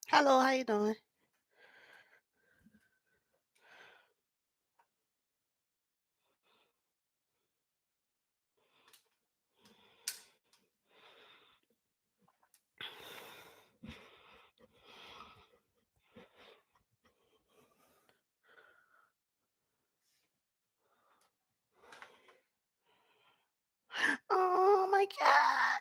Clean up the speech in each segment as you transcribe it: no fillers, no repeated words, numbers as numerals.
Hello, how you doing? Oh my god.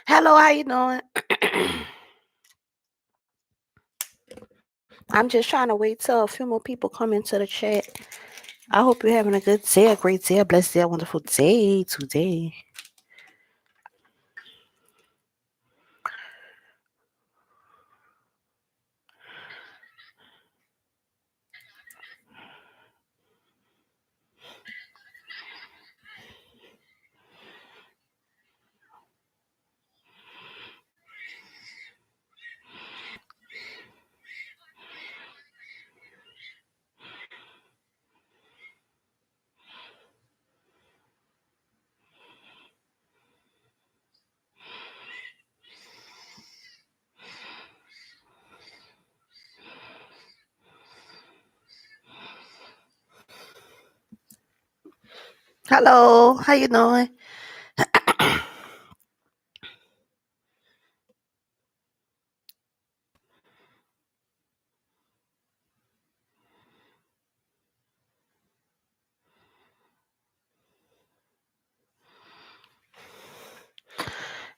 Hello, how you doing? I'm just trying to wait till a few more people come into the chat. I hope you're having a good day, a great day, a blessed day, a wonderful day today. Hello, how you doing?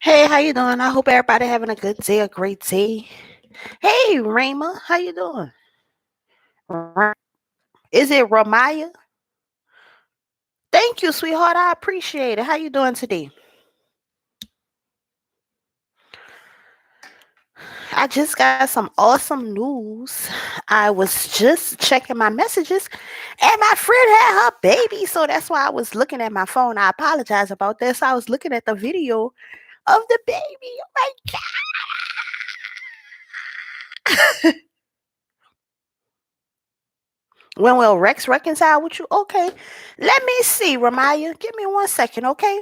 Hey, how you doing? I hope everybody having a good day, a great day. Hey, Rama, how you doing? Is it Ramaya? Thank you, sweetheart. I appreciate it. How you doing today? I just got some awesome news. I was just checking my messages and my friend had her baby. So that's why I was looking at my phone. I apologize about this. I was looking at the video of the baby. Oh my God. When will Rex reconcile with you? Okay. Let me see, Ramaya. Give me 1 second, okay?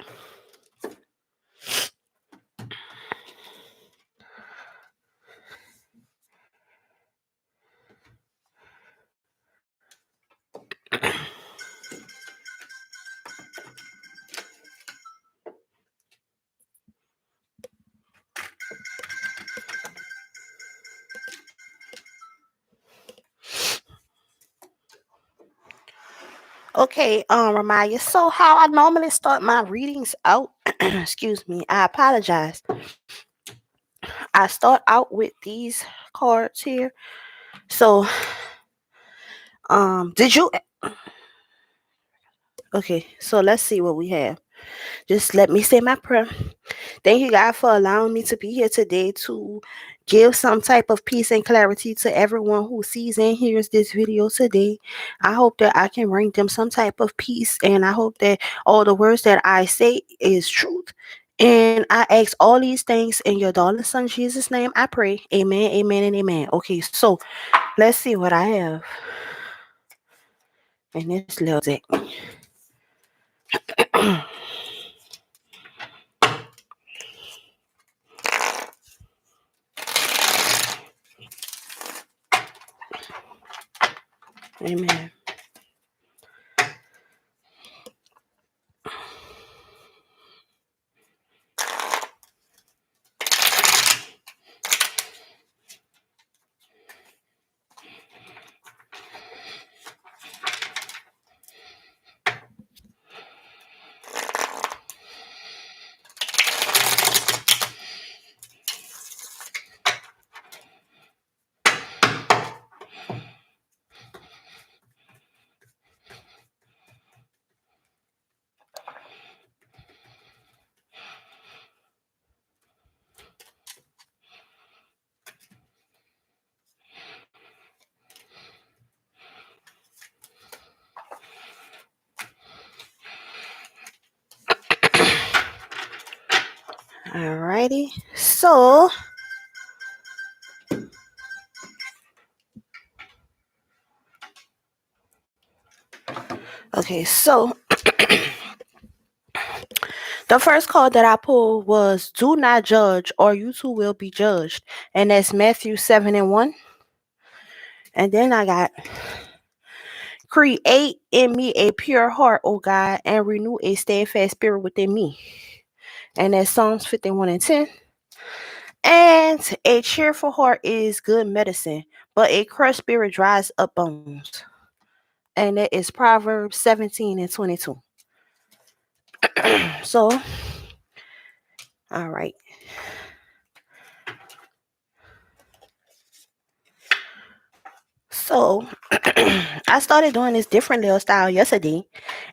Okay, Ramaya. So how I normally start my readings out, excuse me, I apologize. I start out with these cards here. So did you okay, so let's see what we have. Just let me say my prayer. Thank you, God, for allowing me to be here today to give some type of peace and clarity to everyone who sees and hears this video today. I hope that I can bring them some type of peace, and I hope that all the words that I say is truth. And I ask all these things in your darling son Jesus' name. I pray. Amen, amen, and amen. Okay, so let's see what I have in this little deck. Amen. Alrighty. So, okay, so the first card that I pulled was "Do not judge, or you too will be judged," and that's Matthew 7:1. And then I got "Create in me a pure heart, O God, and renew a steadfast spirit within me," and that's Psalms 51:10. And "A cheerful heart is good medicine, but a crushed spirit dries up bones," and that is Proverbs 17:22. So, all right. So I started doing this different little style yesterday,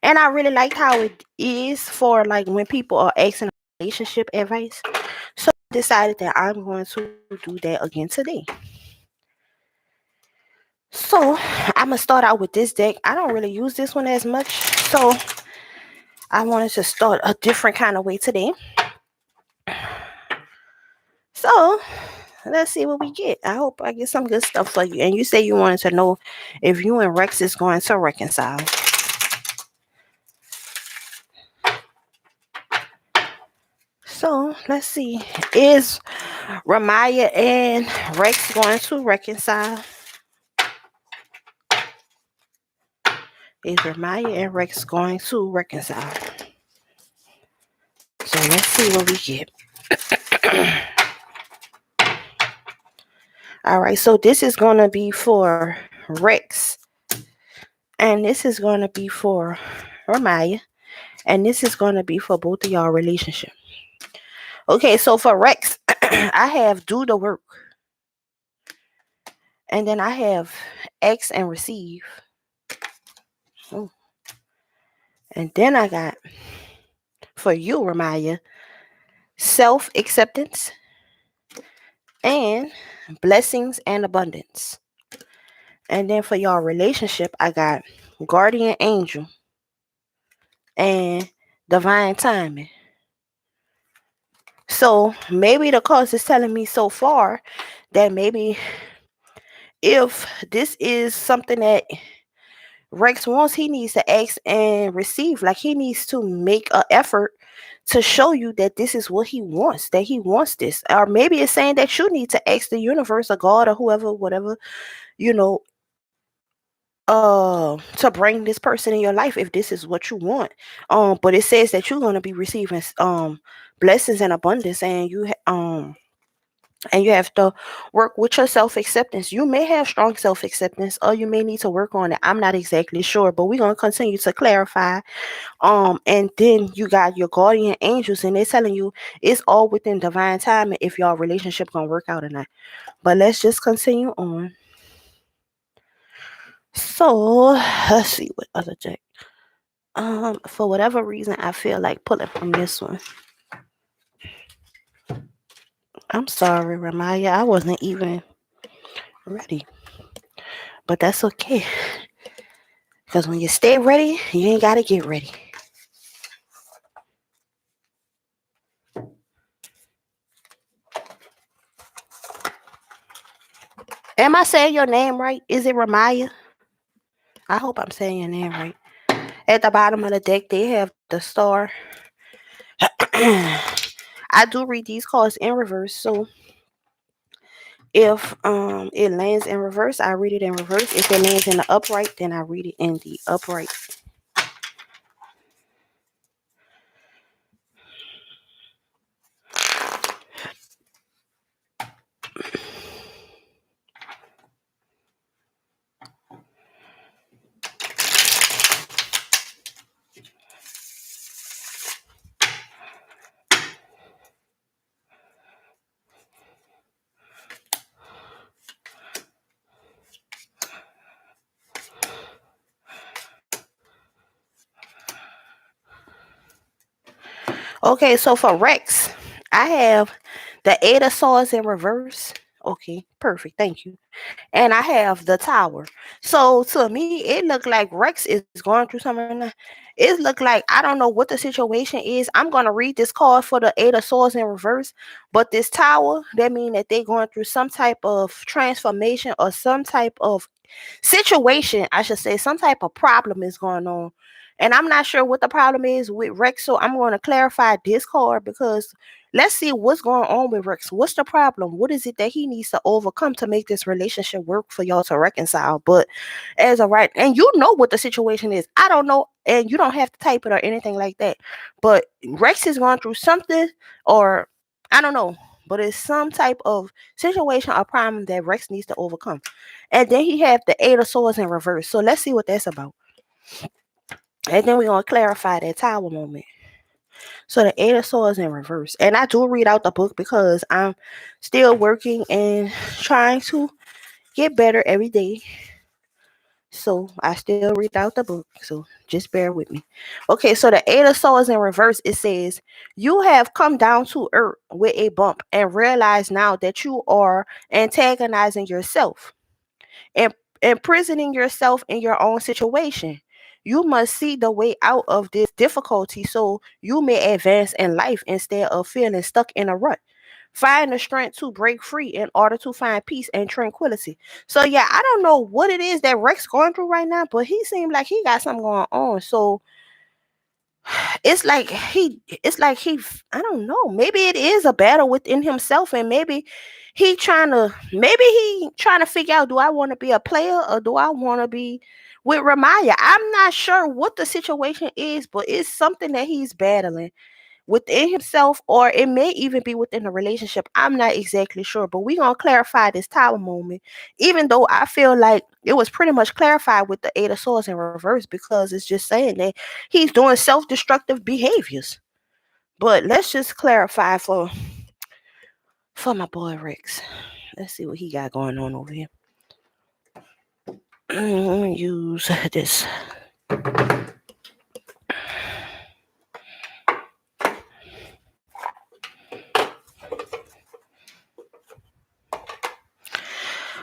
and I really liked how it is for like when people are asking relationship advice. So I decided that I'm going to do that again today. So I'm gonna start out with this deck. I don't really use this one as much, so I wanted to start a different kind of way today. So let's see what we get. I hope I get some good stuff for you. And you say you wanted to know if you and Rex is going to reconcile. So let's see. Is Ramaya and Rex going to reconcile? Is Ramaya and Rex going to reconcile? So let's see what we get. All right, so this is going to be for Rex. And this is going to be for Ramaya. And this is going to be for both of y'all relationship. Okay, so for Rex, I have do the work. And then I have ask and receive. Ooh. And then I got, for you, Ramaya, self-acceptance and blessings and abundance. And then for y'all relationship, I got guardian angel and divine timing. So maybe the cause is telling me so far that maybe if this is something that Rex wants, he needs to ask and receive. Like he needs to make an effort to show you that this is what he wants, that he wants this. Or maybe it's saying that you need to ask the universe or God or whoever, whatever, you know, to bring this person in your life if this is what you want. But it says that you're gonna be receiving blessings and abundance, and you have to work with your self-acceptance. You may have strong self-acceptance, or you may need to work on it. I'm not exactly sure, but we're gonna continue to clarify. And then you got your guardian angels, and they're telling you it's all within divine time if y'all relationship gonna work out or not. But let's just continue on. So let's see what other deck. For whatever reason, I feel like pulling from this one. I'm sorry, Ramaya. I wasn't even ready, but that's okay. Because when you stay ready, you ain't gotta get ready. Am I saying your name right? Is it Ramaya? I hope I'm saying your name right. At the bottom of the deck, they have the star. I do read these cards in reverse, so if it lands in reverse, I read it in reverse. If it lands in the upright, then I read it in the upright. Okay, so for Rex, I have the Eight of Swords in reverse. Okay, perfect. Thank you. And I have the Tower. So to me, it looked like Rex is going through something. It look like I don't know what the situation is. I'm gonna read this card for the Eight of Swords in reverse, but this Tower, that mean that they're going through some type of transformation or some type of situation, I should say, some type of problem is going on. And I'm not sure what the problem is with Rex, so I'm going to clarify this card because let's see what's going on with Rex. What's the problem? What is it that he needs to overcome to make this relationship work for y'all to reconcile? But as a right, and you know what the situation is. I don't know, and you don't have to type it or anything like that. But Rex is going through something, or I don't know, but it's some type of situation or problem that Rex needs to overcome. And then he have the Eight of Swords in reverse. So let's see what that's about. And then we're gonna clarify that Tower moment. So the Eight of Swords in reverse. And I do read out the book because I'm still working and trying to get better every day. So I still read out the book. So just bear with me. Okay, so the Eight of Swords in reverse, it says, you have come down to earth with a bump and realize now that you are antagonizing yourself and imprisoning yourself in your own situation. You must see the way out of this difficulty so you may advance in life instead of feeling stuck in a rut. Find the strength to break free in order to find peace and tranquility. So yeah, I don't know what it is that Rex going through right now, but he seemed like he got something going on. So it's like he I don't know, maybe it is a battle within himself, and maybe he trying to figure out, do I want to be a player or do I want to be with Ramaya? I'm not sure what the situation is, but it's something that he's battling within himself, or it may even be within a relationship. I'm not exactly sure, but we're gonna clarify this Tower moment, even though I feel like it was pretty much clarified with the Eight of Swords in reverse, because it's just saying that he's doing self-destructive behaviors. But let's just clarify for my boy Rex. Let's see what he got going on over here. Use this.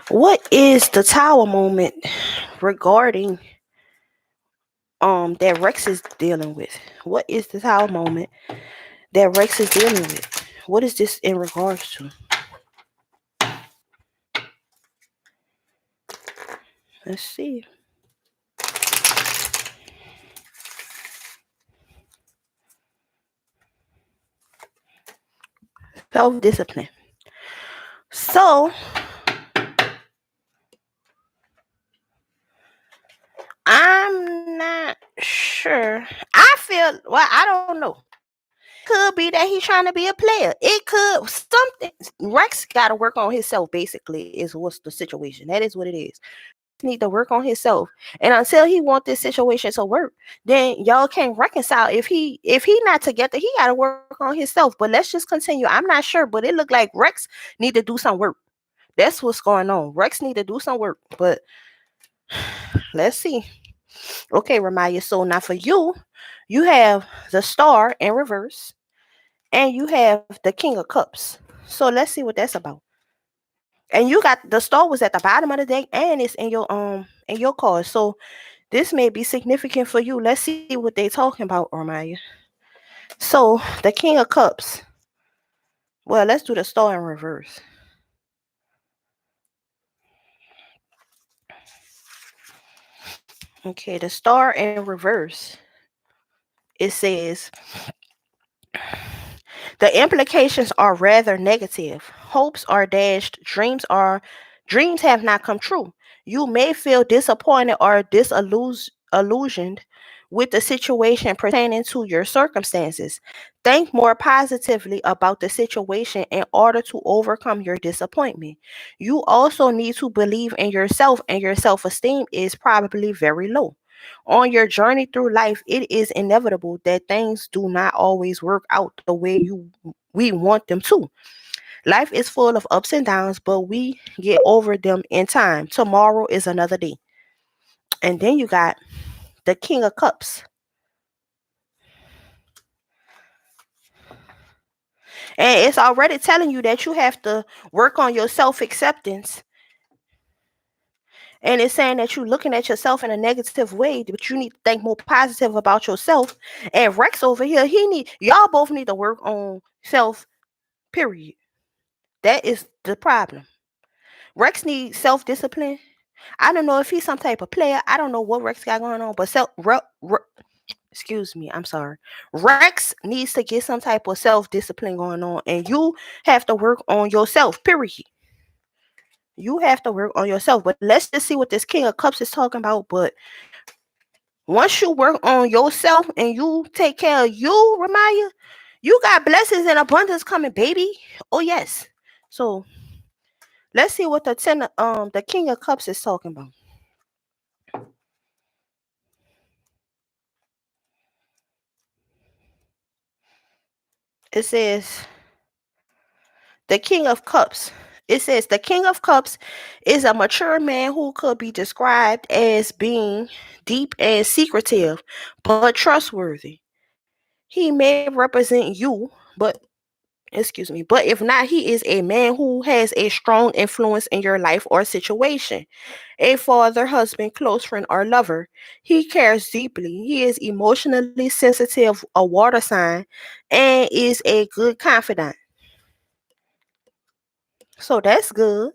What is the Tower moment regarding that Rex is dealing with? What is the Tower moment that Rex is dealing with? What is this in regards to? Let's see. Self-discipline. So I'm not sure. I don't know. Could be that he's trying to be a player. It could something. Rex got to work on himself. Basically, is what's the situation. That is what it is. Need to work on himself, and until he want this situation to work, then y'all can't reconcile. If he not together, he got to work on himself. But let's just continue. I'm not sure, but it looked like Rex need to do some work. That's what's going on. Rex need to do some work, but let's see. Okay, Ramaya. So now for you, you have the Star in reverse, and you have the King of Cups. So let's see what that's about. And you got the Star was at the bottom of the deck, and it's in your card. So this may be significant for you. Let's see what they talking about, Ramaya. So the King of Cups. Well, let's do the Star in reverse. Okay, the Star in reverse. It says the implications are rather negative. Hopes are dashed, dreams have not come true. You may feel disappointed or disillusioned with the situation pertaining to your circumstances. Think more positively about the situation in order to overcome your disappointment. You also need to believe in yourself, and your self-esteem is probably very low. On your journey through life, it is inevitable that things do not always work out the way we want them to. Life is full of ups and downs, but we get over them in time. Tomorrow is another day. And then you got the King of Cups. And it's already telling you that you have to work on your self acceptance And it's saying that you're looking at yourself in a negative way, but you need to think more positive about yourself. And Rex over here, y'all both need to work on self, period. That is the problem. Rex needs self-discipline. I don't know if he's some type of player. I don't know what Rex got going on, but excuse me, I'm sorry. Rex needs to get some type of self-discipline going on, and you have to work on yourself, period. You have to work on yourself. But let's just see what this King of Cups is talking about. But once you work on yourself and you take care of you, Ramaya, you got blessings and abundance coming, baby. Oh yes. So let's see what the King of Cups is talking about. It says the King of Cups. It says the King of Cups is a mature man who could be described as being deep and secretive, but trustworthy. He may represent you, but excuse me, but if not, he is a man who has a strong influence in your life or situation. A father, husband, close friend, or lover. He cares deeply. He is emotionally sensitive, a water sign, and is a good confidant. So that's good.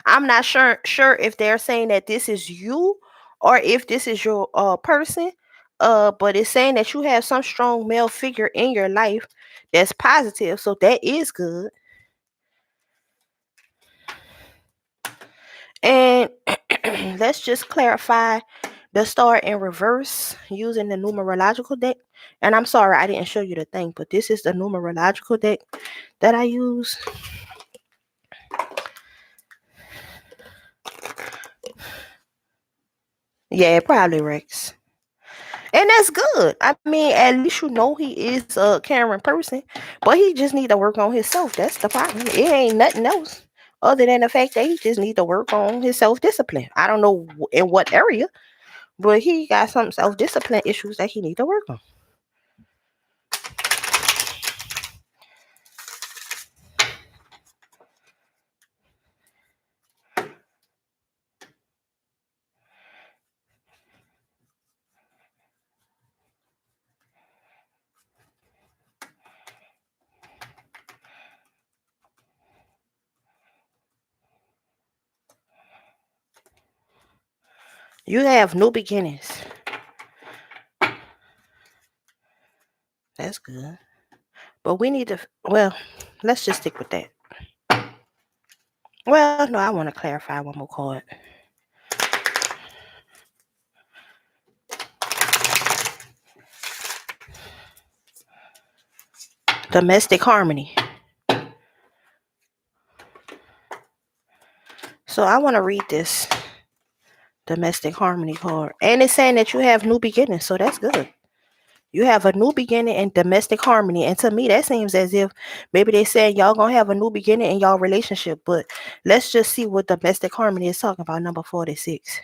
I'm not sure if they're saying that this is you or if this is your person. But it's saying that you have some strong male figure in your life that's positive. So that is good. And let's just clarify the star in reverse using the numerological deck. And I'm sorry I didn't show you the thing, but this is the numerological deck that I use. Yeah, probably Rex. And that's good. I mean, at least you know he is a caring person, but he just need to work on himself. That's the problem. It ain't nothing else other than the fact that he just need to work on his self-discipline. I don't know in what area, but he got some self-discipline issues that he need to work on. You have new beginnings. That's good. But we need to, well, let's just stick with that. Well, no, I want to clarify one more card. Domestic harmony. So I want to read this domestic harmony card. And it's saying that you have new beginnings, so that's good. You have a new beginning in domestic harmony. And to me, that seems as if maybe they saying y'all gonna have a new beginning in y'all relationship. But let's just see what domestic harmony is talking about, number 46.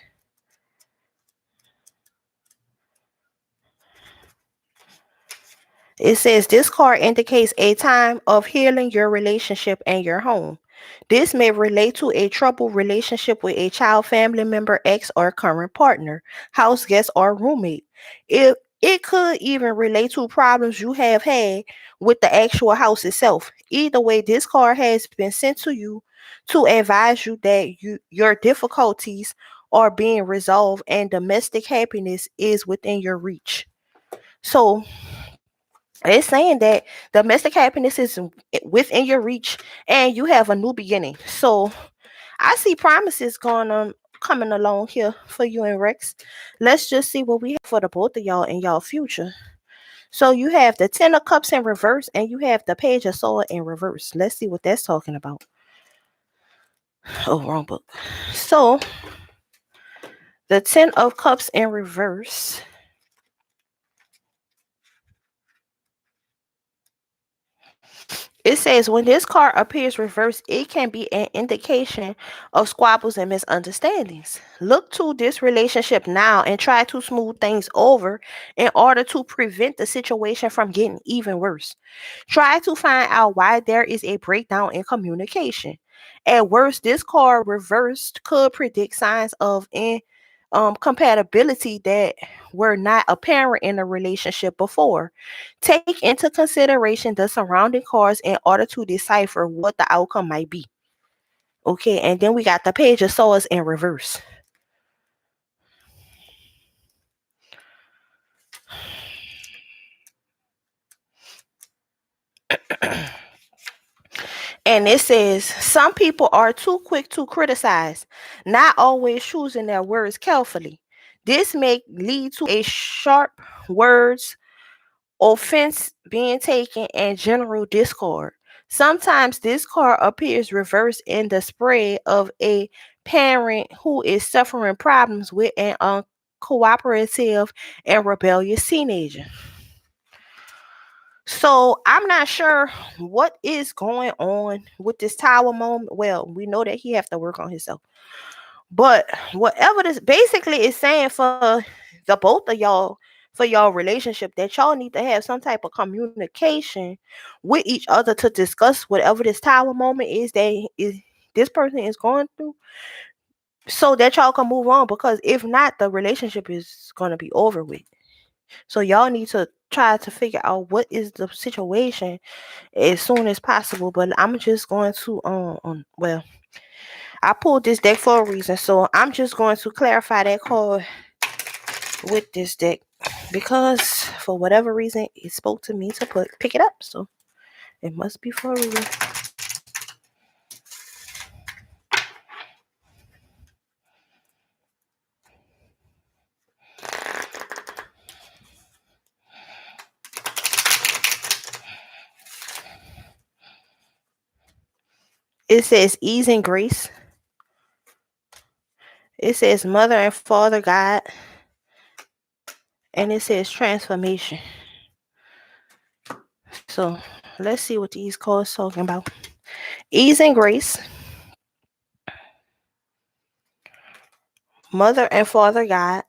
It says this card indicates a time of healing your relationship and your home. This may relate to a troubled relationship with a child, family member, ex, or current partner, house guest, or roommate. It could even relate to problems you have had with the actual house itself. Either way, this card has been sent to you to advise you that your difficulties are being resolved and domestic happiness is within your reach. So it's saying that domestic happiness is within your reach and you have a new beginning. So I see promises going on coming along here for you and Rex. Let's just see what we have for the both of y'all in y'all future. So you have the Ten of Cups in reverse and you have the Page of Swords in reverse. Let's see what that's talking about. Oh, wrong book. So the Ten of Cups in reverse. It says when this card appears reversed, it can be an indication of squabbles and misunderstandings. Look to this relationship now and try to smooth things over in order to prevent the situation from getting even worse. Try to find out why there is a breakdown in communication. At worst, this card reversed could predict signs of compatibility that were not apparent in a relationship before. Take into consideration the surrounding cards in order to decipher what the outcome might be. Okay, and then we got the Page of Swords in reverse. And it says, some people are too quick to criticize, not always choosing their words carefully. This may lead to a sharp words, offense being taken, and general discord. Sometimes this card appears reversed in the spread of a parent who is suffering problems with an uncooperative and rebellious teenager. So I'm not sure what is going on with this Tower moment. Well, we know that he have to work on himself. But whatever this basically is saying for the both of y'all, for y'all relationship, that y'all need to have some type of communication with each other to discuss whatever this Tower moment is that is this person is going through, so that y'all can move on. Because if not, the relationship is gonna be over with. So y'all need to try to figure out what is the situation as soon as possible. But I'm just going to well, I pulled this deck for a reason, so I'm just going to clarify that card with this deck because for whatever reason it spoke to me to pick it up. So it must be for a reason. It says ease and grace. It says Mother and Father God. And it says transformation. So let's see what these cards talking about. Ease and grace. Mother and Father God.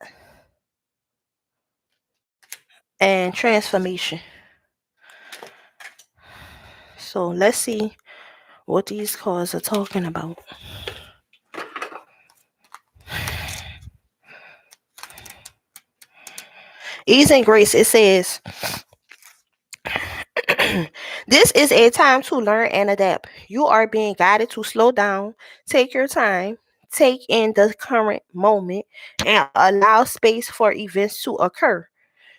And transformation. So let's see what these cards are talking about. Ease and grace, it says, this is a time to learn and adapt. You are being guided to slow down, take your time, take in the current moment, and allow space for events to occur.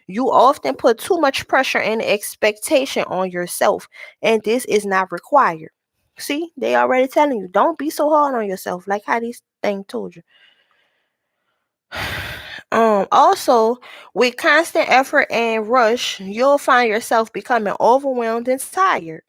You often put too much pressure and expectation on yourself, and this is not required. See, they already telling you, don't be so hard on yourself, like how these things told you. Also, with constant effort and rush, you'll find yourself becoming overwhelmed and tired.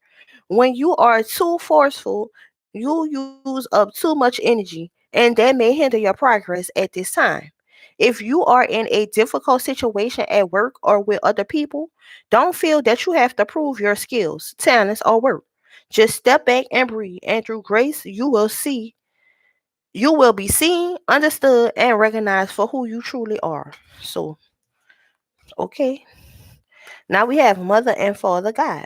When you are too forceful, you use up too much energy, and that may hinder your progress at this time. If you are in a difficult situation at work or with other people, don't feel that you have to prove your skills, talents, or work. Just step back and breathe, and through grace, you will be seen, understood, and recognized for who you truly are. So, okay. Now we have Mother and Father God.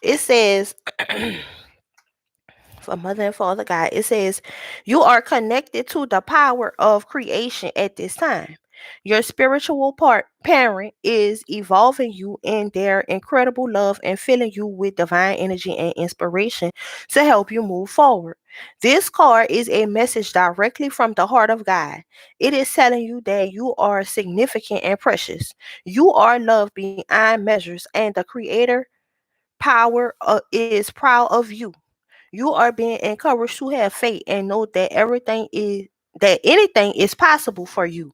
It says, for Mother and Father God, it says, you are connected to the power of creation at this time. Your spiritual parent is evolving you in their incredible love and filling you with divine energy and inspiration to help you move forward. This card is a message directly from the heart of God. It is telling you that you are significant and precious. You are loved beyond measures, and the Creator power is proud of you. You are being encouraged to have faith and know that anything is possible for you.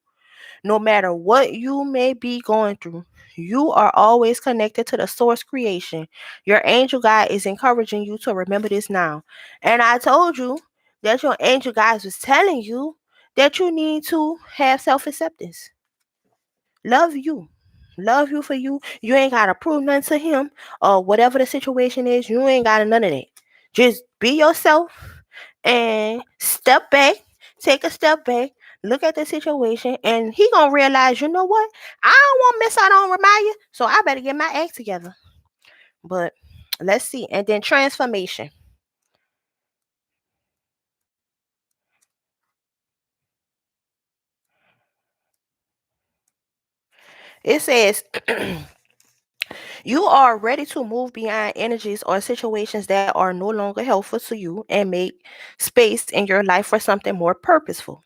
No matter what you may be going through, you are always connected to the source creation. Your angel guide is encouraging you to remember this now. And I told you that your angel guide was telling you that you need to have self-acceptance. Love you. Love you for you. You ain't gotta prove nothing to him or whatever the situation is. You ain't gotta none of that. Just be yourself and step back. Take a step back. Look at the situation, and he gonna realize, you know what? I don't want to miss out on Ramaya, so I better get my act together. But Let's see. And then transformation. It says you are ready to move beyond energies or situations that are no longer helpful to you and make space in your life for something more purposeful.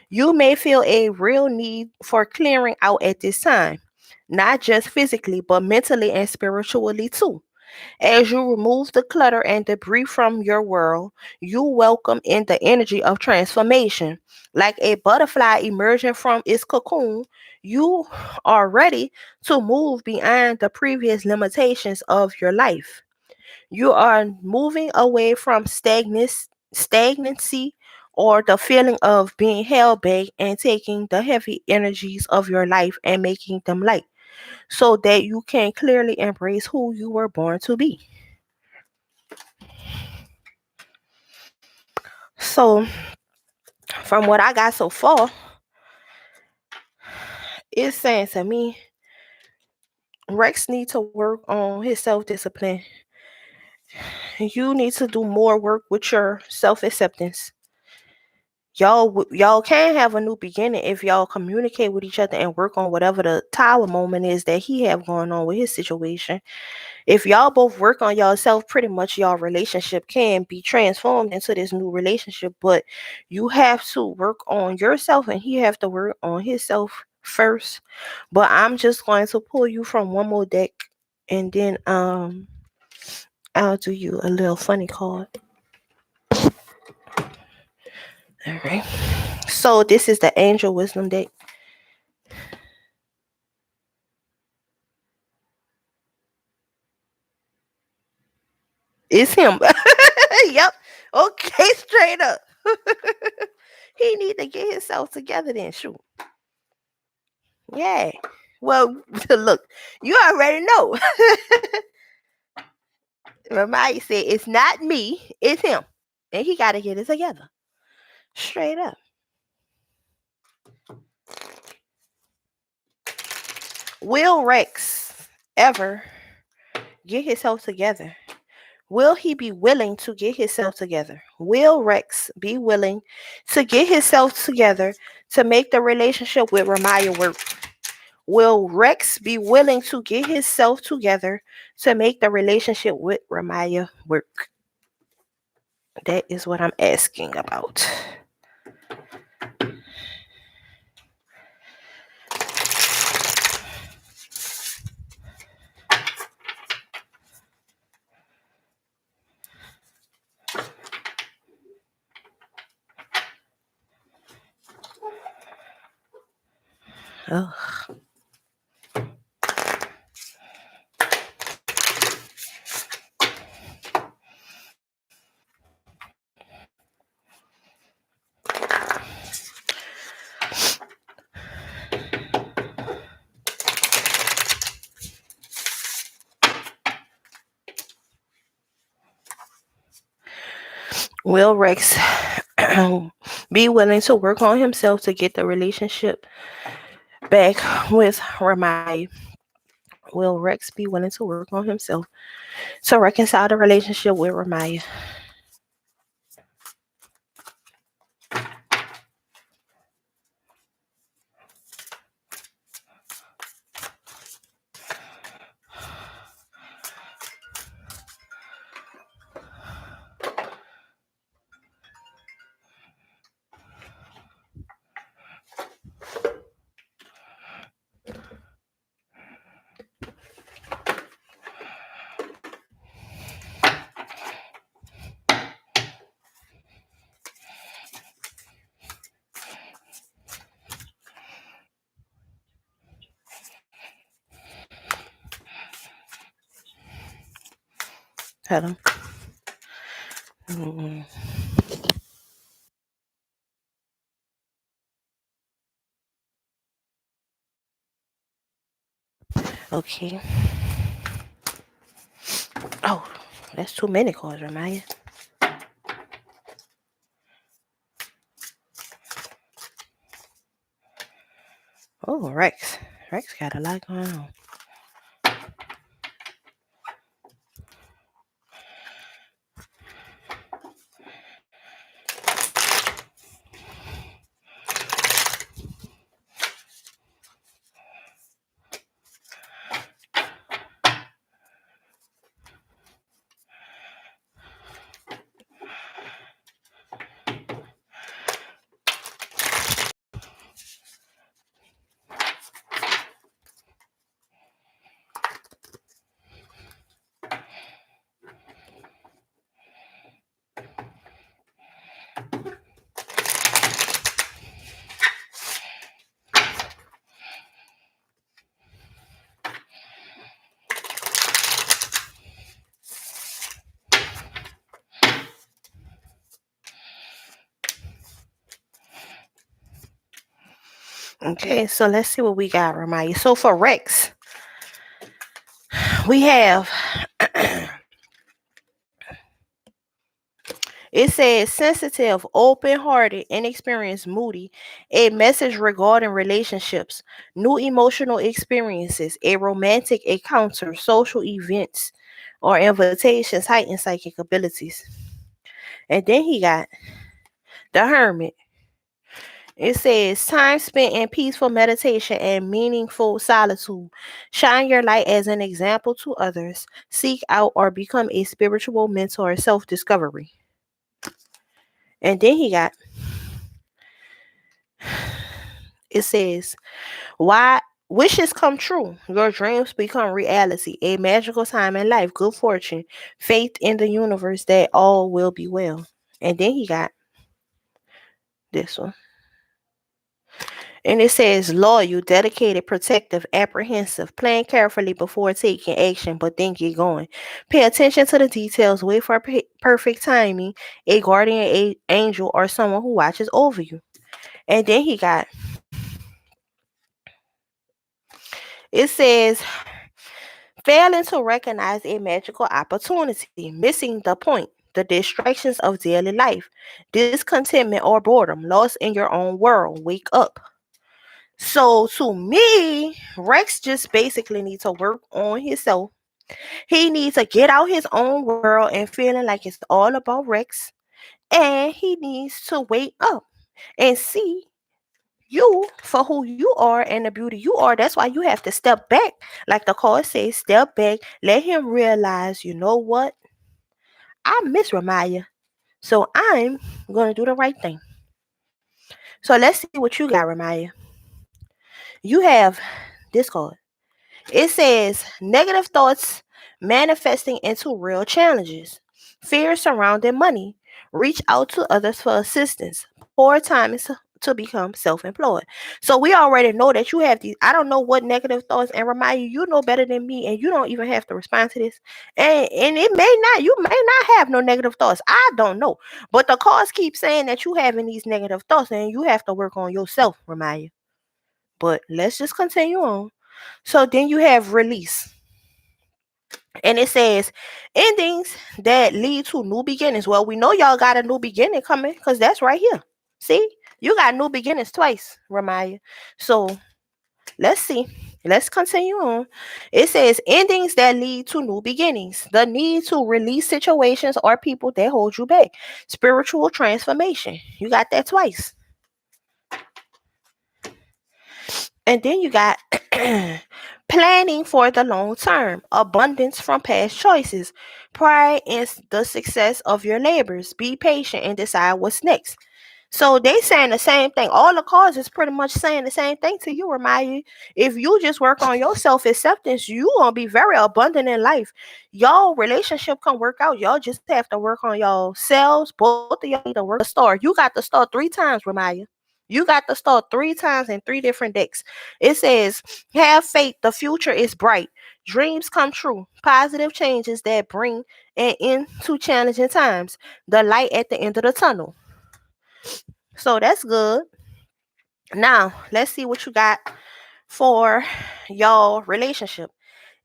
You may feel a real need for clearing out at this time, not just physically, but mentally and spiritually too. As you remove the clutter and debris from your world, you welcome in the energy of transformation. Like a butterfly emerging from its cocoon, you are ready to move beyond the previous limitations of your life. You are moving away from stagnancy or the feeling of being held back and taking the heavy energies of your life and making them light so that you can clearly embrace who you were born to be. So, from what I got so far, it's saying to me, Rex needs to work on his self discipline. You need to do more work with your self acceptance. Y'all can have a new beginning if y'all communicate with each other and work on whatever the tower moment is that he have going on with his situation. If y'all both work on yourself, pretty much y'all relationship can be transformed into this new relationship. But you have to work on yourself, and he have to work on himself first. But I'm just going to pull you from one more deck, and then I'll do you a little funny card. All right. So this is the Angel Wisdom deck. It's him. Yep. Okay, straight up. He need to get himself together then. Shoot. Yeah. Well, look, you already know. Ramaya said it's not me, it's him. And he gotta get it together. Straight up. Will Rex ever get himself together? Will he be willing to get himself together? Will Rex be willing to get himself together to make the relationship with Ramaya work? Will Rex be willing to get himself together to make the relationship with Ramaya work? That is what I'm asking about. Oh. Will Rex be willing to work on himself to get the relationship back with Ramai? Will Rex be willing to work on himself to reconcile the relationship with Ramaya? Hello. Mm. Okay. Oh, that's too many cards, Ramaya. Oh, Rex. Rex got a lot going on. Okay, so let's see what we got, Ramaya. So for Rex, we have it says sensitive, open-hearted, inexperienced, moody, a message regarding relationships, new emotional experiences, a romantic encounter, social events, or invitations, heightened psychic abilities. And then he got the Hermit. It says time spent in peaceful meditation and meaningful solitude. Shine your light as an example to others. Seek out or become a spiritual mentor, self-discovery. And then he got it says, why wishes come true, your dreams become reality, a magical time in life, good fortune, faith in the universe that all will be well. And then he got this one. And it says loyal, dedicated, protective, apprehensive, plan carefully before taking action, but then get going. Pay attention to the details, wait for perfect timing, a guardian angel or someone who watches over you. And then he got it says failing to recognize a magical opportunity, missing the point, the distractions of daily life, discontentment or boredom, lost in your own world. Wake up. So to me, Rex just basically needs to work on himself. He needs to get out his own world and feeling like it's all about Rex. And he needs to wake up and see you for who you are and the beauty you are. That's why you have to step back. Like the card says, step back. Let him realize, you know what? I miss Ramaya. So I'm going to do the right thing. So let's see what you got, Ramaya. You have this card. It says negative thoughts manifesting into real challenges. Fear surrounding money. Reach out to others for assistance. Poor time is to become self-employed. So we already know that you have these. I don't know what negative thoughts, and remind you, you know better than me, and you don't even have to respond to this. And it may not, you may not have no negative thoughts. I don't know. But the cards keep saying that you having these negative thoughts, and you have to work on yourself, remind you. But let's just continue on. So then you have release. And it says endings that lead to new beginnings. Well, we know y'all got a new beginning coming because that's right here. See, you got new beginnings twice, Ramaya. So let's see. Let's continue on. It says endings that lead to new beginnings. The need to release situations or people that hold you back. Spiritual transformation. You got that twice. And then you got planning for the long term, abundance from past choices, pride in the success of your labors. Be patient and decide what's next. So they saying the same thing. All the cards is pretty much saying the same thing to you, Ramaya. If you just work on your self-acceptance, you gonna be very abundant in life. Y'all relationship can work out. Y'all just have to work on y'all selves. Both of y'all need to work the star. You got to start 3 times, Ramaya. You got to start 3 times in 3 different decks. It says, have faith. The future is bright. Dreams come true. Positive changes that bring an end to challenging times. The light at the end of the tunnel. So that's good. Now, let's see what you got for y'all relationship.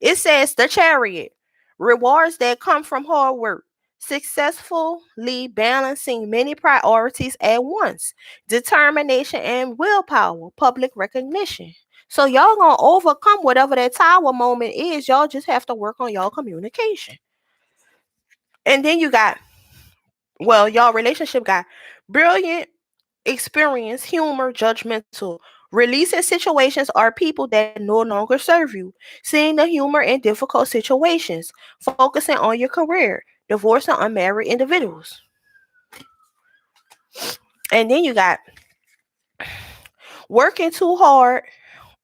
It says the Chariot. Rewards that come from hard work. Successfully balancing many priorities at once. Determination and willpower. Public recognition. So y'all gonna overcome whatever that tower moment is. Y'all just have to work on y'all communication. And then you got, well, y'all relationship got brilliant experience, humor, judgmental. Releasing situations are people that no longer serve you. Seeing the humor in difficult situations. Focusing on your career. Divorced and unmarried individuals. And then you got working too hard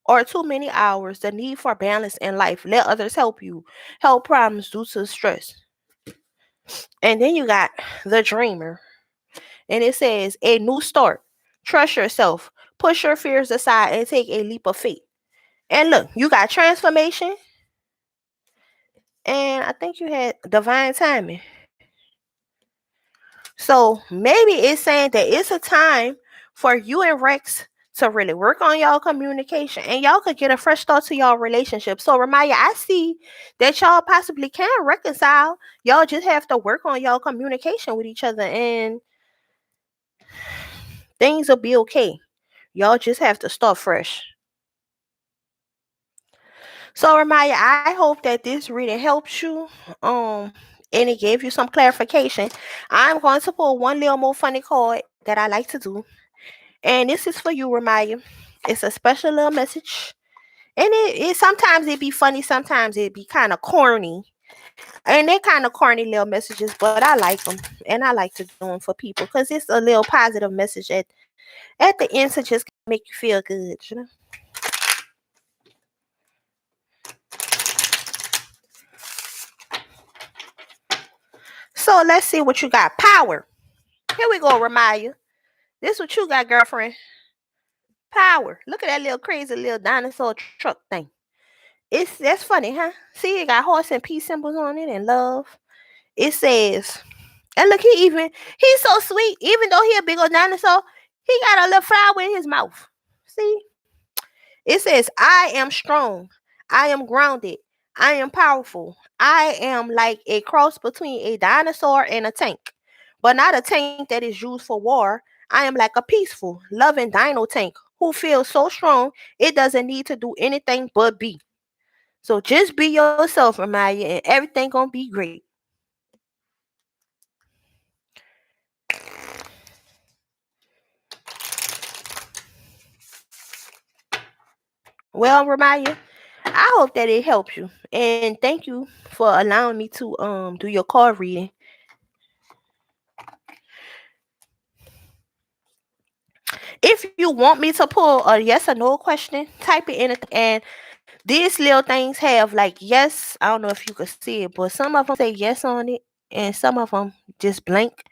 or too many hours. The need for balance in life. Let others help you. Help problems due to stress. And then you got the Dreamer. And it says a new start. Trust yourself. Push your fears aside and take a leap of faith. And look, you got transformation. And I think you had divine timing. So maybe it's saying that it's a time for you and Rex to really work on y'all communication, and y'all could get a fresh start to y'all relationship. So Ramaya, I see that y'all possibly can reconcile. Y'all just have to work on y'all communication with each other, and things will be okay. Y'all just have to start fresh. So Ramaya, I hope that this reading helps you. And it gave you some clarification. I'm going to pull one little more funny card that I like to do. And this is for you, Ramaya. It's a special little message. And it sometimes it be funny, sometimes it be kind of corny. And they're kind of corny little messages, but I like them. And I like to do them for people because it's a little positive message at the end to just make you feel good, you know? So let's see what you got. Power. Here we go, Ramaya. This what you got, girlfriend. Power. Look at that little crazy little dinosaur truck thing. That's funny, huh? See, it got horse and peace symbols on it and love. It says, and look, he's so sweet. Even though he a big old dinosaur, he got a little flower in his mouth. See? It says, I am strong. I am grounded. I am powerful. I am like a cross between a dinosaur and a tank, but not a tank that is used for war. I am like a peaceful, loving dino tank who feels so strong it doesn't need to do anything but be. So just be yourself, Ramaya, and everything gonna be great. Well, Ramaya, I hope that it helps you, and thank you for allowing me to do your card reading. If you want me to pull a yes or no question, type it in, and these little things have like yes. I don't know if you could see it, but some of them say yes on it, and some of them just blank.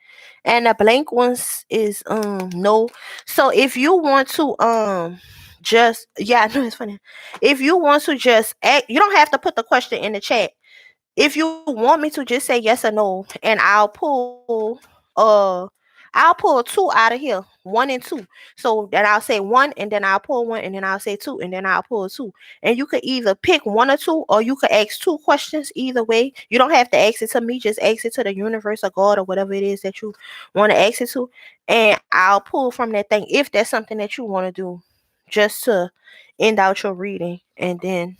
And the blank ones is no. So if you want to just yeah, I know it's funny. If you want to just act, you don't have to put the question in the chat. If you want me to just say yes or no, and uh I'll pull two out of here, one and two. So then I'll say one, and then I'll pull one, and then I'll say two, and then I'll pull two. And you could either pick one or two, or you could ask two questions. Either way, you don't have to ask it to me. Just ask it to the universe or God or whatever it is that you want to ask it to, and I'll pull from that thing if that's something that you want to do, just to end out your reading, and then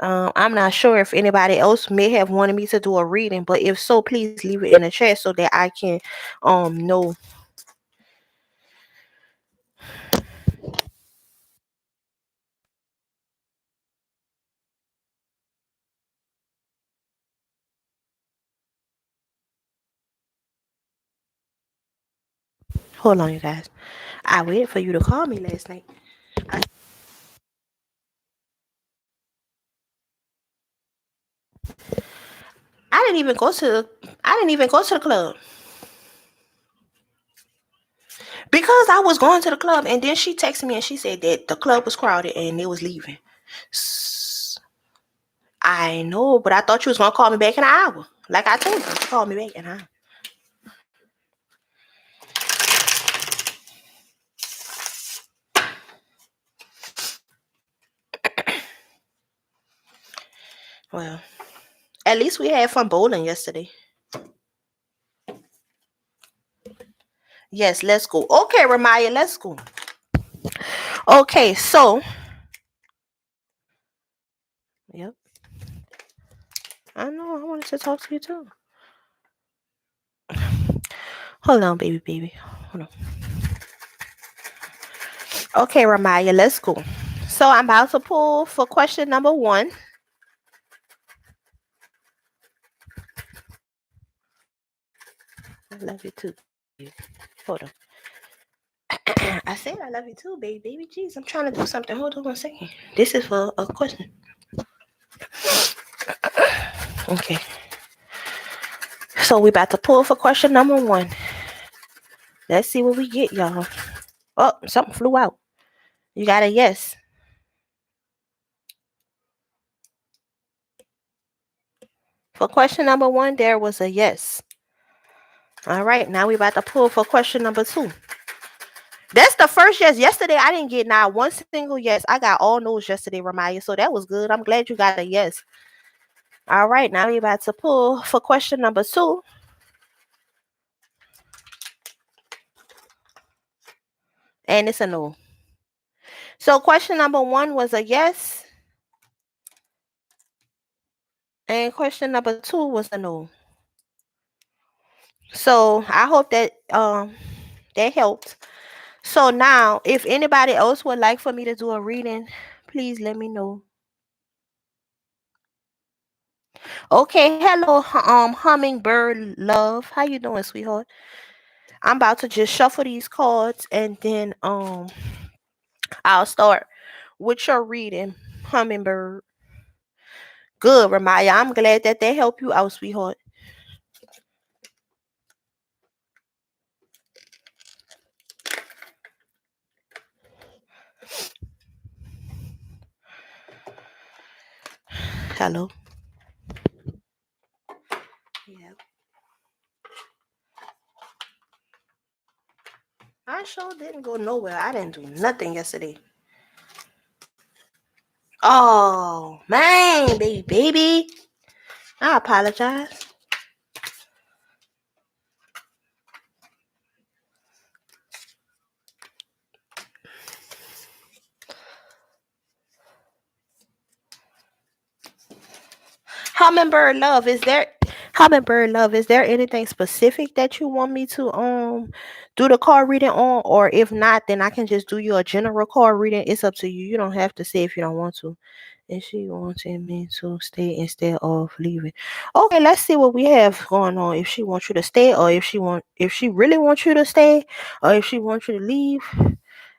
I'm not sure if anybody else may have wanted me to do a reading, but if so, please leave it in the chat so that I can know. Hold on, you guys. I waited for you to call me last night. I didn't even go to the club because I was going to the club, and then she texted me and she said that the club was crowded and they was leaving. I know, but I thought you was gonna call me back in an hour. Like I told you, call me back in an hour. Well, at least we had fun bowling yesterday. Yes, let's go. Okay, Ramaya, let's go. Okay, so yep. I know. I wanted to talk to you too. Hold on, baby. Hold on. Okay, Ramaya, let's go. So I'm about to pull for question number 1. I love you too. Hold on. I said I love you too, baby. Jeez, I'm trying to do something. Hold on 1 second. This is for a question. Okay. So we about to pull for question number 1. Let's see what we get, y'all. Oh, something flew out. You got a yes. For question number 1, there was a yes. All right, now we about to pull for question number 2. That's the first yes. Yesterday I didn't get not one single yes. I got all no's yesterday, Ramaya. So that was good. I'm glad you got a yes. All right, now we're about to pull for question number 2. And it's a no. So question number 1 was a yes. And question number 2 was a no. So I hope that helped. So now if anybody else would like for me to do a reading, please let me know. Okay, hello, hummingbird love. How you doing, sweetheart? I'm about to just shuffle these cards and then I'll start with your reading, hummingbird. Good, Ramaya. I'm glad that they help you out, sweetheart. Hello. Yeah. I sure didn't go nowhere. I didn't do nothing yesterday. Oh man, baby. I apologize. Hummingbird love, is there anything specific that you want me to do the card reading on? Or if not, then I can just do you a general card reading. It's up to you. You don't have to say if you don't want to. And she wanted me to stay instead of leaving. Okay, let's see what we have going on. If she wants you to stay, or if she really wants you to stay, or if she wants you to leave.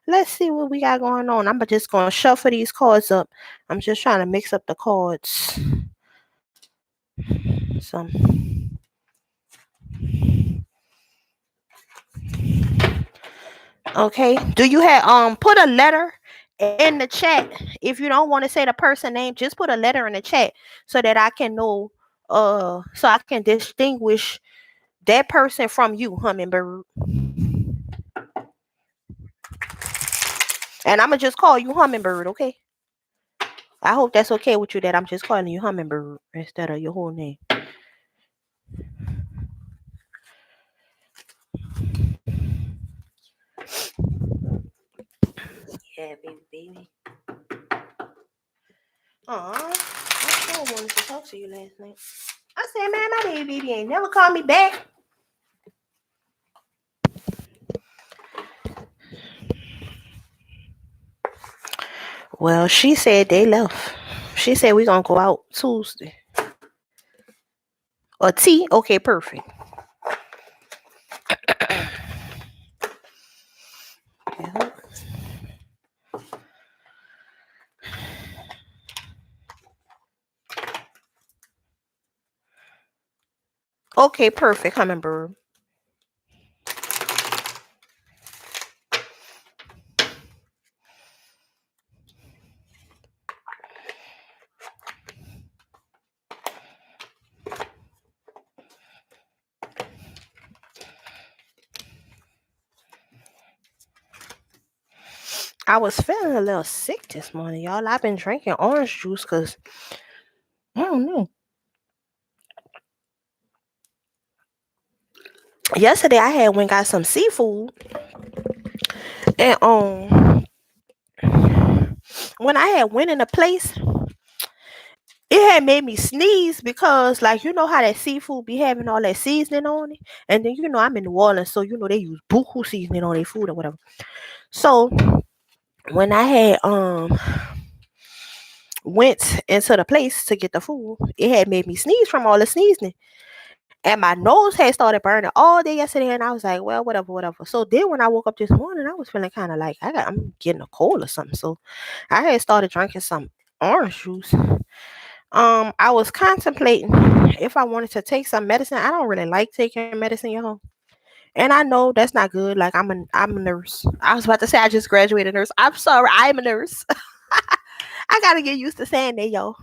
Let's see what we got going on. I'm just gonna shuffle these cards up. I'm just trying to mix up the cards. Some. Okay. Do you have put a letter in the chat? If you don't want to say the person name, just put a letter in the chat so that I can know so I can distinguish that person from you, hummingbird. And I'm gonna just call you hummingbird, okay? I hope that's okay with you that I'm just calling you hummingbird instead of your whole name. Yeah, baby. Aw, I sure wanted to talk to you last night. I said, man, my baby ain't never called me back. Well, she said they left. She said we gonna go out Tuesday. A T? Okay, perfect. Yeah. Okay, perfect, hummingbird. I was feeling a little sick this morning, y'all. I've been drinking orange juice because I don't know. Yesterday I had went got some seafood, and when I had went in a place, it had made me sneeze because, like, you know how that seafood be having all that seasoning on it, and then I'm in New Orleans, so they use buku seasoning on their food or whatever. So when I had went into the place to get the food, it had made me sneeze from all the sneezing. And my nose had started burning all day yesterday, and I was like, well, whatever. So then when I woke up this morning, I was feeling kind of like I'm getting a cold or something. So I had started drinking some orange juice. I was contemplating if I wanted to take some medicine. I don't really like taking medicine, y'all. And I know that's not good. Like I'm a nurse. I was about to say I just graduated nurse. I'm sorry, I'm a nurse. I gotta get used to saying that, y'all.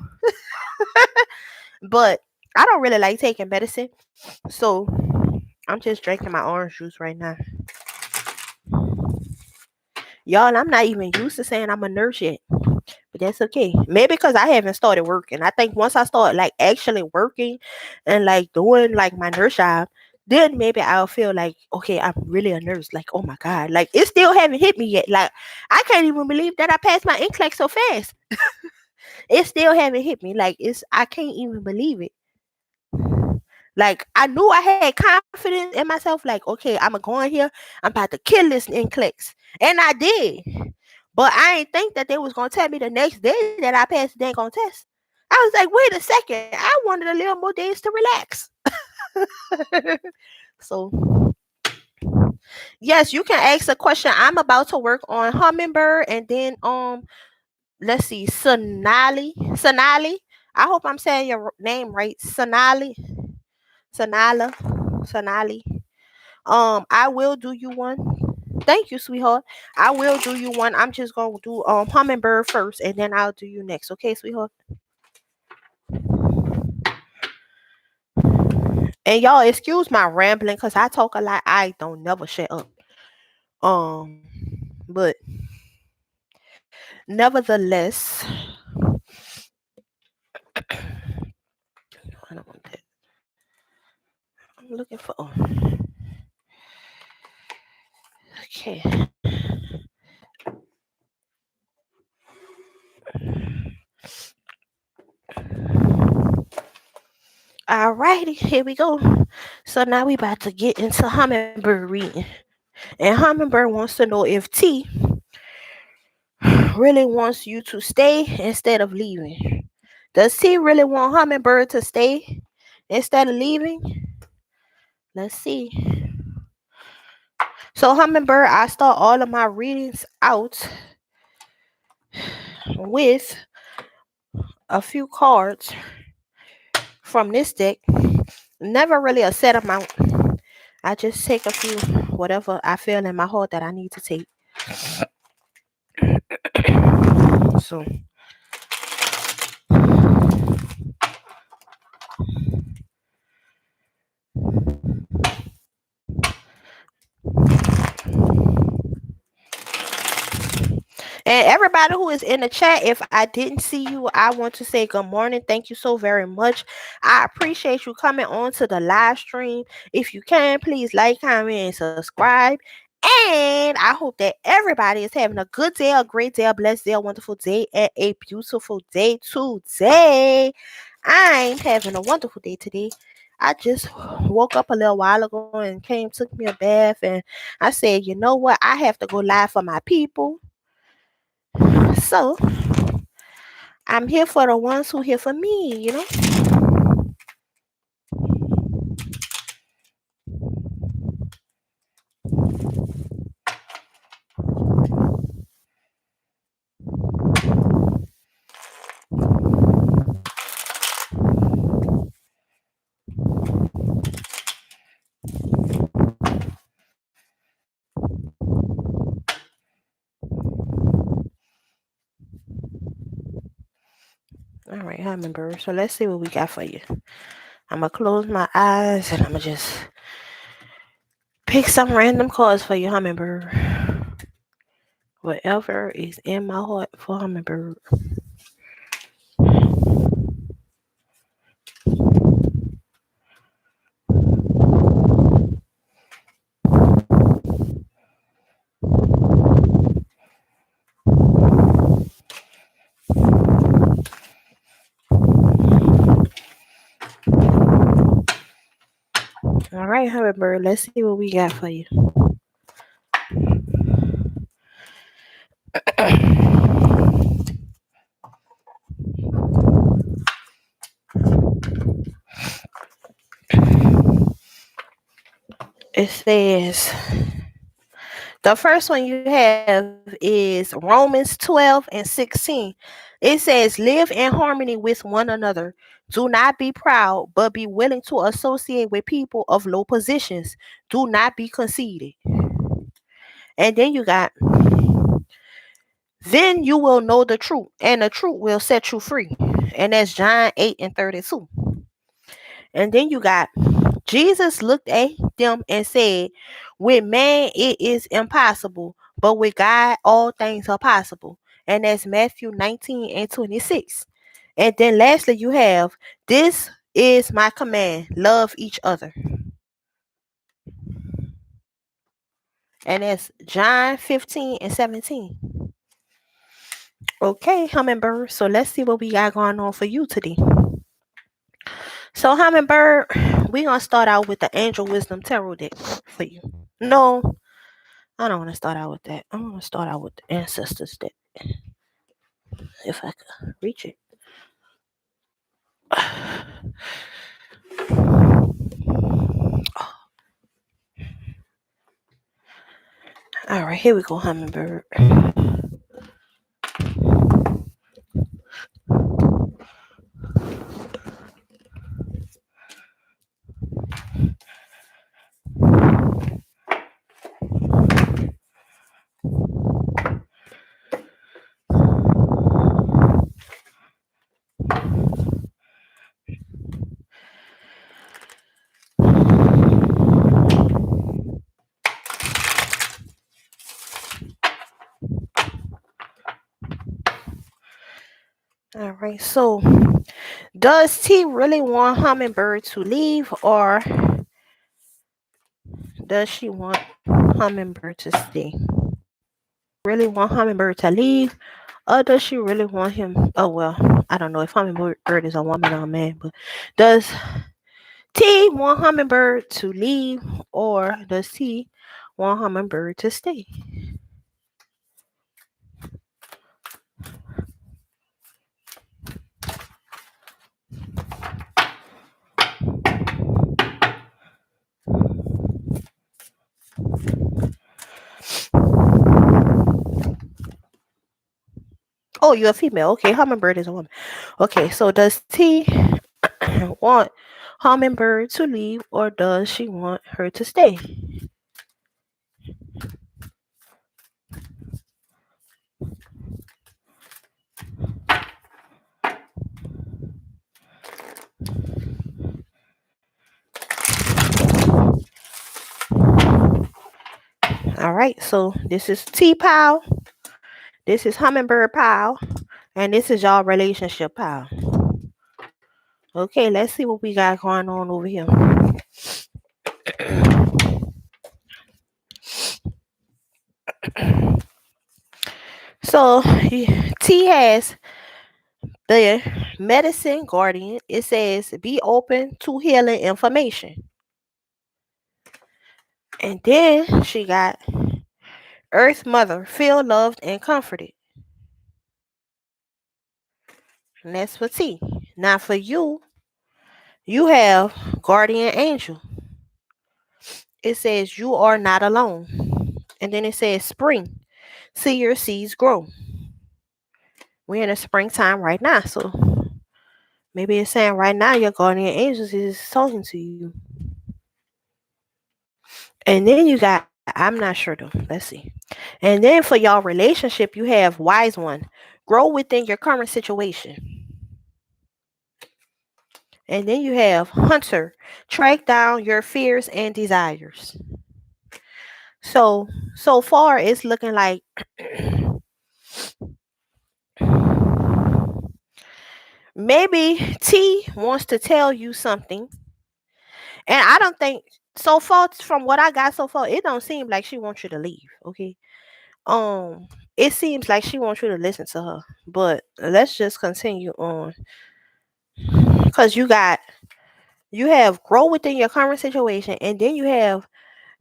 But I don't really like taking medicine. So I'm just drinking my orange juice right now. Y'all, I'm not even used to saying I'm a nurse yet. But that's okay. Maybe because I haven't started working. I think once I start like actually working and like doing like my nurse job, then maybe I'll feel like, okay, I'm really a nurse. Like, oh my God. Like it still haven't hit me yet. Like I can't even believe that I passed my NCLEX so fast. It still haven't hit me. Like I can't even believe it. Like I knew I had confidence in myself. Like, okay, I'm going here. I'm about to kill this NCLEX. And I did. But I ain't think that they was gonna tell me the next day that I passed the dang on test. I was like, wait a second, I wanted a little more days to relax. So yes, you can ask a question. I'm about to work on Hummingbird and then let's see, Sonali. I hope I'm saying your name right. Sonala, Sonali. I will do you one. Thank you, sweetheart. I will do you one. I'm just gonna do Hummingbird first, and then I'll do you next. Okay, sweetheart. And y'all, excuse my rambling, cause I talk a lot. I don't never shut up. But nevertheless, I don't want that. I'm looking for. Okay. Alrighty, here we go. So now we about to get into Hummingbird reading. And Hummingbird wants to know if T really wants you to stay instead of leaving. Does T really want Hummingbird to stay instead of leaving? Let's see. So Hummingbird, I start all of my readings out with a few cards from this deck. Never really a set amount. I just take a few, whatever I feel in my heart that I need to take. So and everybody who is in the chat, if I didn't see you, I want to say good morning. Thank you so very much. I appreciate you coming on to the live stream. If you can, please like, comment, and subscribe. And I hope that everybody is having a good day, a great day, a blessed day, a wonderful day, and a beautiful day today. I'm having a wonderful day today. I just woke up a little while ago and took me a bath, and I said, you know what? I have to go live for my people. So I'm here for the ones who here for me, you know. All right, Hummingbird. So let's see what we got for you. I'm gonna close my eyes and I'm gonna just pick some random cards for you, Hummingbird. Whatever is in my heart for Hummingbird. All right, Hummingbird. Let's see what we got for you. It says the first one you have is Romans 12 and 16. It says, live in harmony with one another. Do not be proud, but be willing to associate with people of low positions. Do not be conceited. And then you got, then you will know the truth, and the truth will set you free. And that's John 8 and 32. And then you got, Jesus looked at them and said, with man it is impossible, but with God, all things are possible. And that's Matthew 19 and 26. And then lastly, you have, this is my command, love each other. And that's John 15 and 17. Okay, Hummingbird. So let's see what we got going on for you today. So, Hummingbird, we're going to start out with the Angel Wisdom Tarot deck for you. No, I don't want to start out with that. I want to start out with the Ancestors deck. If I could reach it. All right, here we go, Hummingbird. All right, so does T really want Hummingbird to leave, or does she want Hummingbird to stay? Really want Hummingbird to leave, or does she really want him? Oh, well, I don't know if Hummingbird is a woman or a man, but does T want Hummingbird to leave, or does T want Hummingbird to stay? Oh, you're a female. Okay, Hummingbird is a woman. Okay, so does T want Hummingbird to leave, or does she want her to stay? All right, so this is T pile, this is Hummingbird pile, and this is y'all relationship pile. Okay, let's see what we got going on over here. So T has the medicine guardian. It says be open to healing information. And then she got Earth Mother, feel loved and comforted. And that's for T. Now for you, you have Guardian Angel. It says you are not alone. And then it says spring, see your seeds grow. We're in the springtime right now, so maybe it's saying right now your guardian angels is talking to you. And then you got, I'm not sure though. Let's see. And then for y'all relationship, you have wise one, grow within your current situation. And then you have hunter, track down your fears and desires. So far it's looking like maybe T wants to tell you something. And I don't think, so far from what I got so far, it don't seem like she wants you to leave. Okay. It seems like she wants you to listen to her. But let's just continue on. Because you have grow within your current situation, and then you have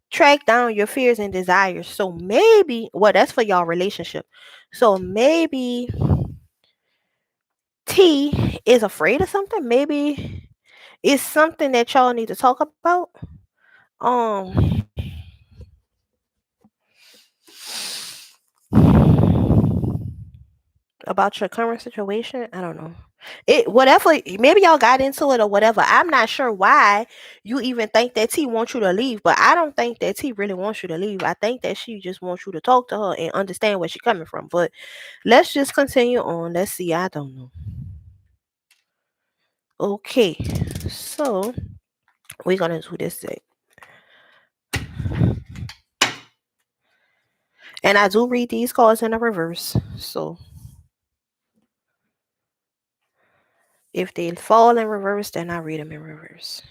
track down your fears and desires. So maybe, well, that's for y'all relationship. So maybe T is afraid of something. Maybe it's something that y'all need to talk about. Um about your current situation. I don't know. It whatever, maybe y'all got into it or whatever. I'm not sure why you even think that T wants you to leave, but I don't think that T really wants you to leave. I think that she just wants you to talk to her and understand where she's coming from. But let's just continue on. Let's see. I don't know. Okay. So we're gonna do this thing. And I do read these cards in the reverse. So if they fall in reverse, then I read them in reverse.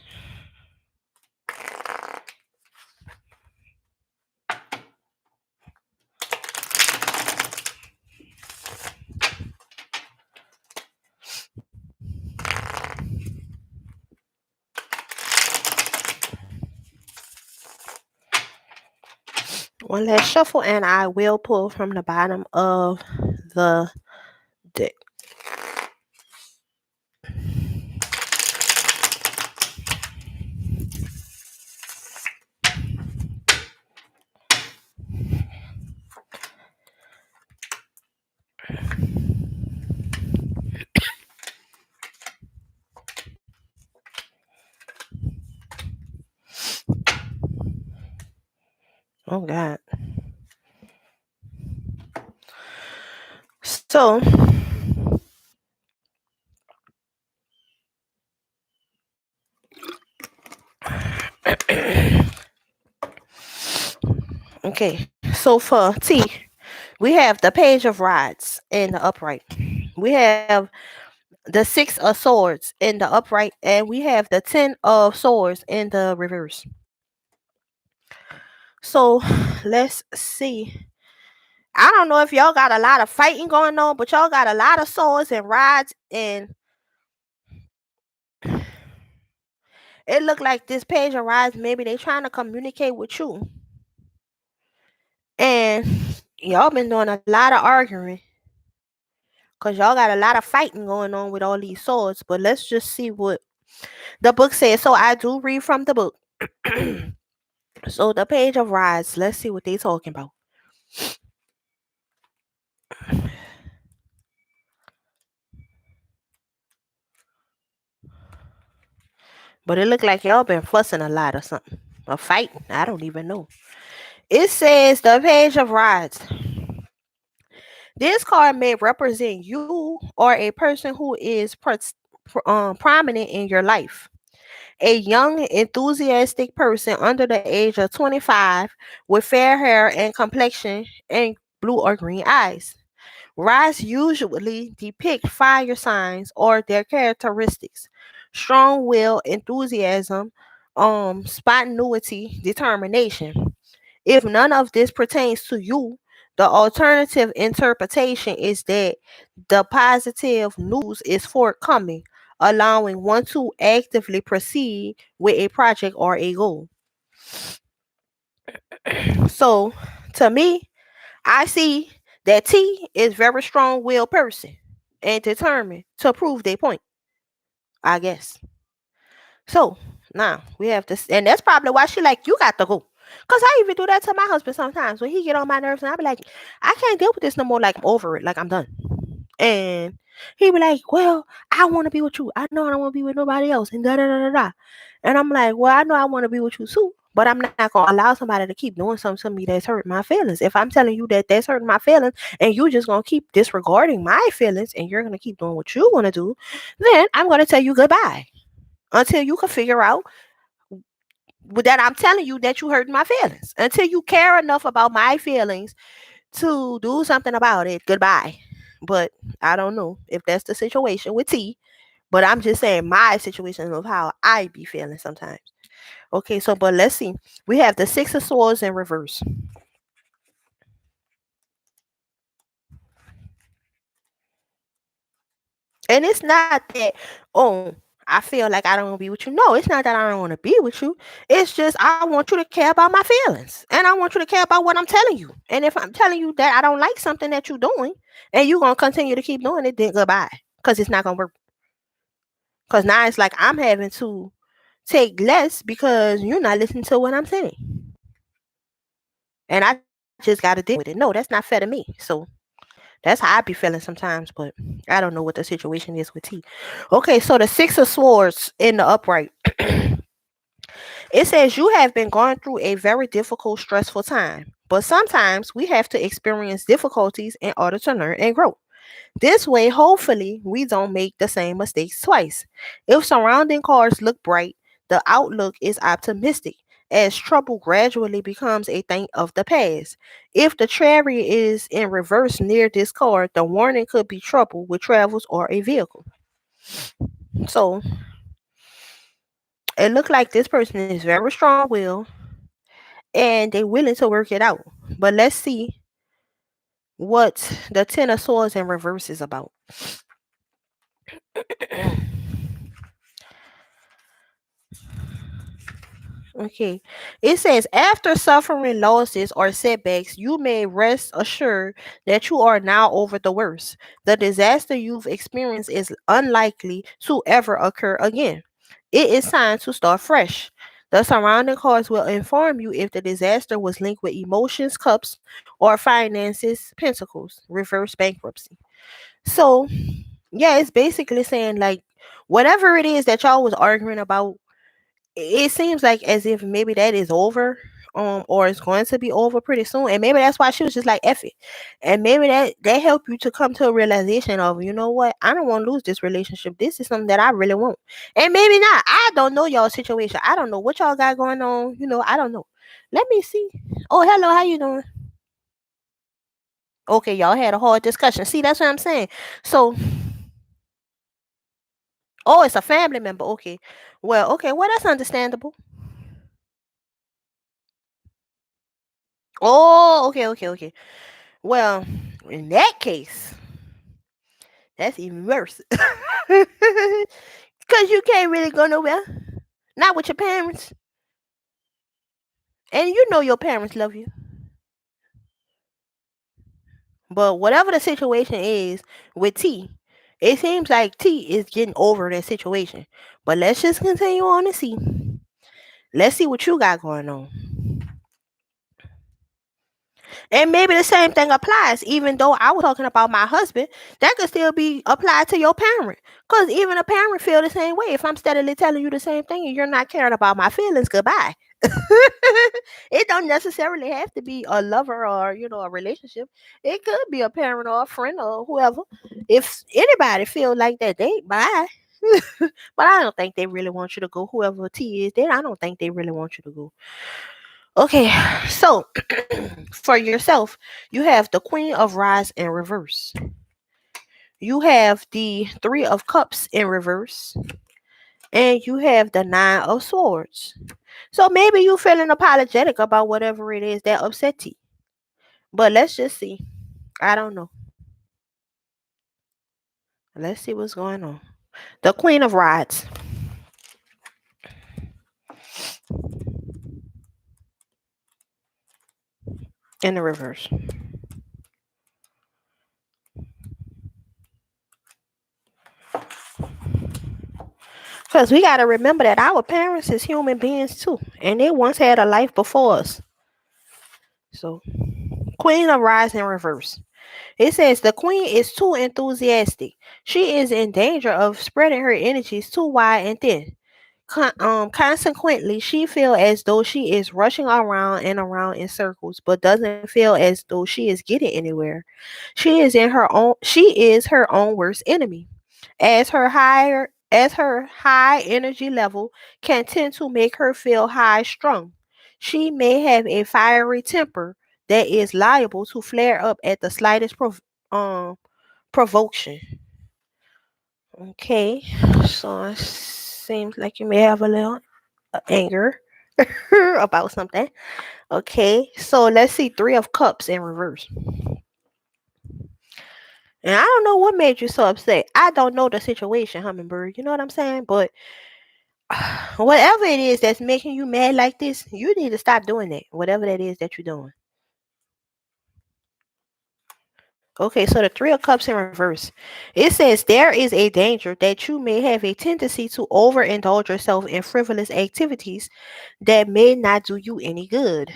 One last shuffle, and I will pull from the bottom of the deck. Oh God. So okay. So for T, we have the Page of Rods in the upright. We have the Six of Swords in the upright, and we have the Ten of Swords in the reverse. So let's see. I don't know if y'all got a lot of fighting going on, but y'all got a lot of swords and rods, and it looked like this Page of Rods, maybe they trying to communicate with you. And y'all been doing a lot of arguing. Because y'all got a lot of fighting going on with all these swords. But let's just see what the book says. So I do read from the book. So the Page of Rods, let's see what they talking about. But it looked like y'all been fussing a lot or something. Or fighting. I don't even know. It says the Page of Rods. This card may represent you or a person who is prominent in your life. A young, enthusiastic person under the age of 25 with fair hair and complexion and blue or green eyes. Rods usually depict fire signs or their characteristics: strong will, enthusiasm, spontaneity, determination. If none of this pertains to you, the alternative interpretation is that the positive news is forthcoming, allowing one to actively proceed with a project or a goal. So, to me, I see that T is very strong-willed person and determined to prove their point, I guess. So now we have this, and that's probably why she like, you got to go. Cause I even do that to my husband sometimes when he get on my nerves, and I be like, I can't deal with this no more. Like I'm over it. Like I'm done. And he be like, well, I want to be with you. I know I don't want to be with nobody else. And da da da da da. And I'm like, well, I know I want to be with you too, but I'm not gonna allow somebody to keep doing something to me that's hurt my feelings. If I'm telling you that that's hurting my feelings, and you just gonna keep disregarding my feelings, and you're gonna keep doing what you want to do, then I'm gonna tell you goodbye until you can figure out that I'm telling you that you hurt my feelings. Until you care enough about my feelings to do something about it, goodbye. But I don't know if that's the situation with T, but I'm just saying my situation of how I be feeling sometimes. Okay, so but let's see. We have the Six of Swords in reverse. And it's not that, oh, I feel like I don't want to be with you. No, it's not that I don't want to be with you. It's just I want you to care about my feelings. And I want you to care about what I'm telling you. And if I'm telling you that I don't like something that you're doing and you're going to continue to keep doing it, then goodbye. Because it's not going to work. Because now it's like I'm having to take less because you're not listening to what I'm saying. And I just got to deal with it. No, that's not fair to me. So that's how I be feeling sometimes, but I don't know what the situation is with T. Okay, so the Six of Swords in the upright. It says you have been going through a very difficult, stressful time, but sometimes we have to experience difficulties in order to learn and grow. This way, hopefully, we don't make the same mistakes twice. If surrounding cards look bright, the outlook is optimistic, as trouble gradually becomes a thing of the past. If the chariot is in reverse near this card, the warning could be trouble with travels or a vehicle. So it looked like this person is very strong willed and they're willing to work it out. But let's see what the Ten of Swords in reverse is about. Okay. It says, after suffering losses or setbacks, you may rest assured that you are now over the worst. The disaster you've experienced is unlikely to ever occur again. It is time to start fresh. The surrounding cards will inform you if the disaster was linked with emotions, cups, or finances, pentacles, reverse bankruptcy. So, yeah, it's basically saying like whatever it is that y'all was arguing about, it seems like as if maybe that is over, or it's going to be over pretty soon, and maybe that's why she was just like F it, and maybe that helped you to come to a realization of, you know what, I don't want to lose this relationship, this is something that I really want. And maybe not, I don't know y'all situation, I don't know what y'all got going on, I don't know. Let me see. Oh, hello, how you doing? Okay, y'all had a hard discussion. See, that's what I'm saying. So, oh, it's a family member. Okay, well, that's understandable. Oh, okay. Well, in that case, that's even worse. Because you can't really go nowhere. Not with your parents. And you know your parents love you. But whatever the situation is with T, it seems like T is getting over that situation. But let's just continue on and see. Let's see what you got going on. And maybe the same thing applies, even though I was talking about my husband, that could still be applied to your parent. Because even a parent feel the same way. If I'm steadily telling you the same thing and you're not caring about my feelings, goodbye. It don't necessarily have to be a lover or, a relationship. It could be a parent or a friend or whoever. If anybody feel like that, they bye. But I don't think they really want you to go. Whoever T is, I don't think they really want you to go. Okay, so for yourself, you have the Queen of Rods in reverse. You have the Three of Cups in reverse. And you have the Nine of Swords. So maybe you feeling apologetic about whatever it is that upset you. But let's just see. I don't know. Let's see what's going on. The Queen of Rods in the reverse. Because we got to remember that our parents is human beings too. And they once had a life before us. So, Queen of Rods in reverse. It says the queen is too enthusiastic. She is in danger of spreading her energies too wide and thin. Consequently, she feels as though she is rushing around and around in circles, but doesn't feel as though she is getting anywhere. She is her own worst enemy. As her high energy level can tend to make her feel high strung. She may have a fiery temper that is liable to flare up at the slightest provocation. Okay, so it seems like you may have a little anger about something. Okay, so let's see, Three of Cups in reverse. And I don't know what made you so upset. I don't know the situation, Hummingbird. You know what I'm saying? But whatever it is that's making you mad like this, you need to stop doing that. Whatever that is that you're doing. Okay, so the Three of Cups in reverse. It says there is a danger that you may have a tendency to overindulge yourself in frivolous activities that may not do you any good.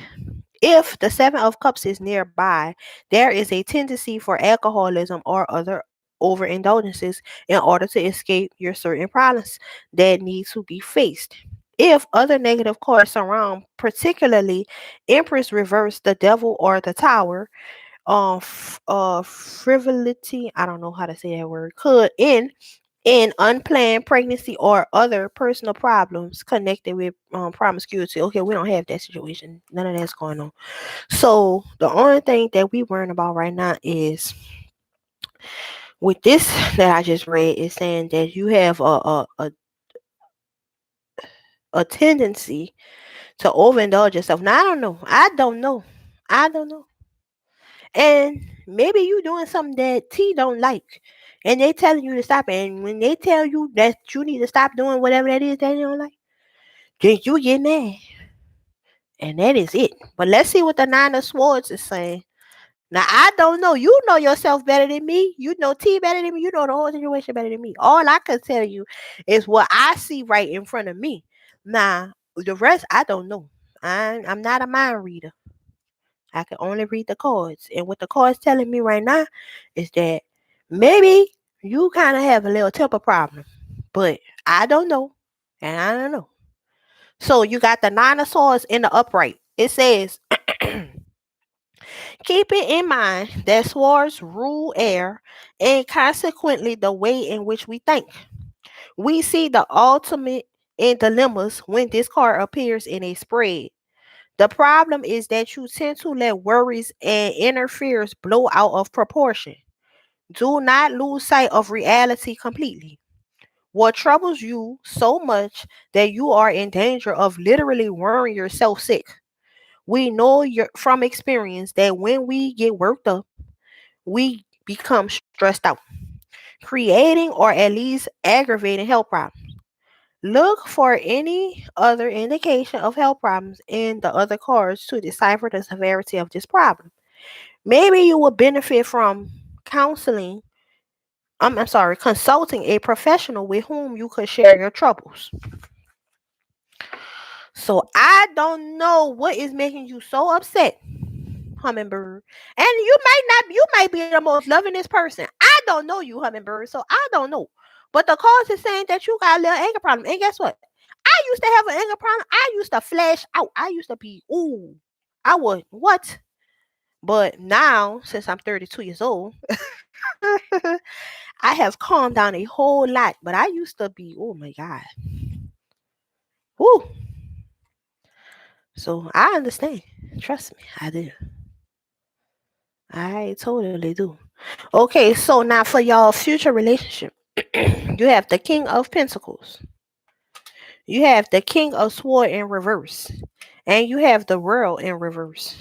If the Seven of Cups is nearby, there is a tendency for alcoholism or other overindulgences in order to escape your certain problems that need to be faced. If other negative cards surround, particularly Empress reverse, the Devil, or the Tower, frivolity, I don't know how to say that word, could end in unplanned pregnancy or other personal problems connected with promiscuity. Okay, we don't have that situation. None of that's going on. So the only thing that we worrying about right now is with this that I just read is saying that you have a tendency to overindulge yourself. Now I don't know. I don't know. I don't know. And maybe you doing something that T don't like. And they telling you to stop. And when they tell you that you need to stop doing whatever that is that you don't like, then you get mad. And that is it. But let's see what the Nine of Swords is saying. Now I don't know. You know yourself better than me. You know T better than me. You know the whole situation better than me. All I can tell you is what I see right in front of me. Now the rest I don't know. I'm not a mind reader. I can only read the cards. And what the cards telling me right now is that maybe you kind of have a little temper problem. But I don't know. And I don't know. So you got the Nine of Swords in the upright. It says keep it in mind that swords rule air and consequently the way in which we think. We see the ultimate in dilemmas when this card appears in a spread. The problem is that you tend to let worries and interference blow out of proportion. Do not lose sight of reality completely. What troubles you so much that you are in danger of literally worrying yourself sick. We know from experience that when we get worked up, we become stressed out, creating or at least aggravating health problems. Look for any other indication of health problems in the other cards to decipher the severity of this problem. Maybe you will benefit from counseling. I'm sorry, consulting a professional with whom you could share your troubles. So I don't know what is making you so upset, Hummingbird. And you might be the most lovingest person. I don't know you, Hummingbird, so I don't know. But the cause is saying that you got a little anger problem. And guess what? I used to have an anger problem. I used to flash out. I used to be, ooh, I would, what? But now, since I'm 32 years old, I have calmed down a whole lot. But I used to be, oh my God. Woo. So I understand. Trust me, I do. I totally do. Okay, so now for y'all future relationship, you have the King of Pentacles. You have the King of Sword in reverse. And you have the World in reverse.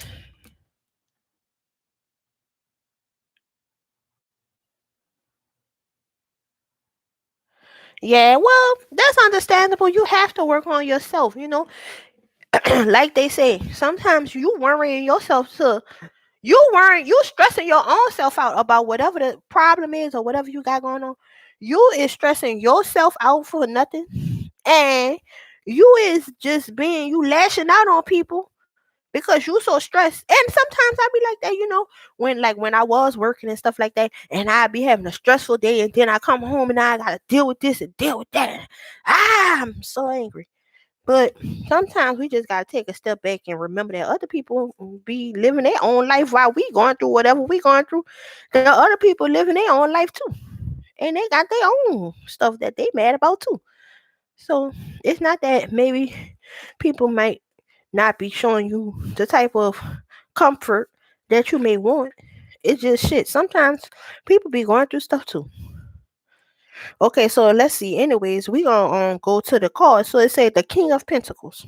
Yeah, well, that's understandable. You have to work on yourself, you know. Like they say, sometimes you worrying yourself to you stressing your own self out about whatever the problem is or whatever you got going on. You is stressing yourself out for nothing. And you is just being you lashing out on people because you so stressed. And sometimes I be like that, you know, when I was working and stuff like that, and I be having a stressful day, and then I come home and I gotta deal with this and deal with that. I'm so angry. But sometimes we just gotta take a step back and remember that other people be living their own life while we going through whatever we going through. The other people living their own life too, and they got their own stuff that they mad about too. So it's not that maybe people might not be showing you the type of comfort that you may want. It's just shit. Sometimes people be going through stuff too. Okay, so let's see. Anyways, we gonna go to the card. So it say the King of Pentacles.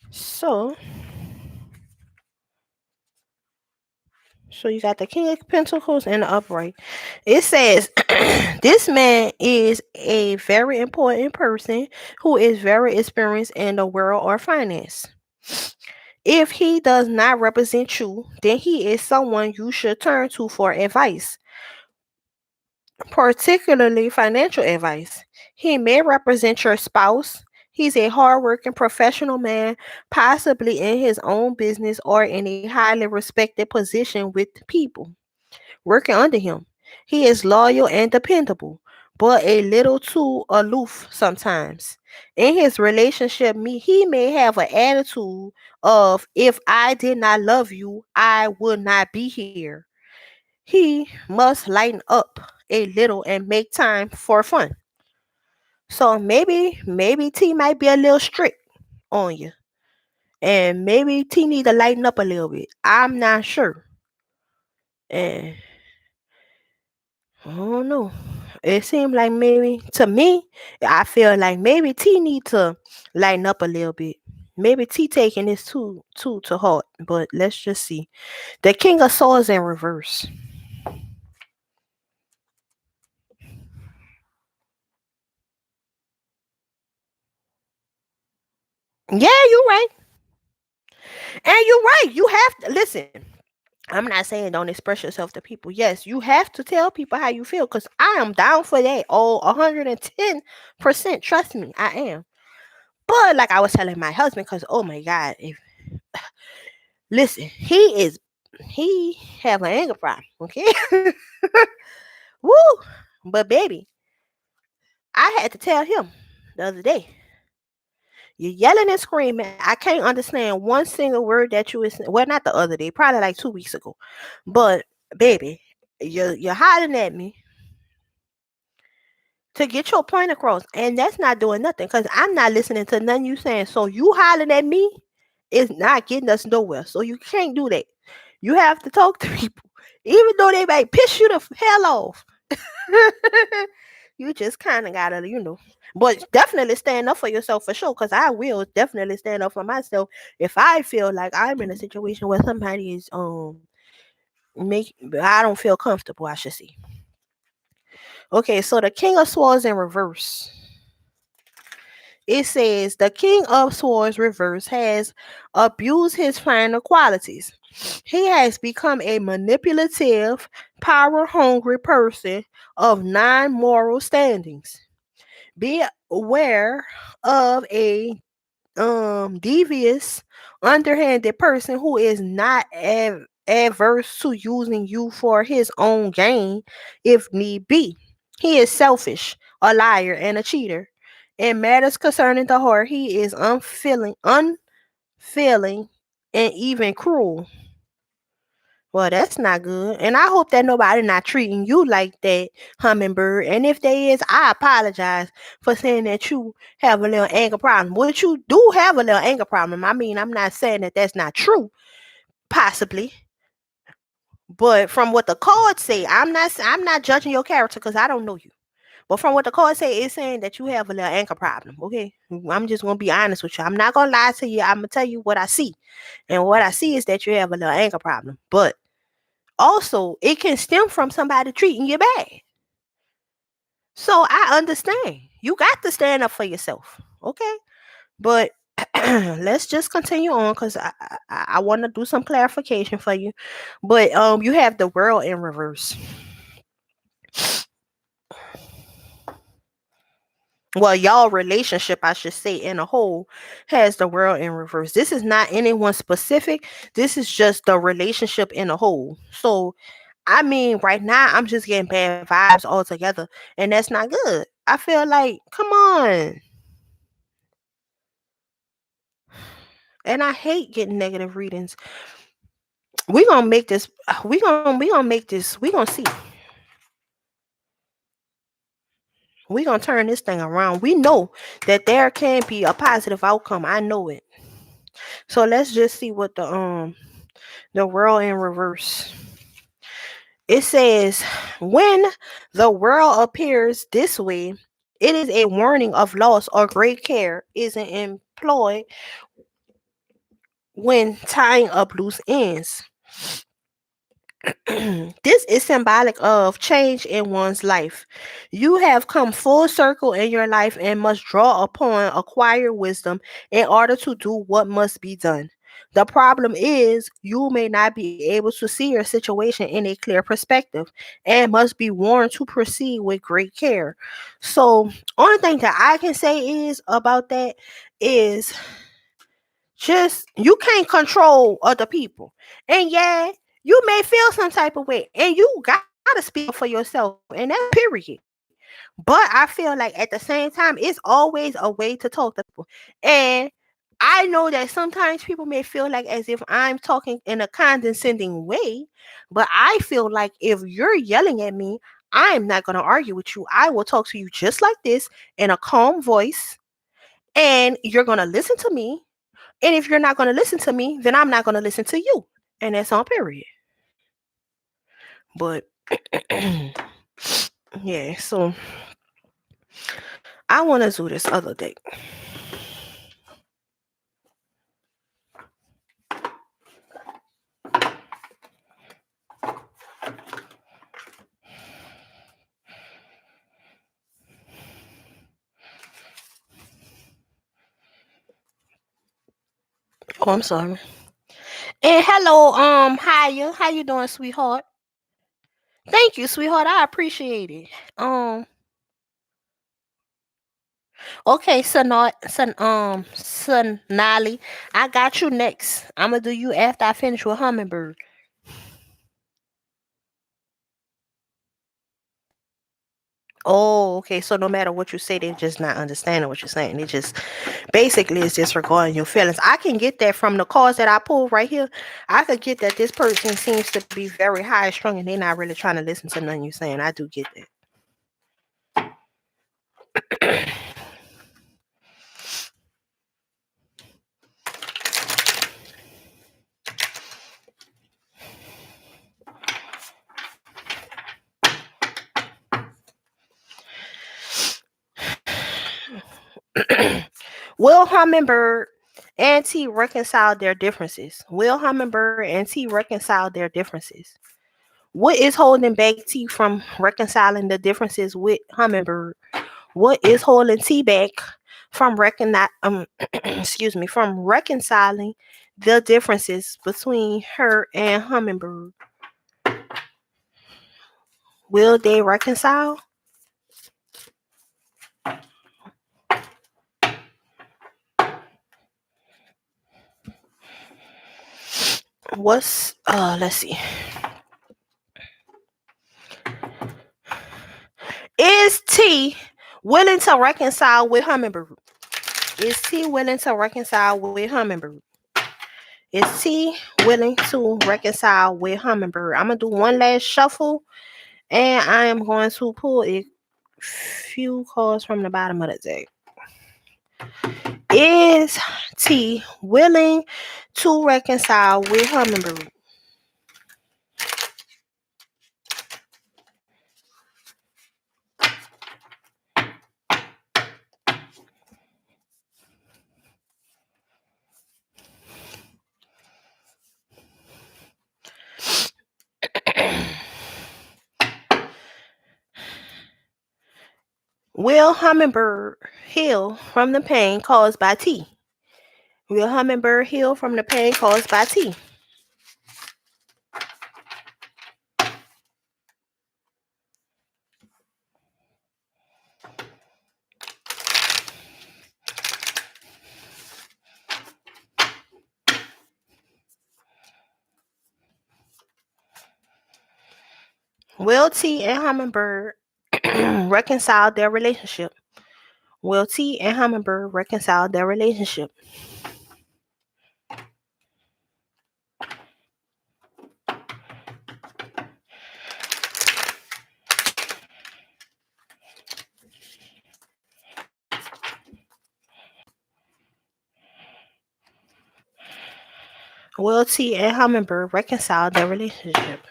So you got the King of Pentacles and the upright. It says this man is a very important person who is very experienced in the world or finance. If he does not represent you, then he is someone you should turn to for advice, particularly financial advice. He may represent your spouse. He's a hardworking professional man, possibly in his own business or in a highly respected position with people working under him. He is loyal and dependable, but a little too aloof sometimes. In his relationship, he may have an attitude of, if I did not love you, I would not be here. he must lighten up a little and make time for fun. So maybe T might be a little strict on you. And maybe T need to lighten up a little bit. I'm not sure. And I don't know. It seemed like maybe to me, I feel like maybe T need to lighten up a little bit. Maybe T taking this too to heart. But let's just see. The King of Swords in reverse. Yeah, you're right. And you're right. You have to listen. I'm not saying don't express yourself to people. Yes, you have to tell people how you feel because I am down for that. Oh, 110%. Trust me, I am. But like I was telling my husband, because oh my God, if listen, he have an anger problem, okay? Woo! But baby, I had to tell him the other day. You're yelling and screaming. I can't understand one single word that you was well, not the other day, probably like 2 weeks ago. But baby, you're hollering at me to get your point across, and that's not doing nothing because I'm not listening to nothing you saying. So you hollering at me is not getting us nowhere. So you can't do that. You have to talk to people, even though they might piss you the hell off. You just kind of gotta, but definitely stand up for yourself for sure. Cause I will definitely stand up for myself if I feel like I'm in a situation where somebody is make I don't feel comfortable. I should say. Okay, so the King of Swords in reverse. It says the King of Swords reverse has abused his final qualities. He has become a manipulative, power hungry person of non moral standings. Be aware of a devious, underhanded person who is not adverse to using you for his own gain if need be. He is selfish, a liar, and a cheater. In matters concerning the heart, he is unfeeling, and even cruel. Well, that's not good. And I hope that nobody not treating you like that, Hummingbird. And if they is, I apologize for saying that you have a little anger problem. Which you do have a little anger problem. I mean, I'm not saying that that's not true, possibly. But from what the cards say, I'm not judging your character because I don't know you. But from what the cards say, it's saying that you have a little anger problem. Okay, I'm just gonna be honest with you. I'm not gonna lie to you. I'm gonna tell you what I see, and what I see is that you have a little anger problem. But also, it can stem from somebody treating you bad. So I understand. You got to stand up for yourself. Okay. But let's just continue on because I want to do some clarification for you. But you have the world in reverse. Well, y'all relationship, I should say, in a whole, has the world in reverse. This is not anyone specific. This is just the relationship in a whole. So I mean, right now I'm just getting bad vibes altogether, and that's not good. I feel like, come on. And I hate getting negative readings. We gonna make this. We gonna make this. We gonna see. We gonna turn this thing around. We know that there can be a positive outcome. I know it. So let's just see what the world in reverse. It says, when the world appears this way, it is a warning of loss or great care isn't employed when tying up loose ends. This is symbolic of change in one's life. You have come full circle in your life and must draw upon acquired wisdom in order to do what must be done. The problem is you may not be able to see your situation in a clear perspective and must be warned to proceed with great care. So, only thing that I can say is about that is just you can't control other people. And yeah, you may feel some type of way, and you gotta speak up for yourself, and that's period. But I feel like at the same time, it's always a way to talk to people. And I know that sometimes people may feel like as if I'm talking in a condescending way, but I feel like if you're yelling at me, I'm not going to argue with you. I will talk to you just like this in a calm voice, and you're going to listen to me. And if you're not going to listen to me, then I'm not going to listen to you. And that's on period. But yeah, so I want to do this other day. Oh, I'm sorry. And hello, Haya. How you doing, sweetheart? Thank you, sweetheart. I appreciate it. Okay, Sonali, I got you next. I'm gonna do you after I finish with Hummingbird. Oh, okay. So no matter what you say, they're just not understanding what you're saying. They just basically it's disregarding your feelings. I can get that from the cards that I pulled right here. I could get that this person seems to be very high strung and they're not really trying to listen to nothing you're saying. I do get that. Will Hummingbird and T reconcile their differences? Will Hummingbird and T reconcile their differences? What is holding back T from reconciling the differences with Hummingbird? What is holding T back from from reconciling the differences between her and Hummingbird? Will they reconcile? Let's see. Is T willing to reconcile with Hummingbird? Is T willing to reconcile with Hummingbird? Is T willing to reconcile with Hummingbird? I'm gonna do one last shuffle, and I am going to pull a few cards from the bottom of the deck. Is T willing to reconcile with Hummingbird? Will Hummingbird heal from the pain caused by T? Will Hummingbird heal from the pain caused by T? Will T and Hummingbird reconcile their relationship? Will T and Hummingbird reconcile their relationship? Will T and Hummingbird reconcile their relationship?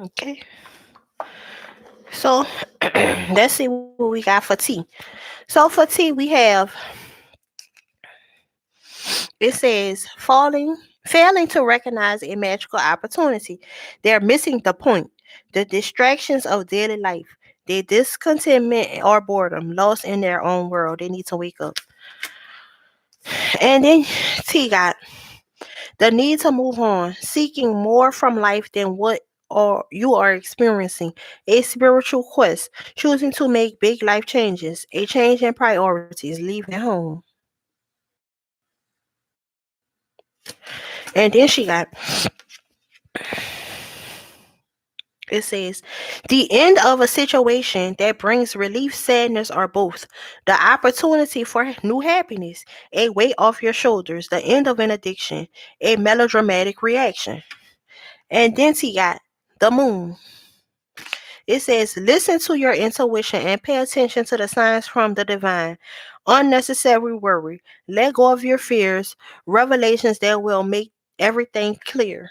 Okay. So let's see what we got for T. So for T, we have it says failing to recognize a magical opportunity. They're missing the point. The distractions of daily life, their discontentment or boredom, lost in their own world. They need to wake up. And then T got the need to move on, seeking more from life than what or you are experiencing, a spiritual quest, choosing to make big life changes, a change in priorities, leaving home. And then she got It says, the end of a situation that brings relief, sadness, or both. The opportunity for new happiness. A weight off your shoulders. The end of an addiction. A melodramatic reaction. And then he got the moon. It says, listen to your intuition and pay attention to the signs from the divine. Unnecessary worry. Let go of your fears. Revelations that will make everything clear.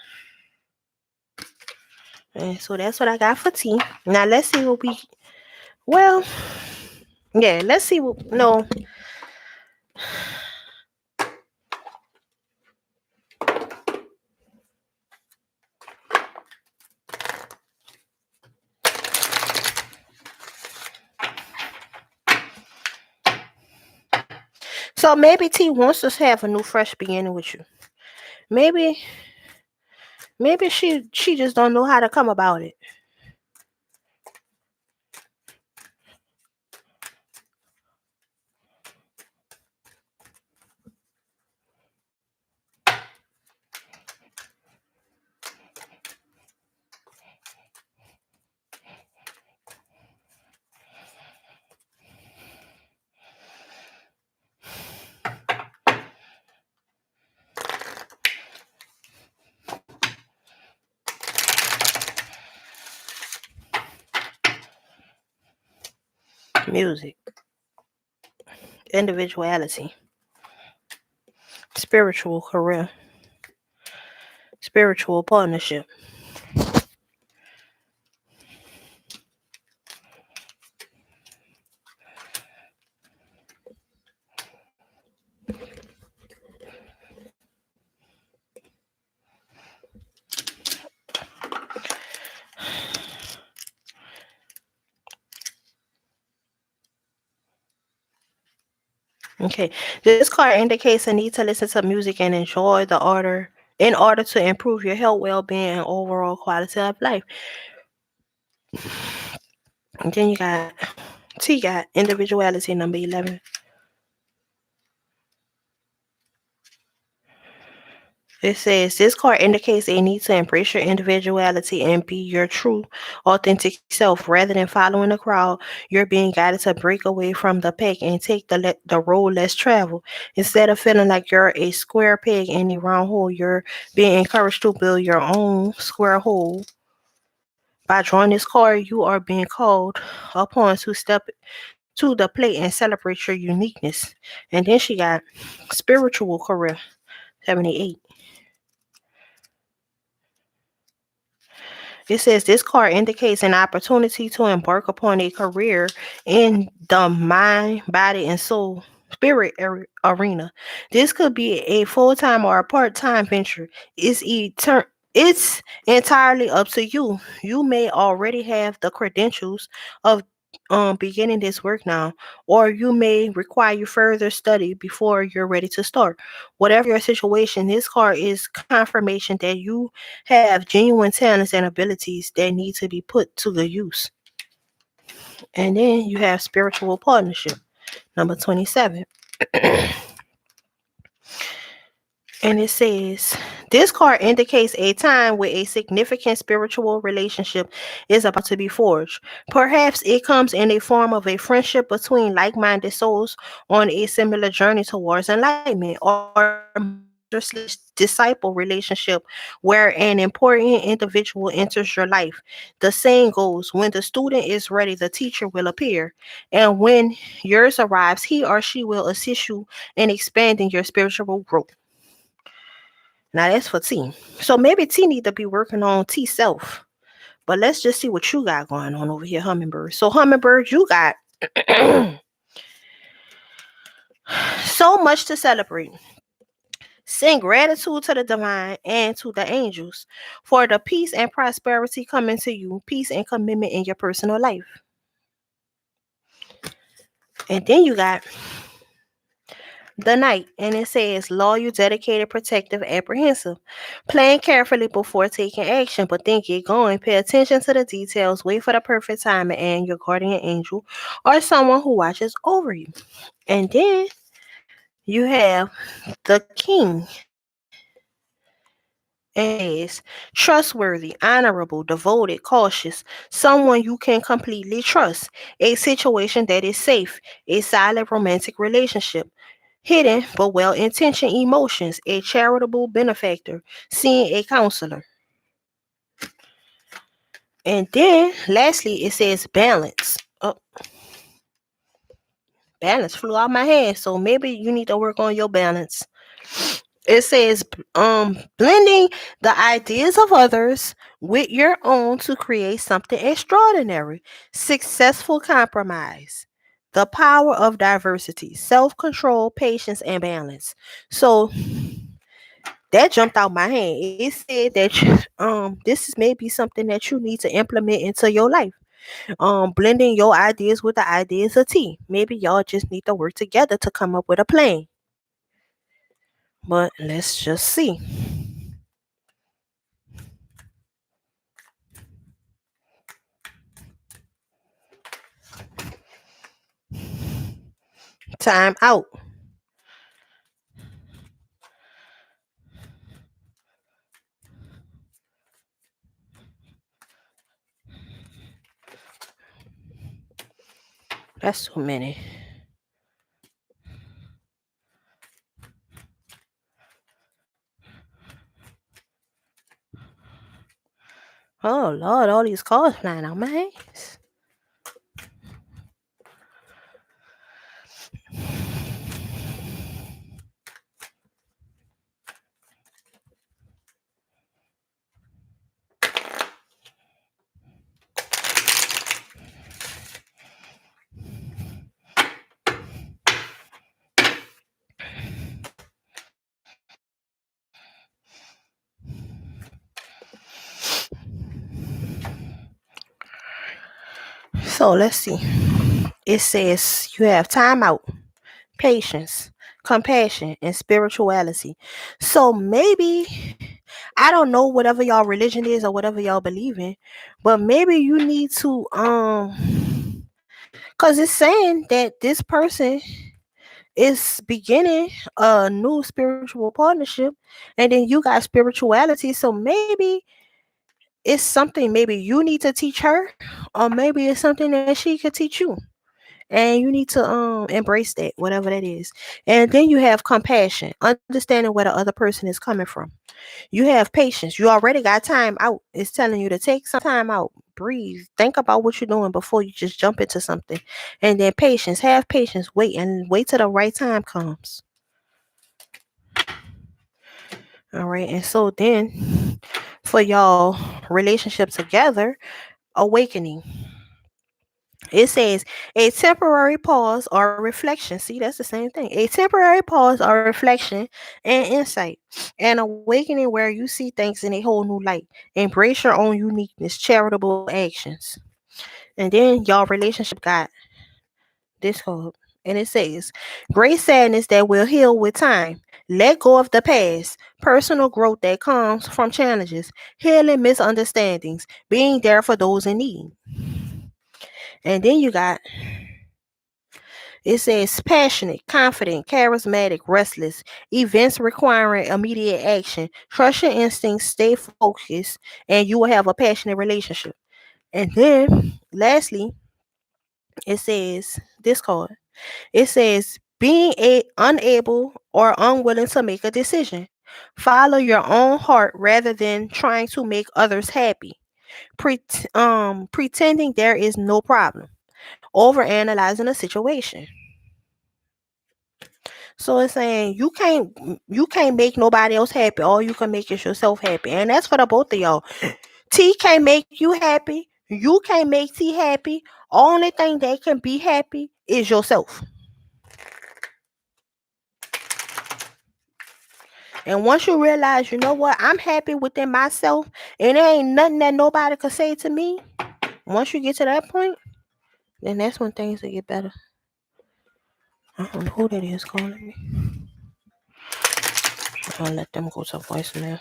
And so that's what I got for T. Now let's see what we. Well, yeah, let's see what. No. So maybe T wants to have a new fresh beginning with you. Maybe she just don't know how to come about it. Music, individuality, spiritual career, spiritual partnership. Okay, this card indicates a need to listen to music and enjoy the order in order to improve your health, well-being, and overall quality of life. And then you got T got individuality number 11. It says this card indicates a need to embrace your individuality and be your true, authentic self rather than following the crowd. You're being guided to break away from the pack and take the road less traveled. Instead of feeling like you're a square peg in a round hole, you're being encouraged to build your own square hole. By drawing this card, you are being called upon to step to the plate and celebrate your uniqueness. And then she got spiritual career, 78. It says this card indicates an opportunity to embark upon a career in the mind, body, and soul spirit arena. This could be a full-time or a part-time venture. It's entirely up to you. You may already have the credentials of beginning this work now, or you may require further study before you're ready to start. Whatever your situation, this card is confirmation that you have genuine talents and abilities that need to be put to the use. And then you have spiritual partnership, number 27. And it says, this card indicates a time where a significant spiritual relationship is about to be forged. Perhaps it comes in a form of a friendship between like minded souls on a similar journey towards enlightenment, or disciple relationship where an important individual enters your life. The saying goes, when the student is ready, the teacher will appear. And when yours arrives, he or she will assist you in expanding your spiritual growth. Now that's for T. So maybe T need to be working on T self. But let's just see what you got going on over here, Hummingbird. So Hummingbird, you got so much to celebrate. Send gratitude to the divine and to the angels for the peace and prosperity coming to you, peace and commitment in your personal life. And then you got the Knight, and it says loyal, dedicated, protective, apprehensive. Plan carefully before taking action, but then get going. Pay attention to the details, wait for the perfect timing, and your guardian angel or someone who watches over you. And then you have the King, is trustworthy, honorable, devoted, cautious, someone you can completely trust, a situation that is safe, a solid romantic relationship, hidden but well intentioned emotions, a charitable benefactor, seeing a counselor. And then lastly, it says balance. Oh, balance flew out my hand. So maybe you need to work on your balance. It says blending the ideas of others with your own to create something extraordinary. Successful compromise. The power of diversity, self-control, patience, and balance. So that jumped out my hand. It said that this is maybe something that you need to implement into your life. Blending your ideas with the ideas of T. Maybe y'all just need to work together to come up with a plan. But let's just see. Time out. That's too many. Oh Lord, all these cards flying out my hands. So let's see. It says you have time out, patience, compassion, and spirituality. So maybe I don't know whatever y'all religion is or whatever y'all believe in, but maybe you need to cause it's saying that this person is beginning a new spiritual partnership, and then you got spirituality. So maybe it's something maybe you need to teach her, or maybe it's something that she could teach you. And you need to embrace that, whatever that is. And then you have compassion, understanding where the other person is coming from. You have patience. You already got time out. It's telling you to take some time out, breathe, think about what you're doing before you just jump into something. And then patience, have patience, wait, and wait till the right time comes. All right. And so then for y'all relationship together, awakening. It says a temporary pause or reflection. See, that's the same thing. A temporary pause or reflection and insight. An awakening where you see things in a whole new light. Embrace your own uniqueness, charitable actions. And then y'all relationship got this code. And it says, great sadness that will heal with time. Let go of the past. Personal growth that comes from challenges. Healing misunderstandings. Being there for those in need. And then you got it says passionate, confident, charismatic, restless, events requiring immediate action. Trust your instincts, stay focused, and you will have a passionate relationship. And then lastly, it says this card. It says being unable or unwilling to make a decision. Follow your own heart rather than trying to make others happy. Pretending there is no problem. Overanalyzing a situation. So it's saying you can't make nobody else happy. All you can make is yourself happy. And that's for the both of y'all. T can't make you happy. You can't make T happy. Only thing that can be happy is yourself. And once you realize, you know what, I'm happy within myself, and there ain't nothing that nobody could say to me. Once you get to that point, then that's when things will get better. I don't know who that is calling me. I'll let them go to voicemail.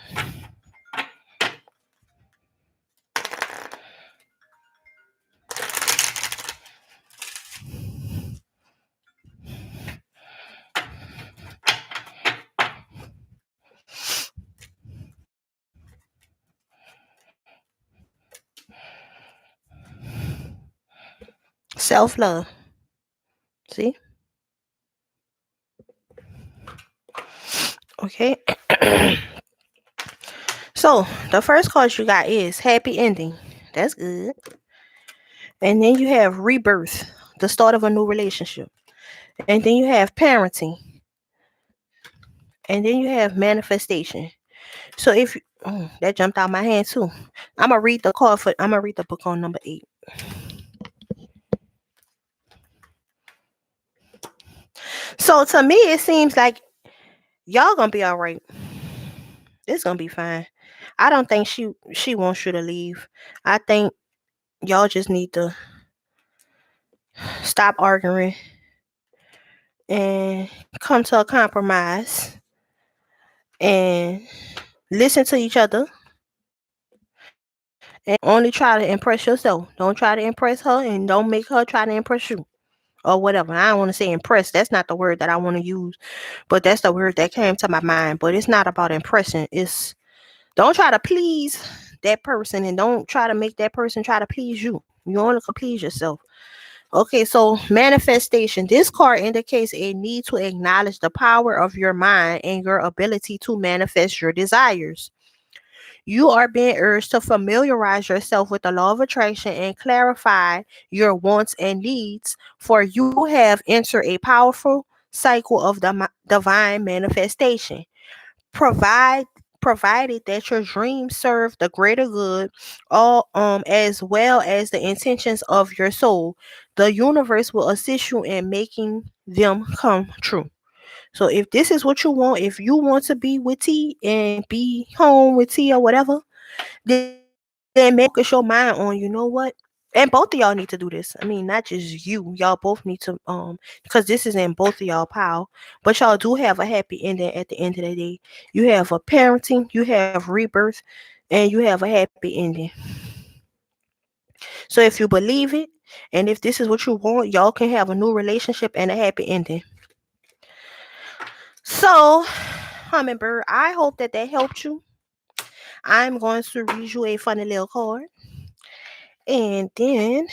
Self-love. See? Okay. So, the first card you got is happy ending. That's good. And then you have rebirth, the start of a new relationship. And then you have parenting. And then you have manifestation. So if that jumped out my hand too. I'm gonna read the book on number 8. So to me it seems like y'all gonna be all right. It's gonna be fine. I don't think she wants you to leave. I think y'all just need to stop arguing and come to a compromise and listen to each other and only try to impress yourself. Don't try to impress her and don't make her try to impress you or whatever. I don't want to say impress. That's not the word that I want to use, but that's the word that came to my mind. But it's not about impressing. It's don't try to please that person and don't try to make that person try to please you. You only can please yourself. Okay, so manifestation. This card indicates a need to acknowledge the power of your mind and your ability to manifest your desires. You are being urged to familiarize yourself with the law of attraction and clarify your wants and needs, for you have entered a powerful cycle of the divine manifestation. Provide Provided that your dreams serve the greater good, all as well as the intentions of your soul, the universe will assist you in making them come true. So if this is what you want, if you want to be with T and be home with T or whatever, then maybe focus your mind on, you know what? And both of y'all need to do this. I mean, not just you. Y'all both need to because this is in both of y'all pile. But y'all do have a happy ending at the end of the day. You have a parenting, you have rebirth, and you have a happy ending. So if you believe it, and if this is what you want, y'all can have a new relationship and a happy ending. So, Hummingbird, I hope that helped you. I'm going to read you a funny little card. And then,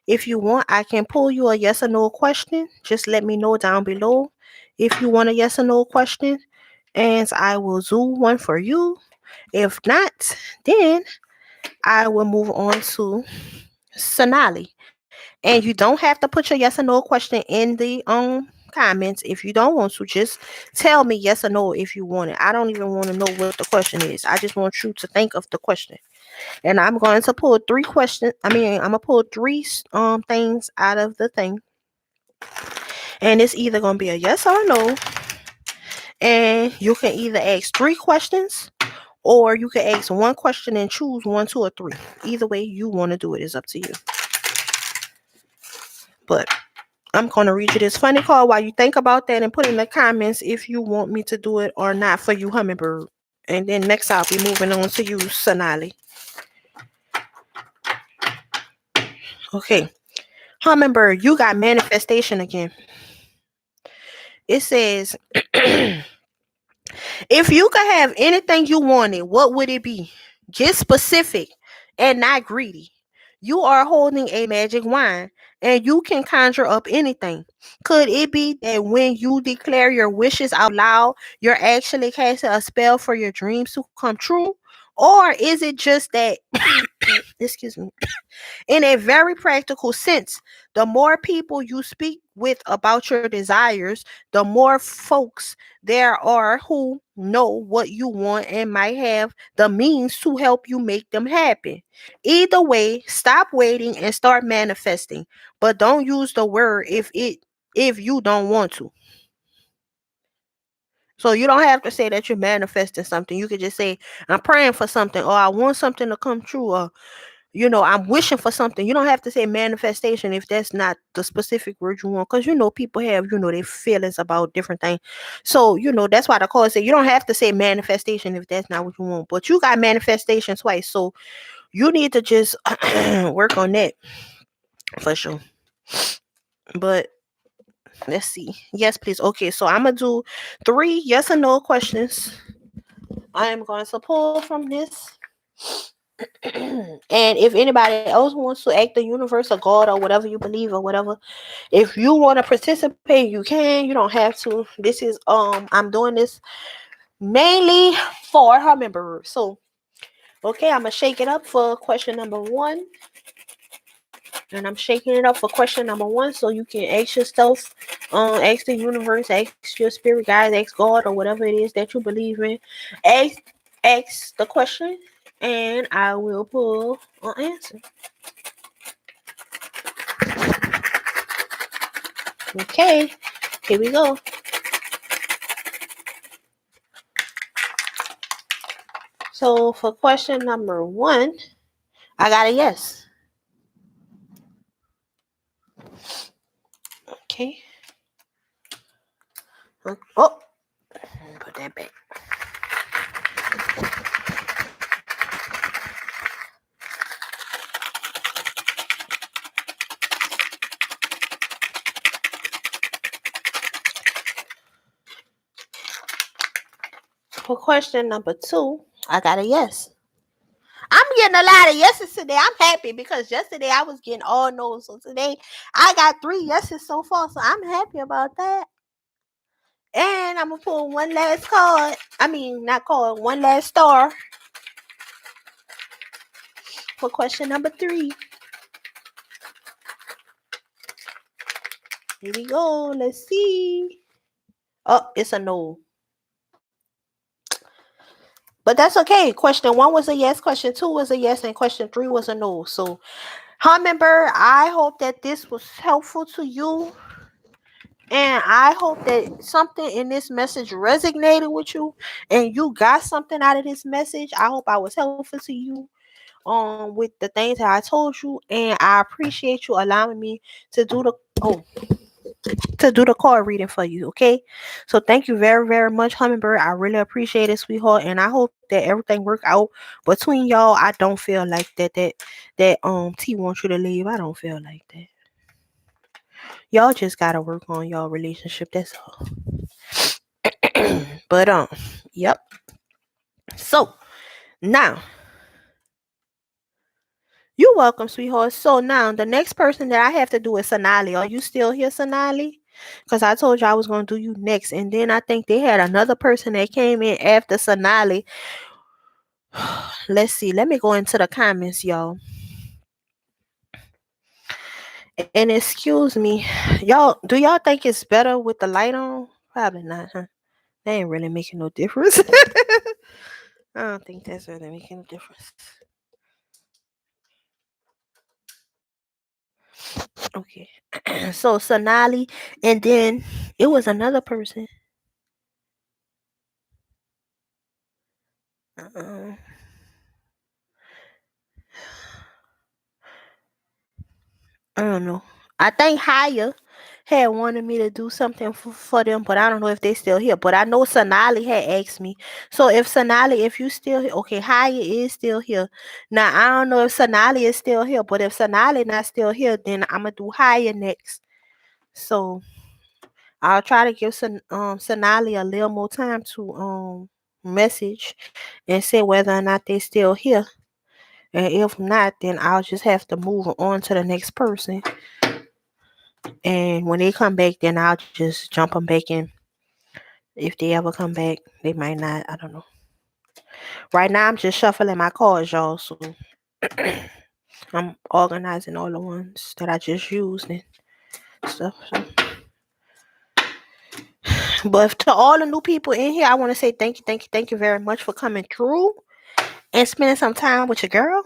if you want, I can pull you a yes or no question. Just let me know down below if you want a yes or no question, and I will do one for you. If not, then I will move on to Sonali. And you don't have to put your yes or no question in the comments if you don't want to. Just tell me yes or no if you want it. I don't even want to know what the question is. I just want you to think of the question. And I'm going to pull 3 questions. I'm gonna pull 3 things out of the thing. And it's either gonna be a yes or a no. And you can either ask 3 questions or you can ask 1 question and choose 1, 2, or 3. Either way you want to do it is up to you. But I'm going to read you this funny card while you think about that and put in the comments if you want me to do it or not for you, Hummingbird. And then next I'll be moving on to you, Sonali. Okay. Hummingbird, you got manifestation again. It says, if you could have anything you wanted, what would it be? Get specific and not greedy. You are holding a magic wand and you can conjure up anything. Could it be that when you declare your wishes out loud, you're actually casting a spell for your dreams to come true? Or is it just that, excuse me, in a very practical sense, the more people you speak with about your desires, the more folks there are who know what you want and might have the means to help you make them happen. Either way, stop waiting and start manifesting, but don't use the word if you don't want to. So you don't have to say that you're manifesting something. You could just say, I'm praying for something, or I want something to come true, or I'm wishing for something. You don't have to say manifestation if that's not the specific word you want. Because, people have, their feelings about different things. So, that's why the card say you don't have to say manifestation if that's not what you want. But you got manifestation twice. So you need to just work on that for sure. But let's see. Yes, please. Okay, so I'm going to do 3 yes or no questions. I am going to pull from this. And if anybody else wants to act the universe or God or whatever you believe or whatever, if you want to participate, you can. You don't have to. This is I'm doing this mainly for her members. So okay, I'm gonna shake it up for question number 1. And I'm shaking it up for question number 1 so you can ask yourself, ask the universe, ask your spirit guides, ask God or whatever it is that you believe in. Ask the question and I will pull an answer. Okay, here we go. So for question number 1, I got a yes. Okay. Oh, put that back. For question number 2, I got a yes. I'm getting a lot of yeses today. I'm happy because yesterday I was getting all no's. So today I got 3 yeses so far. So I'm happy about that. And I'm going to pull one last card. I mean, not card, one last star for question number 3. Here we go. Let's see. Oh, it's a no. But that's okay. Question 1 was a yes. Question 2 was a yes. And question 3 was a no. So, Hummingbird, I hope that this was helpful to you. And I hope that something in this message resonated with you and you got something out of this message. I hope I was helpful to you with the things that I told you. And I appreciate you allowing me to do the card reading for you. Okay, so thank you very, very much, Hummingbird. I really appreciate it, sweetheart, and I hope that everything work out between y'all. I don't feel like that T wants you to leave. I don't feel like that. Y'all just gotta work on y'all relationship, that's all. But yep. So now, you're welcome, sweetheart. So now the next person that I have to do is Sonali. Are you still here, Sonali? Because I told you I was going to do you next. And then I think they had another person that came in after Sonali. Let's see. Let me go into the comments, y'all. And excuse me. Y'all, do y'all think it's better with the light on? Probably not, huh? That ain't really making no difference. I don't think that's really making a difference. Okay. So Sonali, and then it was another person. Uh, I don't know. I think Haya had wanted me to do something for them, but I don't know if they still here. But I know Sonali had asked me. So if Sonali, if you still here, okay, Haya is still here. Now I don't know if Sonali is still here, but if Sonali not still here, then I'm gonna do Haya next. So I'll try to give Sonali a little more time to message and say whether or not they still here. And if not, then I'll just have to move on to the next person. And when they come back, then I'll just jump them back in. If they ever come back, they might not. I don't know. Right now, I'm just shuffling my cards, y'all. So I'm organizing all the ones that I just used and stuff. So. But to all the new people in here, I want to say thank you very much for coming through and spending some time with your girl.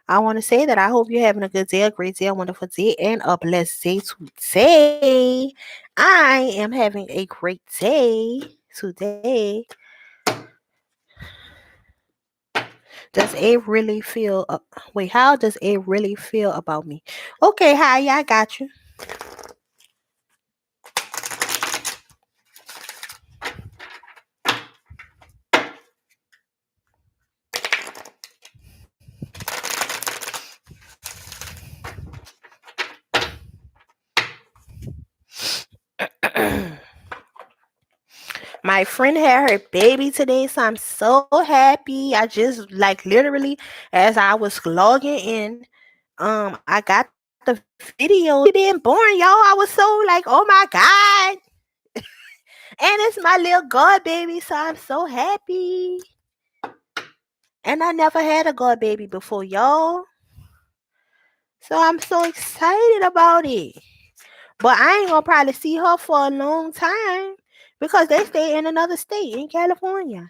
I want to say that I hope you're having a good day, a great day, a wonderful day, and a blessed day today. I am having a great day today. Does A really feel? Wait, how does A really feel about me? Okay, hi, yeah, I got you. My friend had her baby today, so I'm so happy. I just like literally as I was logging in, I got the video. Being born, y'all. I was so like, oh my God. And it's my little god baby, so I'm so happy. And I never had a god baby before, y'all. So I'm so excited about it. But I ain't gonna probably see her for a long time because they stay in another state in California.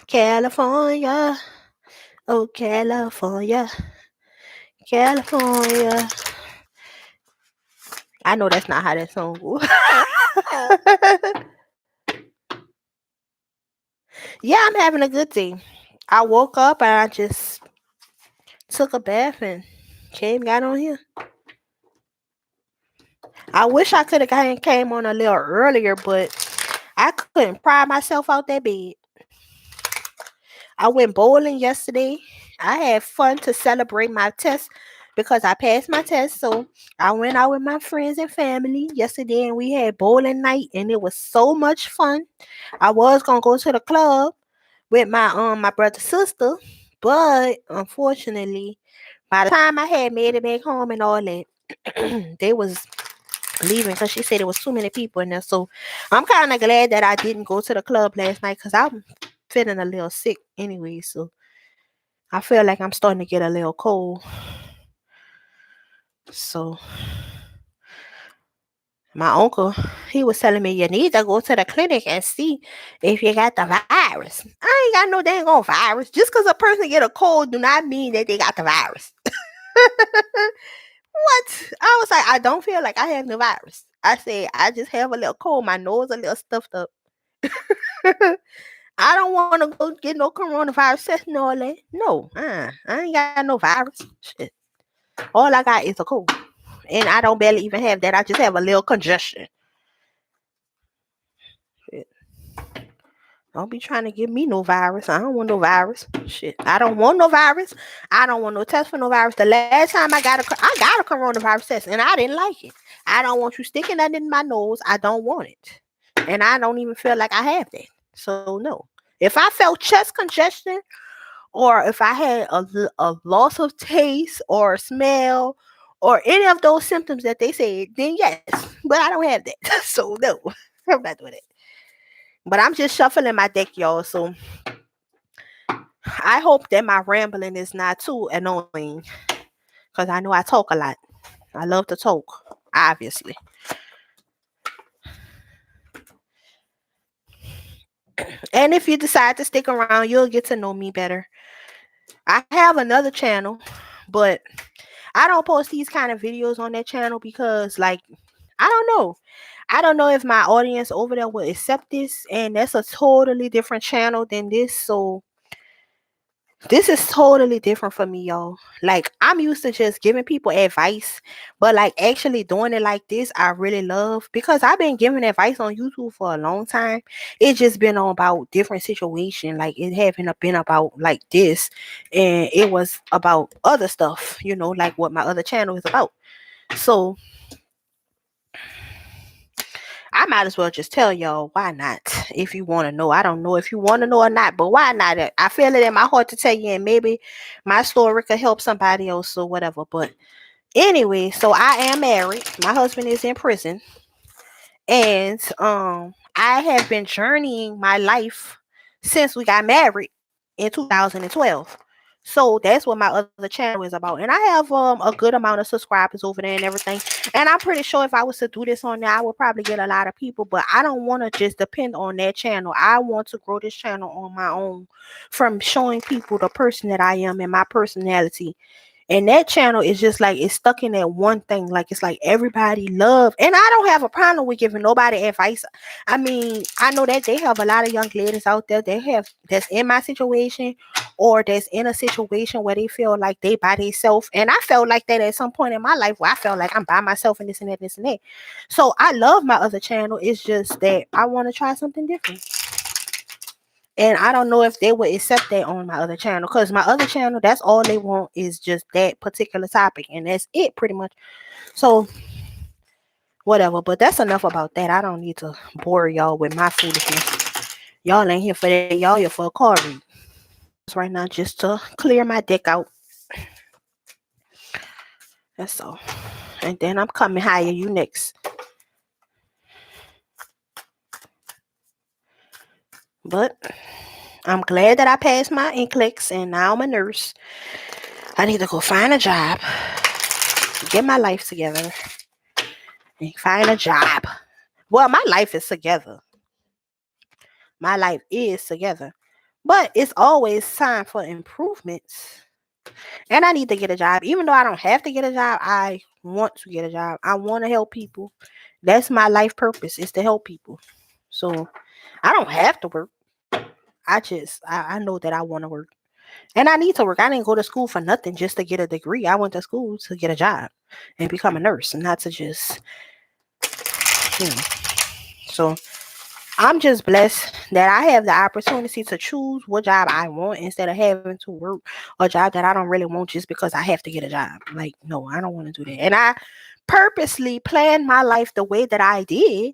California. Oh, California. California. I know that's not how that song goes. Yeah, I'm having a good day. I woke up and I just took a bath and got on here. I wish I could have came on a little earlier, but I couldn't pry myself out that bed. I went bowling yesterday. I had fun to celebrate my test because I passed my test. So I went out with my friends and family yesterday and we had bowling night and it was so much fun. I was gonna go to the club with my brother's sister, but unfortunately, by the time I had made it back home and all that, they was leaving because she said it was too many people in there. So I'm kind of glad that I didn't go to the club last night because I'm feeling a little sick anyway. So I feel like I'm starting to get a little cold. So my uncle, he was telling me you need to go to the clinic and see if you got the virus. I ain't got no dang on virus. Just because a person get a cold do not mean that they got the virus. What? I was like, I don't feel like I have the virus. I said, I just have a little cold. My nose a little stuffed up. I don't want to go get no coronavirus test and all that. No, I ain't got no virus. Shit. All I got is a cold. And I don't barely even have that. I just have a little congestion. Shit. Don't be trying to give me no virus. I don't want no virus. Shit. I don't want no virus. I don't want no test for no virus. The last time I got a coronavirus test and I didn't like it. I don't want you sticking that in my nose. I don't want it. And I don't even feel like I have that. So no. If I felt chest congestion or if I had a loss of taste or smell or any of those symptoms that they said, then yes. But I don't have that. So no. I'm not doing it. But I'm just shuffling my deck, y'all. So I hope that my rambling is not too annoying. Because I know I talk a lot. I love to talk, obviously. And if you decide to stick around, you'll get to know me better. I have another channel, but I don't post these kind of videos on that channel because, like, I don't know. I don't know if my audience over there will accept this, and that's a totally different channel than this. So this is totally different for me, y'all. Like, I'm used to just giving people advice, but like actually doing it like this, I really love because I've been giving advice on YouTube for a long time. It's just been on about different situation. Like, it haven't been about like this, and it was about other stuff, like what my other channel is about. So I might as well just tell y'all, why not? If you want to know. I don't know if you want to know or not, but why not? I feel it in my heart to tell you, and maybe my story could help somebody else or whatever. But anyway, so I am married. My husband is in prison. And I have been journeying my life since we got married in 2012. So that's what my other channel is about. And I have a good amount of subscribers over there and everything. And I'm pretty sure if I was to do this on there, I would probably get a lot of people. But I don't want to just depend on that channel. I want to grow this channel on my own from showing people the person that I am and my personality. And that channel is just like it's stuck in that one thing. Like, it's like everybody love. And I don't have a problem with giving nobody advice. I mean, I know that they have a lot of young ladies out there that's in my situation or that's in a situation where they feel like they by themselves. And I felt like that at some point in my life where I felt like I'm by myself and this and that, this and that. So I love my other channel. It's just that I want to try something different. And I don't know if they would accept that on my other channel, because my other channel, that's all they want is just that particular topic, and that's it pretty much. So Whatever. But that's enough about that. I don't need to bore y'all with my foolishness. Y'all ain't here for that. Y'all here for a card read. Right now, just to clear my deck out. That's all. And then I'm coming higher. You next. But I'm glad that I passed my NCLEX and now I'm a nurse. I need to go find a job, get my life together, and find a job. Well, my life is together. My life is together. But it's always time for improvements. And I need to get a job. Even though I don't have to get a job, I want to get a job. I want to help people. That's my life purpose, is to help people. So I don't have to work. I know that I want to work. And I need to work. I didn't go to school for nothing just to get a degree. I went to school to get a job and become a nurse, and not to just, you know. So I'm just blessed that I have the opportunity to choose what job I want instead of having to work a job that I don't really want just because I have to get a job. Like, no, I don't want to do that. And I purposely planned my life the way that I did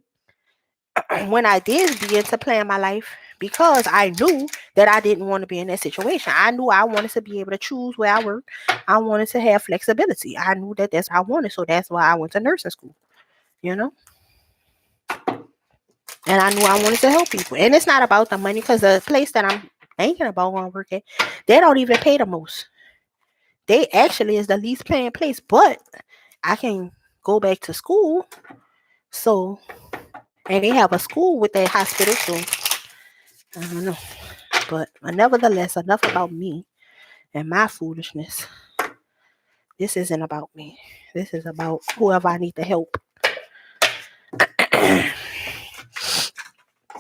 when I did begin to plan my life, because I knew that I didn't want to be in that situation. I knew I wanted to be able to choose where I work. I wanted to have flexibility. I knew that that's what I wanted. So that's why I went to nursing school, you know? And I knew I wanted to help people. And it's not about the money, because the place that I'm thinking about going to work at, they don't even pay the most. They actually is the least paying place, but I can go back to school. So, and they have a school with that hospital. So, I don't know. But nevertheless, enough about me and my foolishness. This isn't about me. This is about whoever I need to help.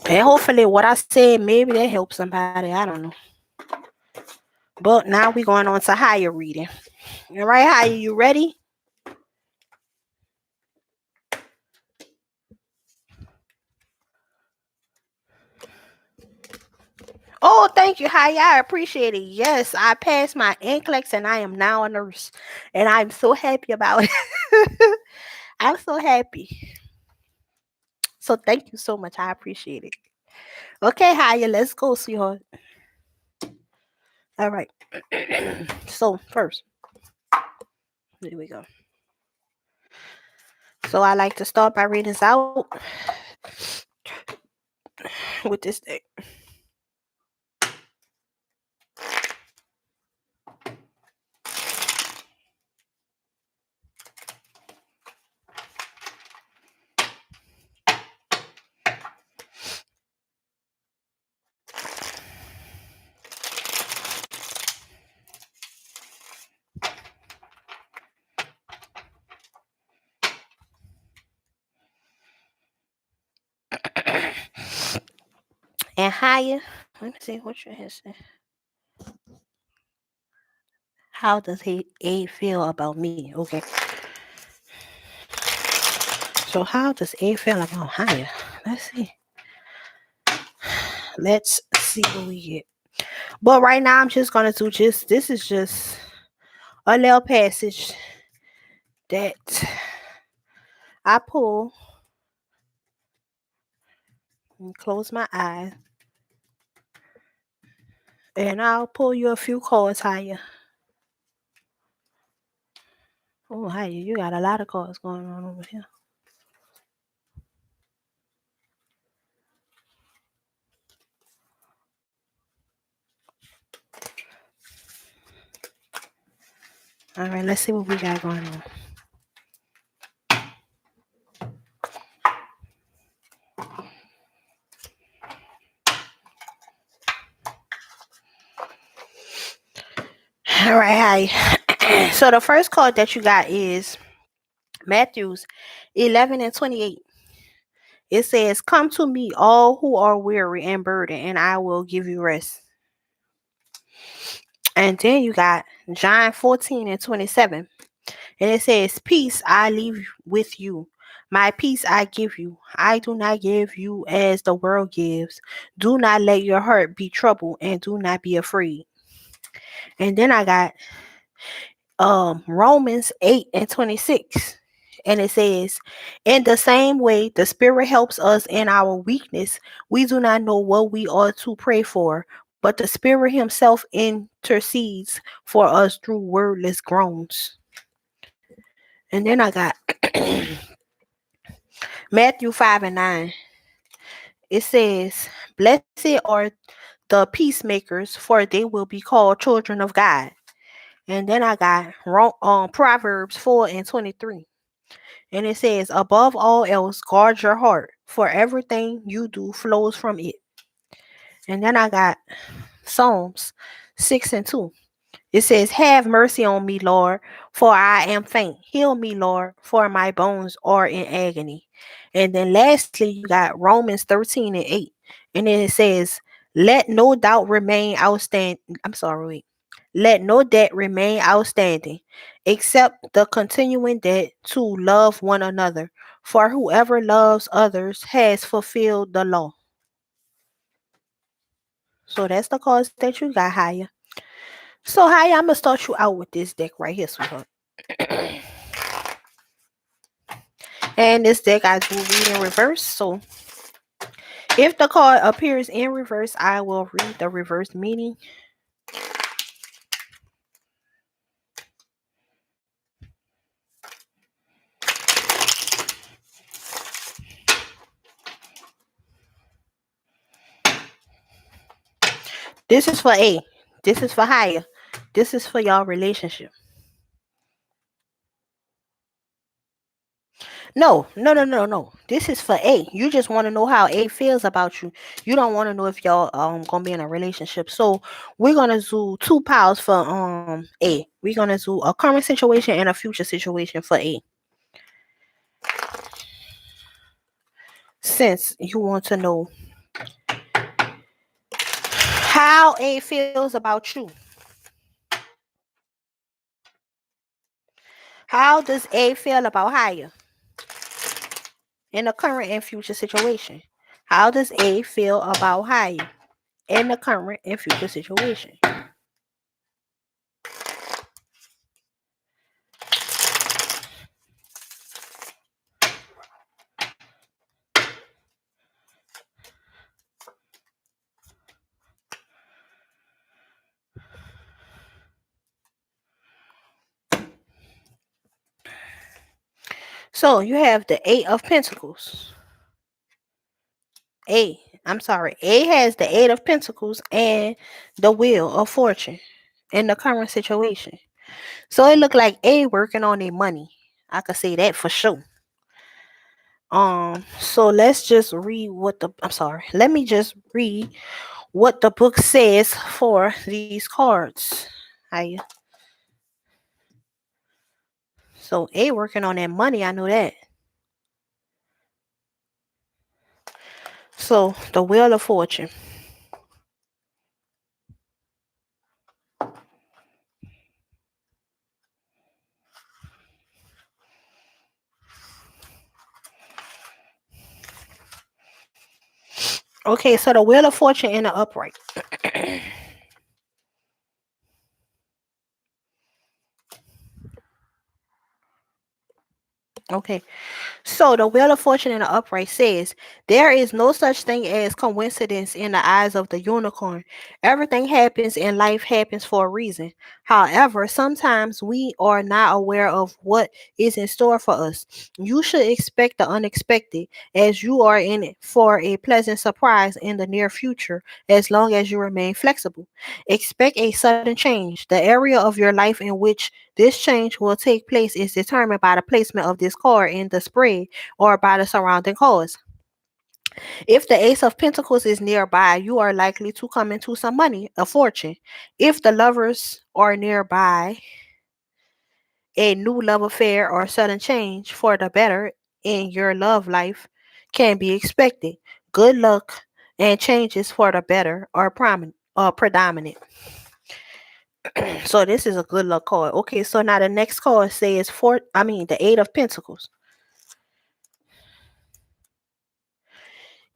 And hopefully what I said, maybe that helps somebody. I don't know. But now we're going on to higher reading. All right, Higher, you ready? Oh, thank you, Higher. I appreciate it. Yes, I passed my NCLEX and I am now a nurse. And I'm so happy about it. I'm so happy. So thank you so much. I appreciate it. Okay, Higher, let's go, sweetheart. All right. So first, here we go. So I like to start by reading this out with this thing. And Higher, let me see what your head said. How does A feel about me? Okay. So how does A feel about Higher? Let's see. Let's see what we get. But right now I'm just gonna do this is just a little passage that I pull and close my eyes. And I'll pull you a few cards, Higher. Oh, Higher, you got a lot of cards going on over here. All right, let's see what we got going on. All right, hi. So the first card that you got is Matthews 11:28. It says, "Come to me, all who are weary and burdened, and I will give you rest." And then you got John 14:27. And it says, "Peace I leave with you. My peace I give you. I do not give you as the world gives. Do not let your heart be troubled, and do not be afraid." And then I got Romans 8:26. And it says, in the same way, the Spirit helps us in our weakness. We do not know what we ought to pray for, but the Spirit Himself intercedes for us through wordless groans. And then I got Matthew 5 and 9. It says, blessed are the peacemakers, for they will be called children of God. And then I got Proverbs 4 and 23. And it says, above all else, guard your heart, for everything you do flows from it. And then I got Psalms 6 and 2. It says, have mercy on me, Lord, for I am faint. Heal me, Lord, for my bones are in agony. And then lastly, you got Romans 13 and 8. And then it says, let no doubt remain outstanding. I'm sorry, wait. Let no debt remain outstanding, except the continuing debt to love one another. For whoever loves others has fulfilled the law. So that's the cards that you got, Haya. So, Haya, I'm going to start you out with this deck right here, sweetheart. And this deck I do read in reverse. So, if the card appears in reverse, I will read the reverse meaning. This is for A. This is for Haya. This is for y'all relationship. No. This is for A. You just want to know how A feels about you. You don't want to know if y'all gonna be in a relationship. So we're gonna do 2 piles for A. We're gonna do a current situation and a future situation for A. Since you want to know how A feels about you. How does A feel about Haya in the current and future situation? How does A feel about Haya in the current and future situation? So you have the 8 of Pentacles. A has the 8 of Pentacles and the Wheel of Fortune in the current situation. So it looked like A working on their money. I could say that for sure. So let's just read let me just read what the book says for these cards. So A working on that money, I know that. So the Wheel of Fortune. Okay, so the Wheel of Fortune in the upright. Okay, so the Wheel of Fortune in the upright says, there is no such thing as coincidence in the eyes of the unicorn. Everything happens in life happens for a reason. However, sometimes we are not aware of what is in store for us. You should expect the unexpected, as you are in it for a pleasant surprise in the near future, as long as you remain flexible. Expect a sudden change. The area of your life in which this change will take place is determined by the placement of this card in the spread or by the surrounding cards. If the Ace of Pentacles is nearby, you are likely to come into some money, a fortune. If the Lovers are nearby, a new love affair or sudden change for the better in your love life can be expected. Good luck and changes for the better are predominant. So this is a good luck card. Okay, so now the next card says the 8 of Pentacles.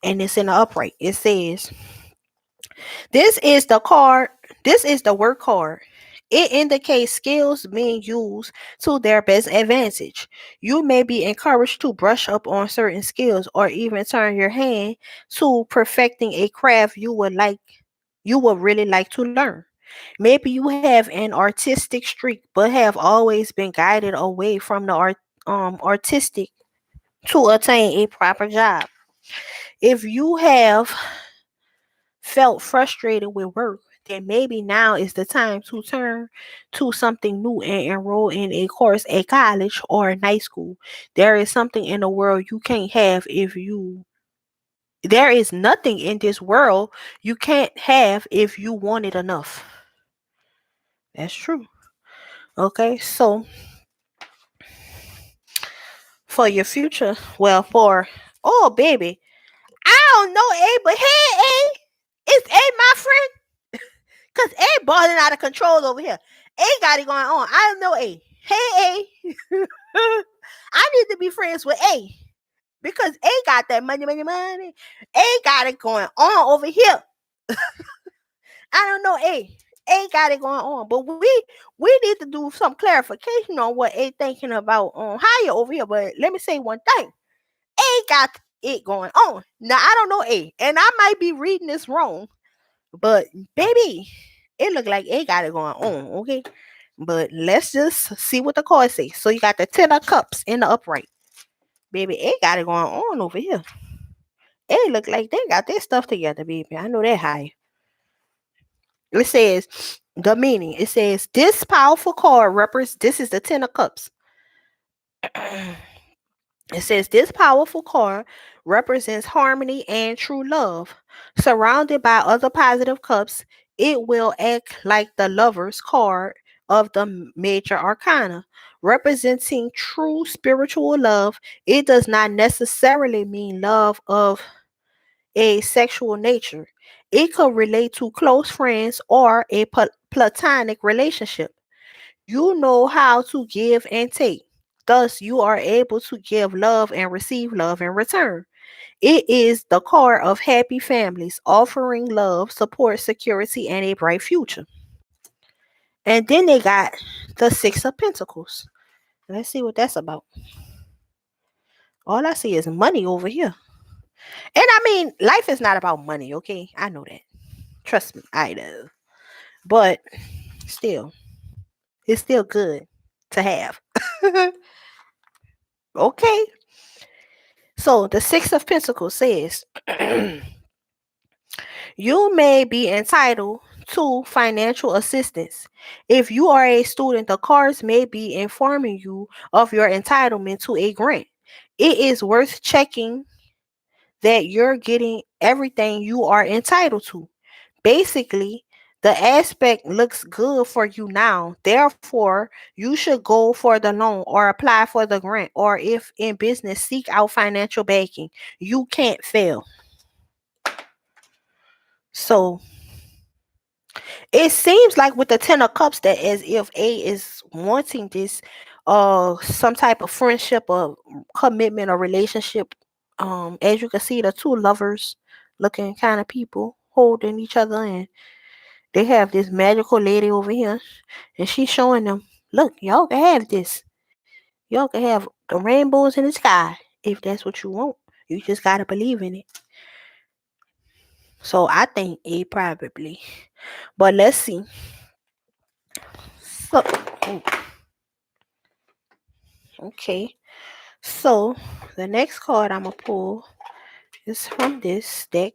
And it's in the upright. It says, this is the work card. It indicates skills being used to their best advantage. You may be encouraged to brush up on certain skills or even turn your hand to perfecting a craft you would really like to learn. Maybe you have an artistic streak but have always been guided away from the artistic to attain a proper job. If you have felt frustrated with work, then maybe now is the time to turn to something new and enroll in a course at college or night school. There is something in the world you can't have if you there is nothing in this world you can't have if you want it enough. That's true. Okay, so for your future, well, for oh baby, I don't know A, but hey A, is A my friend? Cause A balling out of control over here. A got it going on. I don't know A. Hey A, I need to be friends with A because A got that money, money, money. A got it going on over here. I don't know A. A got it going on, but we need to do some clarification on what A thinking about on higher over here. But let me say one thing. A got it going on. Now I don't know A, and I might be reading this wrong, but baby, it looked like A got it going on. Okay, but let's just see what the card say. So you got the 10 of cups in the upright. Baby, A got it going on over here. A look like they got their stuff together, baby. I know that high. It says the meaning. It says this powerful card represents. This is the 10 of cups. It says this powerful card represents harmony and true love. Surrounded by other positive cups, it will act like the lover's card of the major arcana, representing true spiritual love. It does not necessarily mean love of a sexual nature. It could relate to close friends or a platonic relationship. You know how to give and take. Thus, you are able to give love and receive love in return. It is the core of happy families, offering love, support, security, and a bright future. And then they got the Six of Pentacles. Let's see what that's about. All I see is money over here. And I mean, life is not about money, okay? I know that. Trust me, I know. But still, it's still good to have. Okay. So the Six of Pentacles says you may be entitled to financial assistance. If you are a student, the cards may be informing you of your entitlement to a grant. It is worth checking that you're getting everything you are entitled to. Basically, the aspect looks good for you now. Therefore, you should go for the loan or apply for the grant, or if in business, seek out financial backing. You can't fail. So it seems like with the 10 of cups that as if A is wanting this some type of friendship or commitment or relationship. As you can see, the two lovers looking kind of people holding each other, and they have this magical lady over here, and she's showing them, look, y'all can have this. Y'all can have the rainbows in the sky if that's what you want. You just gotta believe in it. So I think A probably. But let's see. So oh, okay. So the next card I'm gonna pull is from this deck.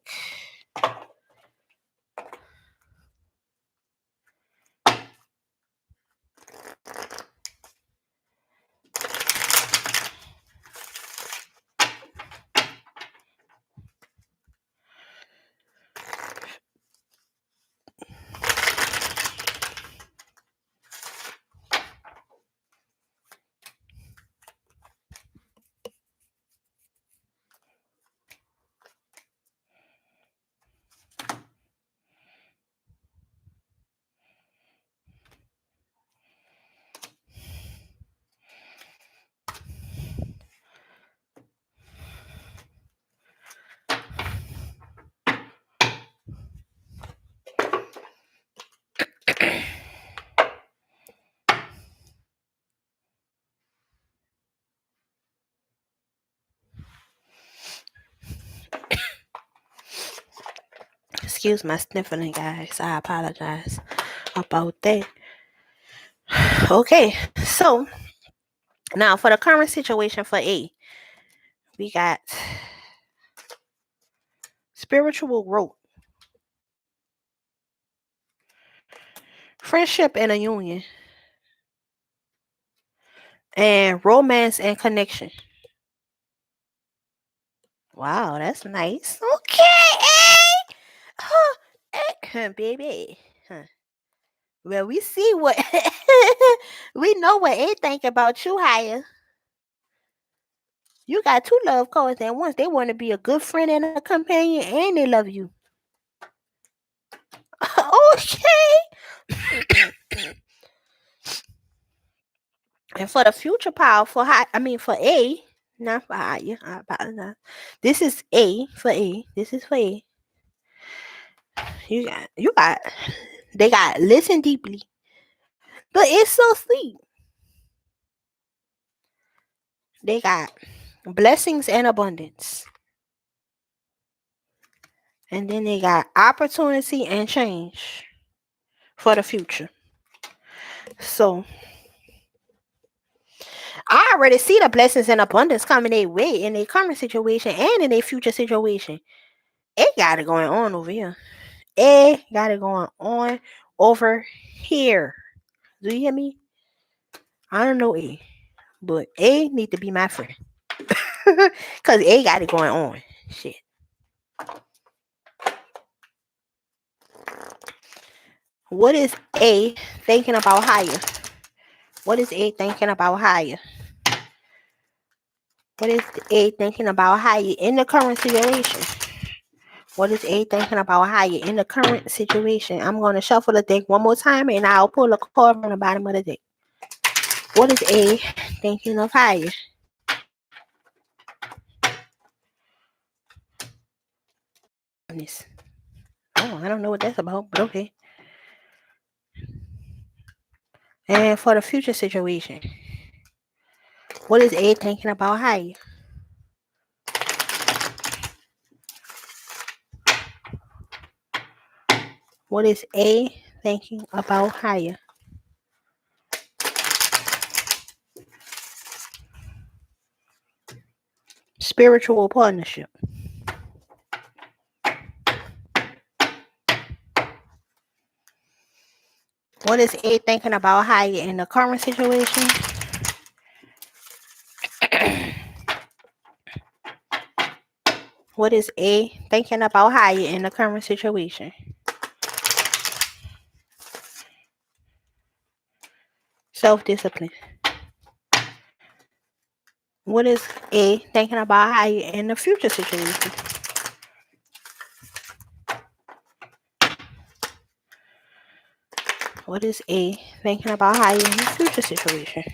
Excuse my sniffling, guys. I apologize about that. Okay, so now for the current situation for A, we got spiritual growth, friendship and a union, and romance and connection. Wow, that's nice. Okay, A. Huh, baby. Huh. Well, we see what we know what A think about you, Higher. You got two love cards at once. They want to be a good friend and a companion, and they love you. Okay. And for the future power for for A, not for Higher. I apologize. This is A for A. This is for A. You got. They got listen deeply, but it's so sweet. They got blessings and abundance. And then they got opportunity and change for the future. So I already see the blessings and abundance coming their way in their current situation and in their future situation. It got it going on over here. It got it going on over here. Do you hear me? I don't know A, but A need to be my friend. Cause A got it going on. Shit. What is A thinking about higher? What is A thinking about higher? What is A thinking about higher in the current situation? What is A thinking about higher in the current situation? I'm going to shuffle the deck one more time and I'll pull a card from the bottom of the deck. What is A thinking of higher? Oh, I don't know what that's about, but okay. And for the future situation, what is A thinking about higher? What is A thinking about higher? Spiritual partnership. What is A thinking about higher in the current situation? What is A thinking about higher in the current situation? Self-discipline. What is A thinking about higher in the future situation? What is A thinking about higher in the future situation?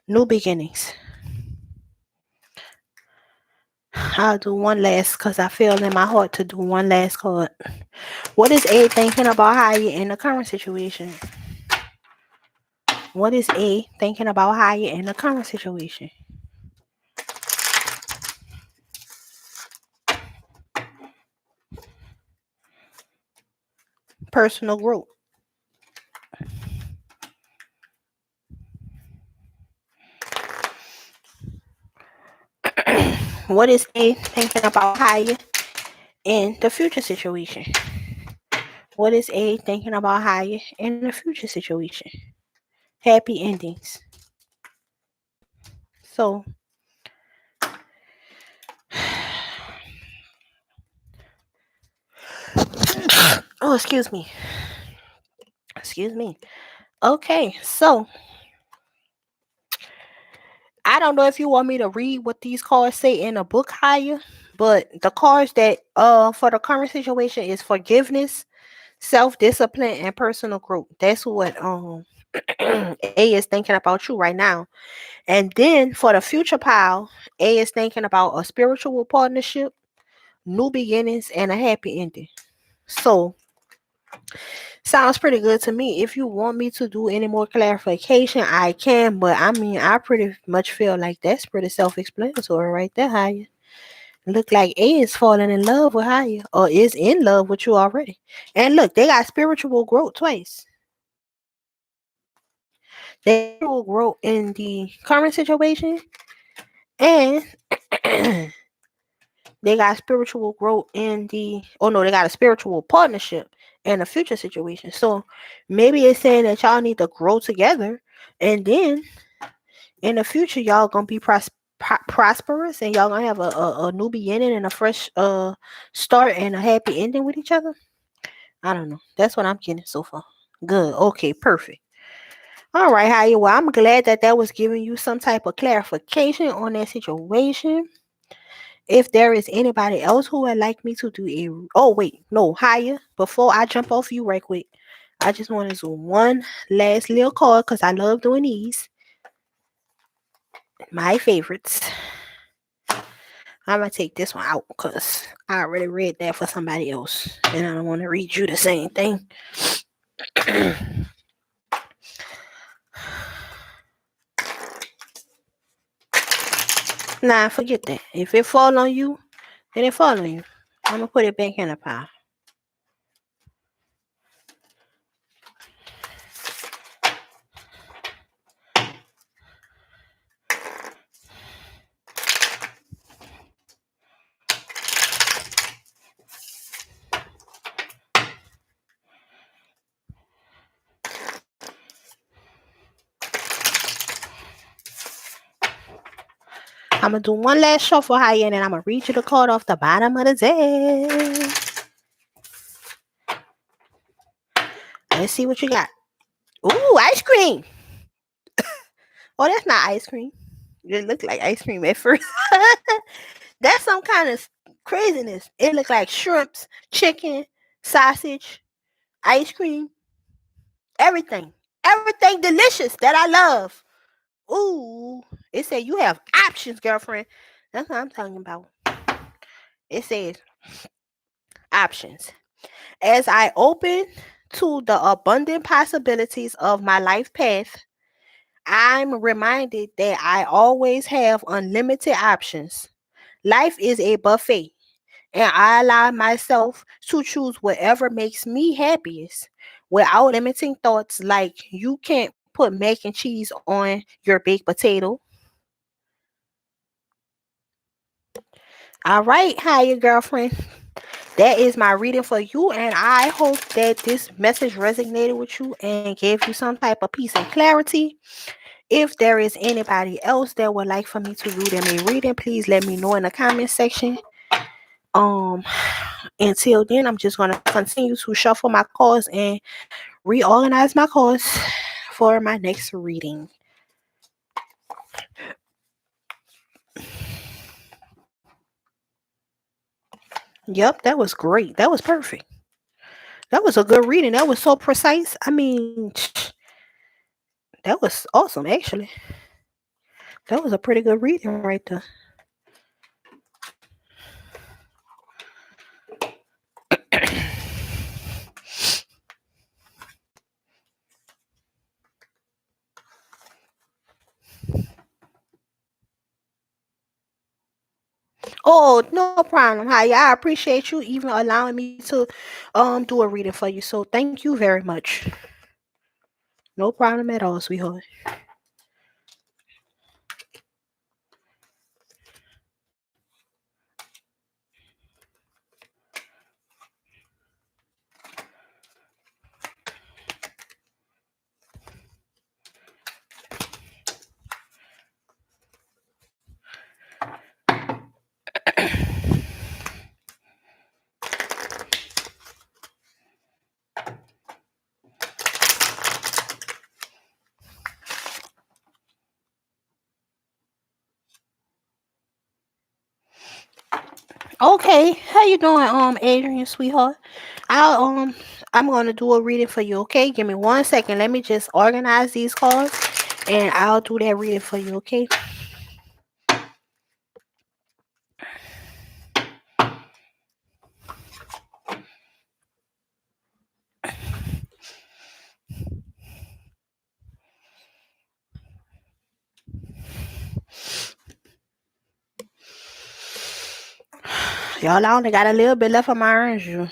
New beginnings. I'll do one last because I feel in my heart to do one last card. What is A thinking about higher in the current situation? What is A thinking about higher in the current situation? Personal growth. What is A thinking about higher in the future situation? What is A thinking about higher in the future situation? Happy endings. So, oh, excuse me. Okay, so I don't know if you want me to read what these cards say in a book higher, but the cards that for the current situation is forgiveness, self-discipline, and personal growth. That's what A is thinking about you right now. And then for the future pile, A is thinking about a spiritual partnership, new beginnings, and a happy ending. So Sounds pretty good to me. If you want me to do any more clarification, I can. But I mean, I pretty much feel like that's pretty self-explanatory right there, Haya. Look like A is falling in love with Haya, or is in love with you already. And look, they got spiritual growth twice. They will grow in the current situation, and they got spiritual growth in the. Oh no, they got a spiritual partnership in a future situation. So maybe it's saying that y'all need to grow together, and then in the future y'all gonna be prosperous, and y'all gonna have a new beginning and a fresh start and a happy ending with each other. I don't know. That's what I'm getting so far. Good. Okay. Perfect. All right, Haya. Well, I'm glad that that was giving you some type of clarification on that situation. If there is anybody else who would like me to do a, oh wait, no, Haya. Before I jump off you right quick, I just want to do one last little card because I love doing these. My favorites. I'm gonna take this one out because I already read that for somebody else, and I don't want to read you the same thing. Nah, forget that. If it fall on you, then it fall on you. I'm gonna put it back in the pile. I'm gonna do one last shuffle higher, and then I'm gonna read you the card off the bottom of the deck. Let's see what you got. Ooh, ice cream. Oh, that's not ice cream. It looked like ice cream at first. That's some kind of craziness. It looked like shrimps, chicken, sausage, ice cream, everything. Everything delicious that I love. Ooh, it said you have options, girlfriend. That's what I'm talking about. It says options. As I open to the abundant possibilities of my life path, I'm reminded that I always have unlimited options. Life is a buffet, and I allow myself to choose whatever makes me happiest without limiting thoughts like you can't put mac and cheese on your baked potato. All right, hiya, girlfriend. That is my reading for you, and I hope that this message resonated with you and gave you some type of peace and clarity. If there is anybody else that would like for me to read them a reading, please let me know in the comment section. Um, until then, I'm just gonna continue to shuffle my cards and reorganize my cards for my next reading. Yep, that was great. That was perfect. That was a good reading. That was so precise. I mean, that was awesome, actually. That was a pretty good reading right there. Oh, no problem. Hi, I appreciate you even allowing me to do a reading for you. So thank you very much. No problem at all, sweetheart. Okay, how you doing, Adrian, sweetheart? I'll I'm gonna do a reading for you. Okay, give me 1 second. Let me just organize these cards, and I'll do that reading for you. Okay. Y'all, I only got a little bit left of my orange juice.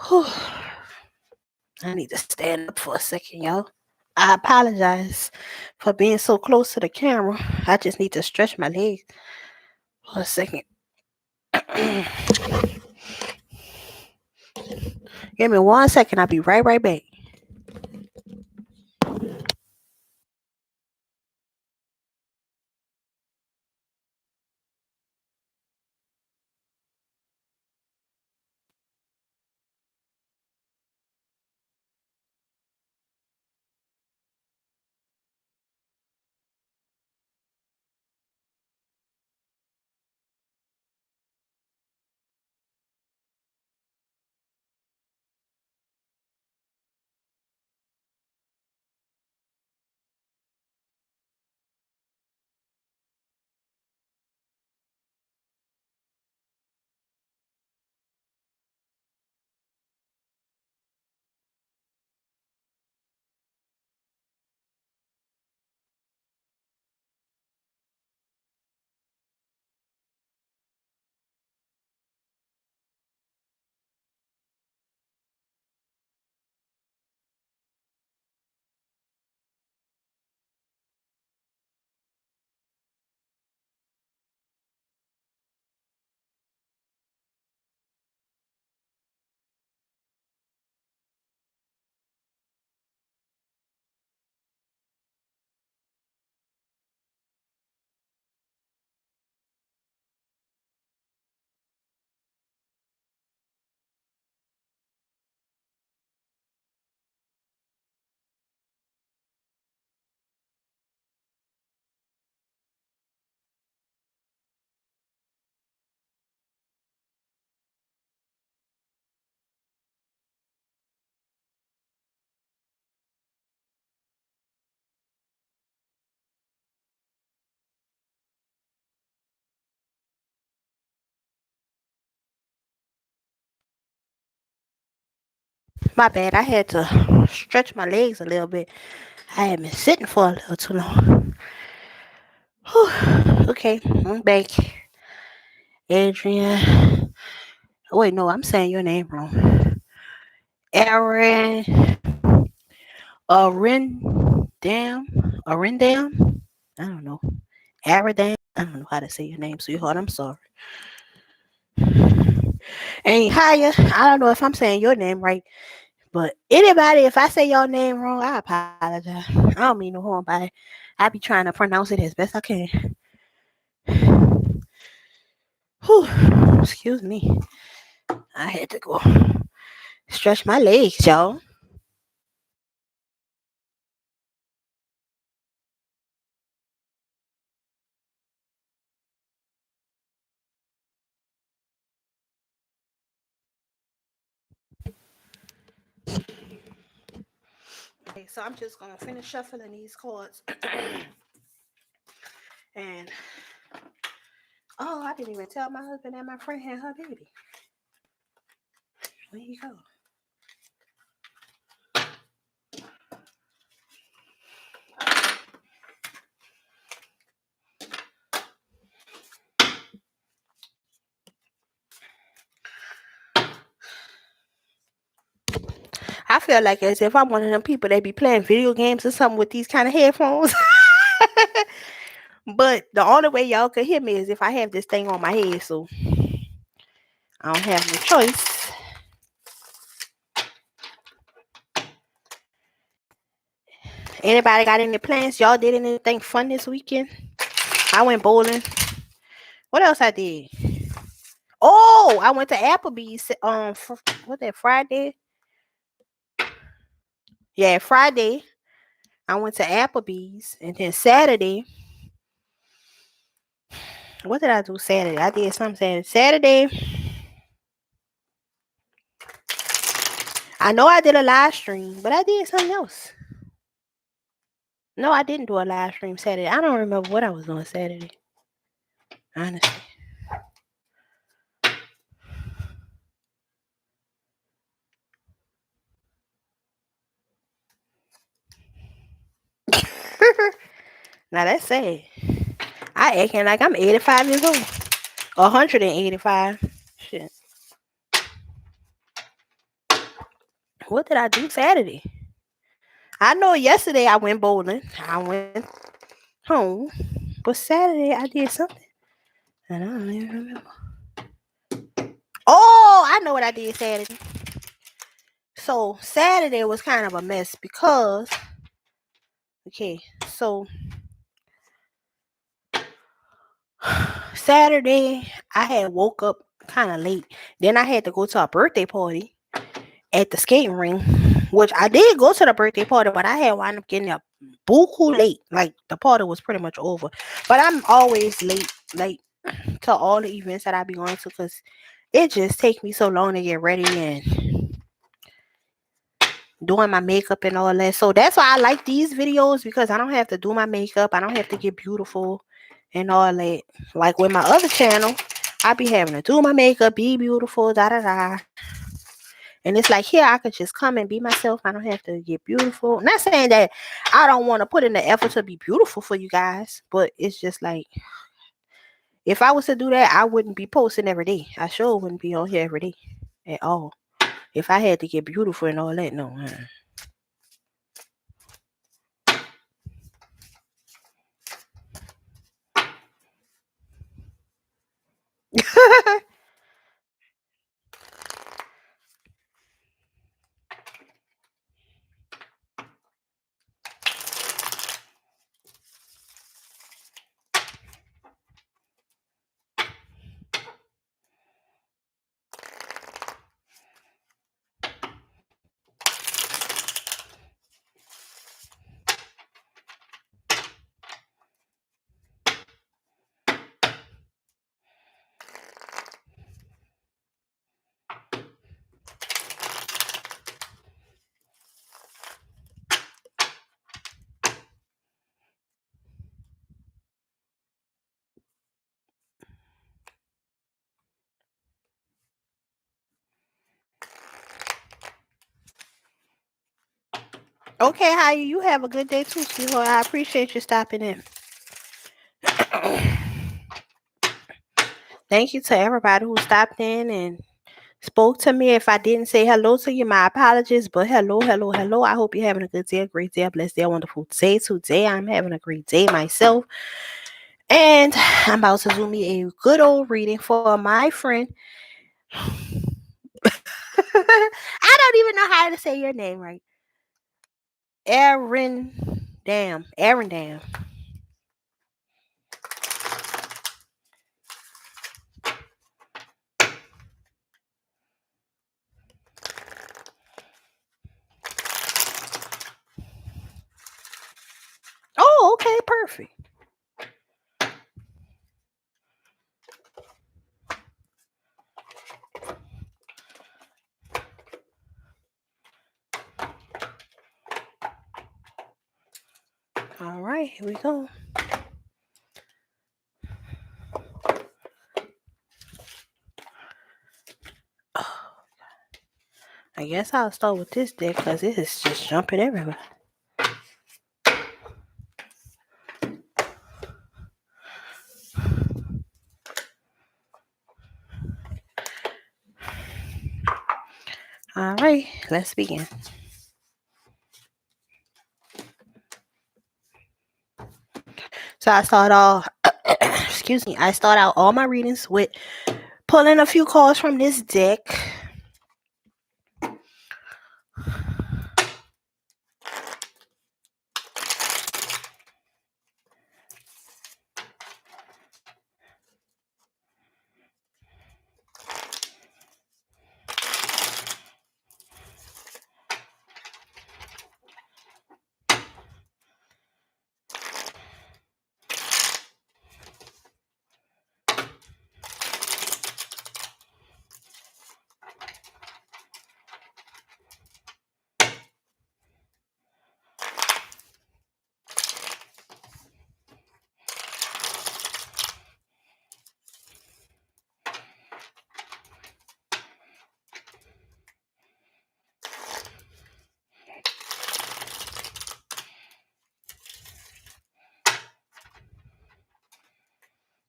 Whew. I need to stand up for a second, y'all. I apologize for being so close to the camera. I just need to stretch my legs for a second. Give me 1 second. I'll be right back. My bad. I had to stretch my legs a little bit. I had been sitting for a little too long. Whew. Okay, I'm back. Adrian. Wait, no, I'm saying your name wrong. Aaron Arendam. Arendam? I don't know. Aradam? I don't know how to say your name, sweetheart. I'm sorry. And Haya, I don't know if I'm saying your name right, but anybody, if I say your name wrong, I apologize. I don't mean no harm by it. I be trying to pronounce it as best I can. Whew, excuse me. I had to go stretch my legs, y'all. Okay, so I'm just gonna finish shuffling these cards. And oh, I didn't even tell my husband that my friend had her baby. Where you go? I feel like as if I'm one of them people that be playing video games or something with these kind of headphones. But the only way y'all could hear me is if I have this thing on my head, so I don't have no choice. Anybody got any plans? Y'all did anything fun this weekend? I went bowling. What else I did? Oh, I went to Applebee's. What that Friday? Yeah, Friday. I went to Applebee's, and then Saturday. What did I do Saturday? I did something Saturday. I know I did a live stream, but I did something else. No, I didn't do a live stream Saturday. I don't remember what I was doing Saturday. Honestly. Now that's sad. I acting like I'm 85 years old. 185. Shit. What did I do Saturday? I know yesterday I went bowling. I went home. But Saturday I did something. And I don't even remember. Oh, I know what I did Saturday. So Saturday was kind of a mess because so Saturday I had woke up kind of late. Then I had to go to a birthday party at the skating ring, which I did go to the birthday party, but I had wound up getting up buku late. Like the party was pretty much over. But I'm always late to all the events that I be going to because it just takes me so long to get ready and doing my makeup and all that. So that's why I like these videos because I don't have to do my makeup. I don't have to get beautiful and all that. Like with my other channel, I be having to do my makeup, be beautiful, da da da. And it's like here I could just come and be myself. I don't have to get beautiful. Not saying that I don't want to put in the effort to be beautiful for you guys, but it's just like if I was to do that, I wouldn't be posting every day. I sure wouldn't be on here every day at all. If I had to get beautiful and all that, no. Okay, how you have a good day too, sweetheart. I appreciate you stopping in. Thank you to everybody who stopped in and spoke to me. If I didn't say hello to you, my apologies. But hello, hello, hello. I hope you're having a good day, a great day, a blessed day, a wonderful day. Today I'm having a great day myself. And I'm about to do me a good old reading for my friend. I don't even know how to say your name right. Aaron Dam. Aaron Dam. Oh, okay, perfect. All right, here we go. I guess I'll start with this deck because it is just jumping everywhere. All right, let's begin. So I start off, I start out all my readings with pulling a few cards from this deck.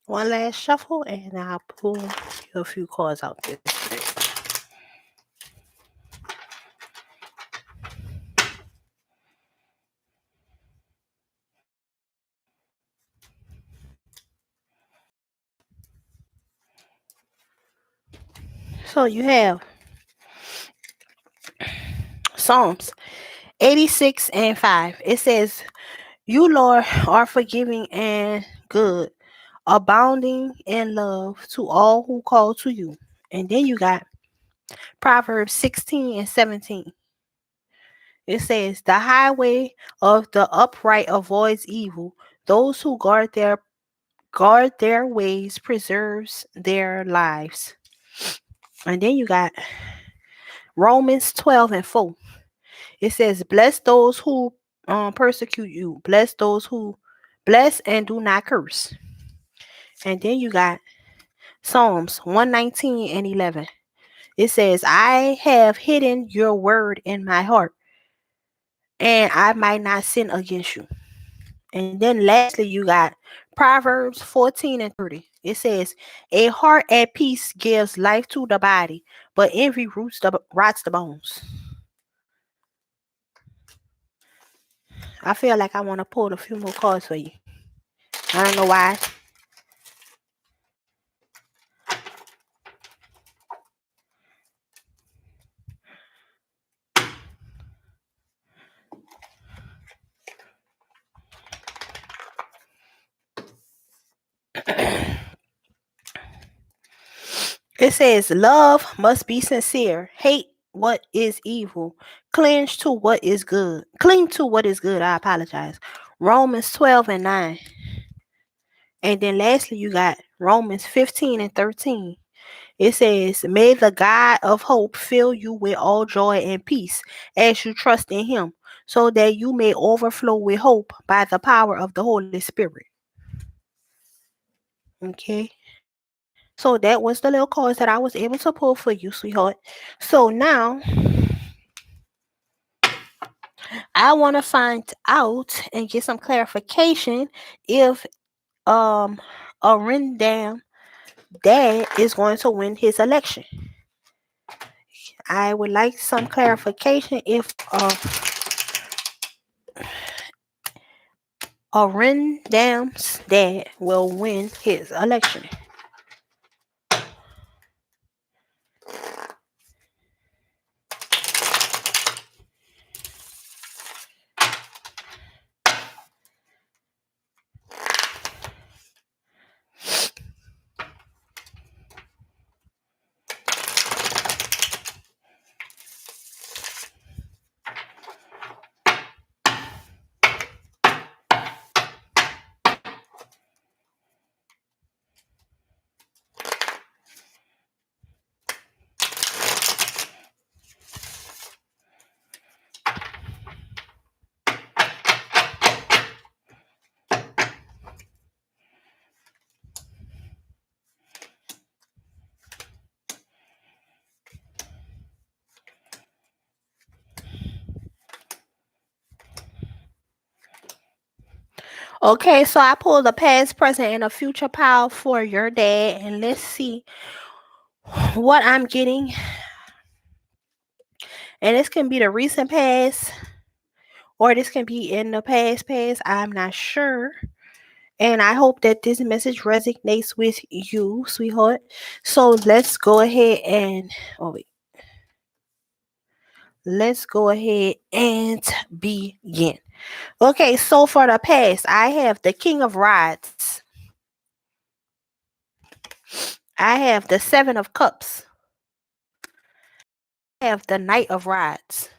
one last shuffle, and I'll pull a few cards out this way. So you have Psalms 86 and 5. It says, "You, Lord, are forgiving and good, abounding in love to all who call to you." And then you got Proverbs 16 and 17. It says, "The highway of the upright avoids evil. Those who guard their ways preserves their lives." And then you got Romans 12 and 4. It says, "Bless those who persecute you. Bless and do not curse." And then you got Psalms 119 and 11. It says, "I have hidden your word in my heart, and I might not sin against you." And then lastly, you got Proverbs 14 and 30. It says, "A heart at peace gives life to the body, but envy rots the bones." I feel like I want to pull a few more cards for you. I don't know why. It says, "Love must be sincere. Hate what is evil. Cling to what is good. Cling to what is good." I apologize. Romans 12 and 9. And then lastly, you got Romans 15 and 13. It says, "May the God of hope fill you with all joy and peace as you trust in him, so that you may overflow with hope by the power of the Holy Spirit." Okay. So that was the little cards that I was able to pull for you, sweetheart. So now I want to find out and get some clarification if Arindam dad is going to win his election. I would like some clarification if Arindam's dad will win his election. Okay, so I pulled a past, present, and a future pile for your dad, and let's see what I'm getting. And this can be the recent past, or this can be in the past. I'm not sure. And I hope that this message resonates with you, sweetheart. So let's go ahead and let's go ahead and begin. Okay, so for the past, I have the King of Rods. I have the Seven of Cups. I have the Knight of Rods.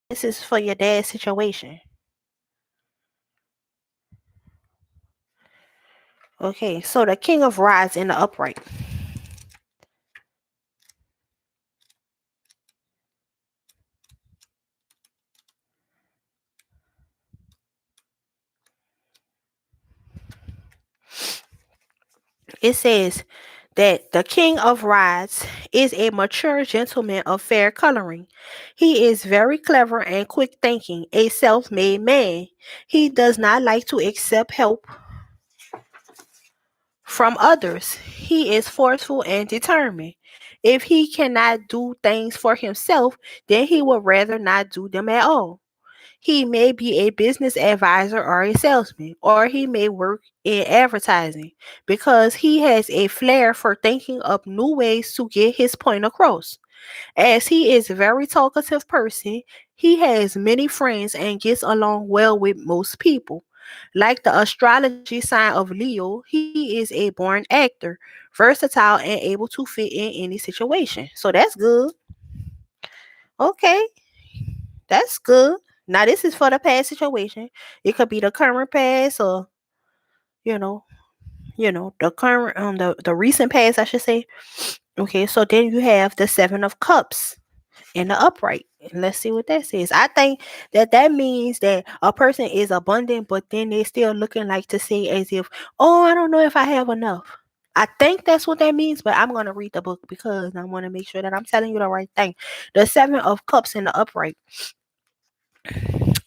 This is for your dad's situation. Okay, so the King of Rods in the upright. It says that the King of Rods is a mature gentleman of fair coloring. He is very clever and quick thinking, a self-made man. He does not like to accept help from others. He is forceful and determined. If he cannot do things for himself, then he would rather not do them at all. He may be a business advisor or a salesman, or he may work in advertising because he has a flair for thinking up new ways to get his point across. As he is a very talkative person, he has many friends and gets along well with most people. Like the astrology sign of Leo, he is a born actor, versatile and able to fit in any situation. So that's good. Okay, that's good. Now this is for the past situation. It could be the current past or you know, the current the recent past I should say. Okay, so then you have the 7 of cups in the upright. Let's see what that says. I think that means that a person is abundant, but then they still looking like to say as if, oh, I don't know if I have enough. I think that's what that means, but I'm gonna read the book because I want to make sure that I'm telling you the right thing. The 7 of cups in the upright.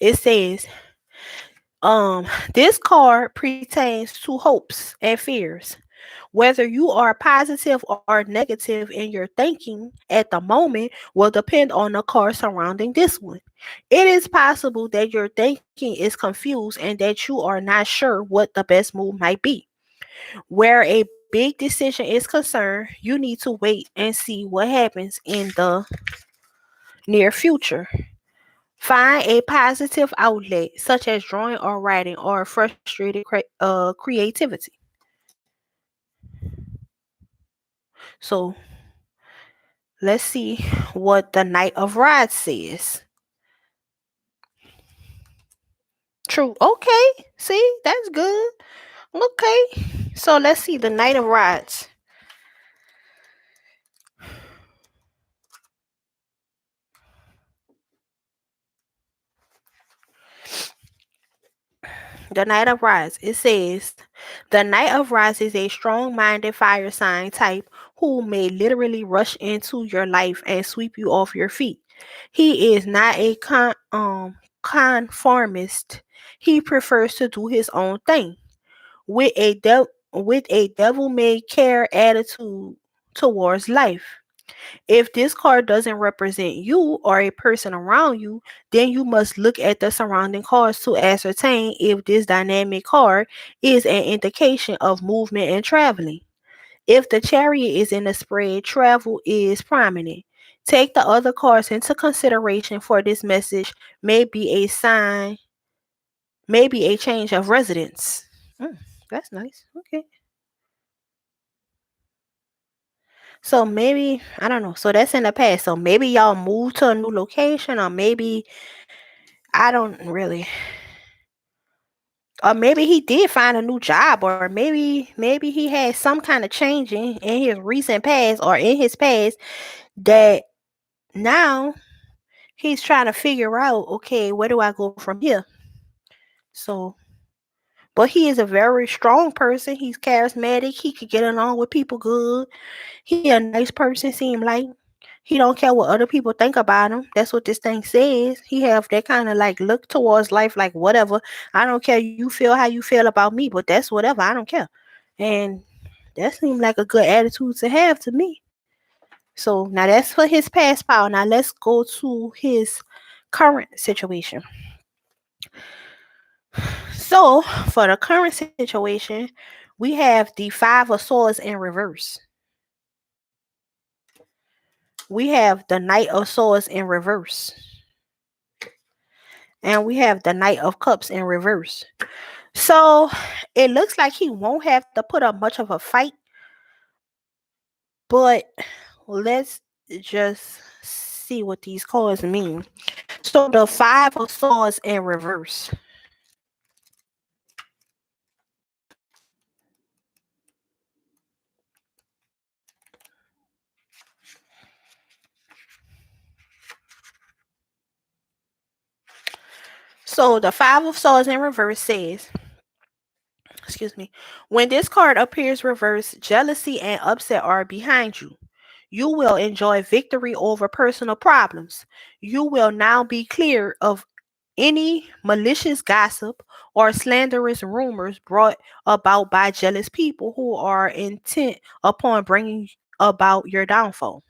It says, um, this card pertains to hopes and fears. Whether you are positive or negative in your thinking at the moment will depend on the card surrounding this one. It is possible that your thinking is confused and that you are not sure what the best move might be. Where a big decision is concerned, you need to wait and see what happens in the near future. Find a positive outlet, such as drawing or writing, or frustrated creativity. So let's see what the Knight of Rods says. True. Okay. See, that's good. Okay. So let's see the Knight of Rods. The Knight of Rods. It says the Knight of Rods is a strong-minded fire sign type who may literally rush into your life and sweep you off your feet. He is not a conformist. He prefers to do his own thing with a devil may care attitude towards life. If this card doesn't represent you or a person around you, then you must look at the surrounding cards to ascertain if this dynamic card is an indication of movement and traveling. If the chariot is in the spread, travel is prominent. Take the other cards into consideration for this message may be a sign, maybe a change of residence. Mm, that's nice. Okay. So maybe I don't know. So that's in the past. So maybe y'all moved to a new location, or maybe I don't really, or maybe he did find a new job, or maybe he had some kind of change in his recent past or in his past that now he's trying to figure out. Okay, where do I go from here? So, but he is a very strong person. He's charismatic. He could get along with people good. He a nice person, seem like. He don't care what other people think about him. That's what this thing says. He have that kind of like look towards life, like whatever. I don't care. You feel how you feel about me, but that's whatever. I don't care. And that seems like a good attitude to have to me. So now that's for his past power. Now let's go to his current situation. So for the current situation, we have the Five of Swords in reverse. We have the Knight of Swords in reverse. And we have the Knight of Cups in reverse. So it looks like he won't have to put up much of a fight, but let's just see what these cards mean. So the Five of Swords in reverse. So the Five of Swords in reverse says, excuse me, when this card appears reversed, jealousy and upset are behind you. You will enjoy victory over personal problems. You will now be clear of any malicious gossip or slanderous rumors brought about by jealous people who are intent upon bringing about your downfall.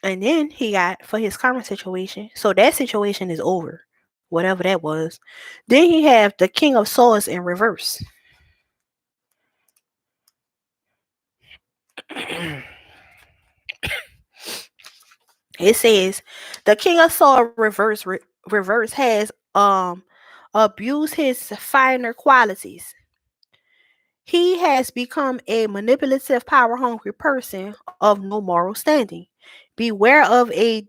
And then he got for his current situation. So that situation is over, whatever that was. Then he have the King of Swords in reverse. It says the King of Swords reverse has abused his finer qualities. He has become a manipulative, power hungry person of no moral standing. Beware of a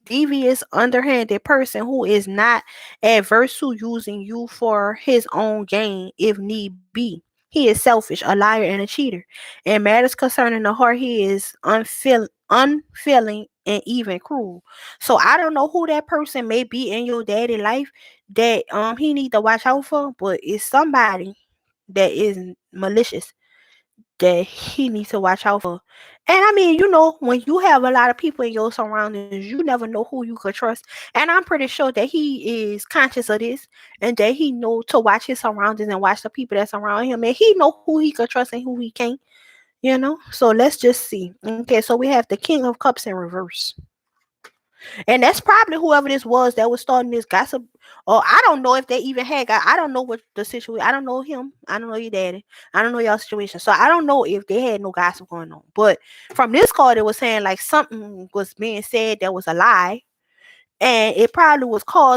devious, underhanded person who is not adverse to using you for his own gain if need be. He is selfish, a liar, and a cheater. In matters concerning the heart, he is unfeeling and even cruel. So I don't know who that person may be in your daddy life that he need to watch out for, but it's somebody that is malicious that he needs to watch out for. And I mean, when you have a lot of people in your surroundings, you never know who you could trust. And I'm pretty sure that he is conscious of this and that he know to watch his surroundings and watch the people that's around him. And he know who he could trust and who he can't. So let's just see. Okay, so we have the King of Cups in reverse. And that's probably whoever this was that was starting this gossip. Or I don't know if they even had. I don't know what the situation. I don't know him. I don't know your daddy. I don't know y'all situation. So I don't know if they had no gossip going on. But from this card, it was saying like something was being said that was a lie, and it probably was caused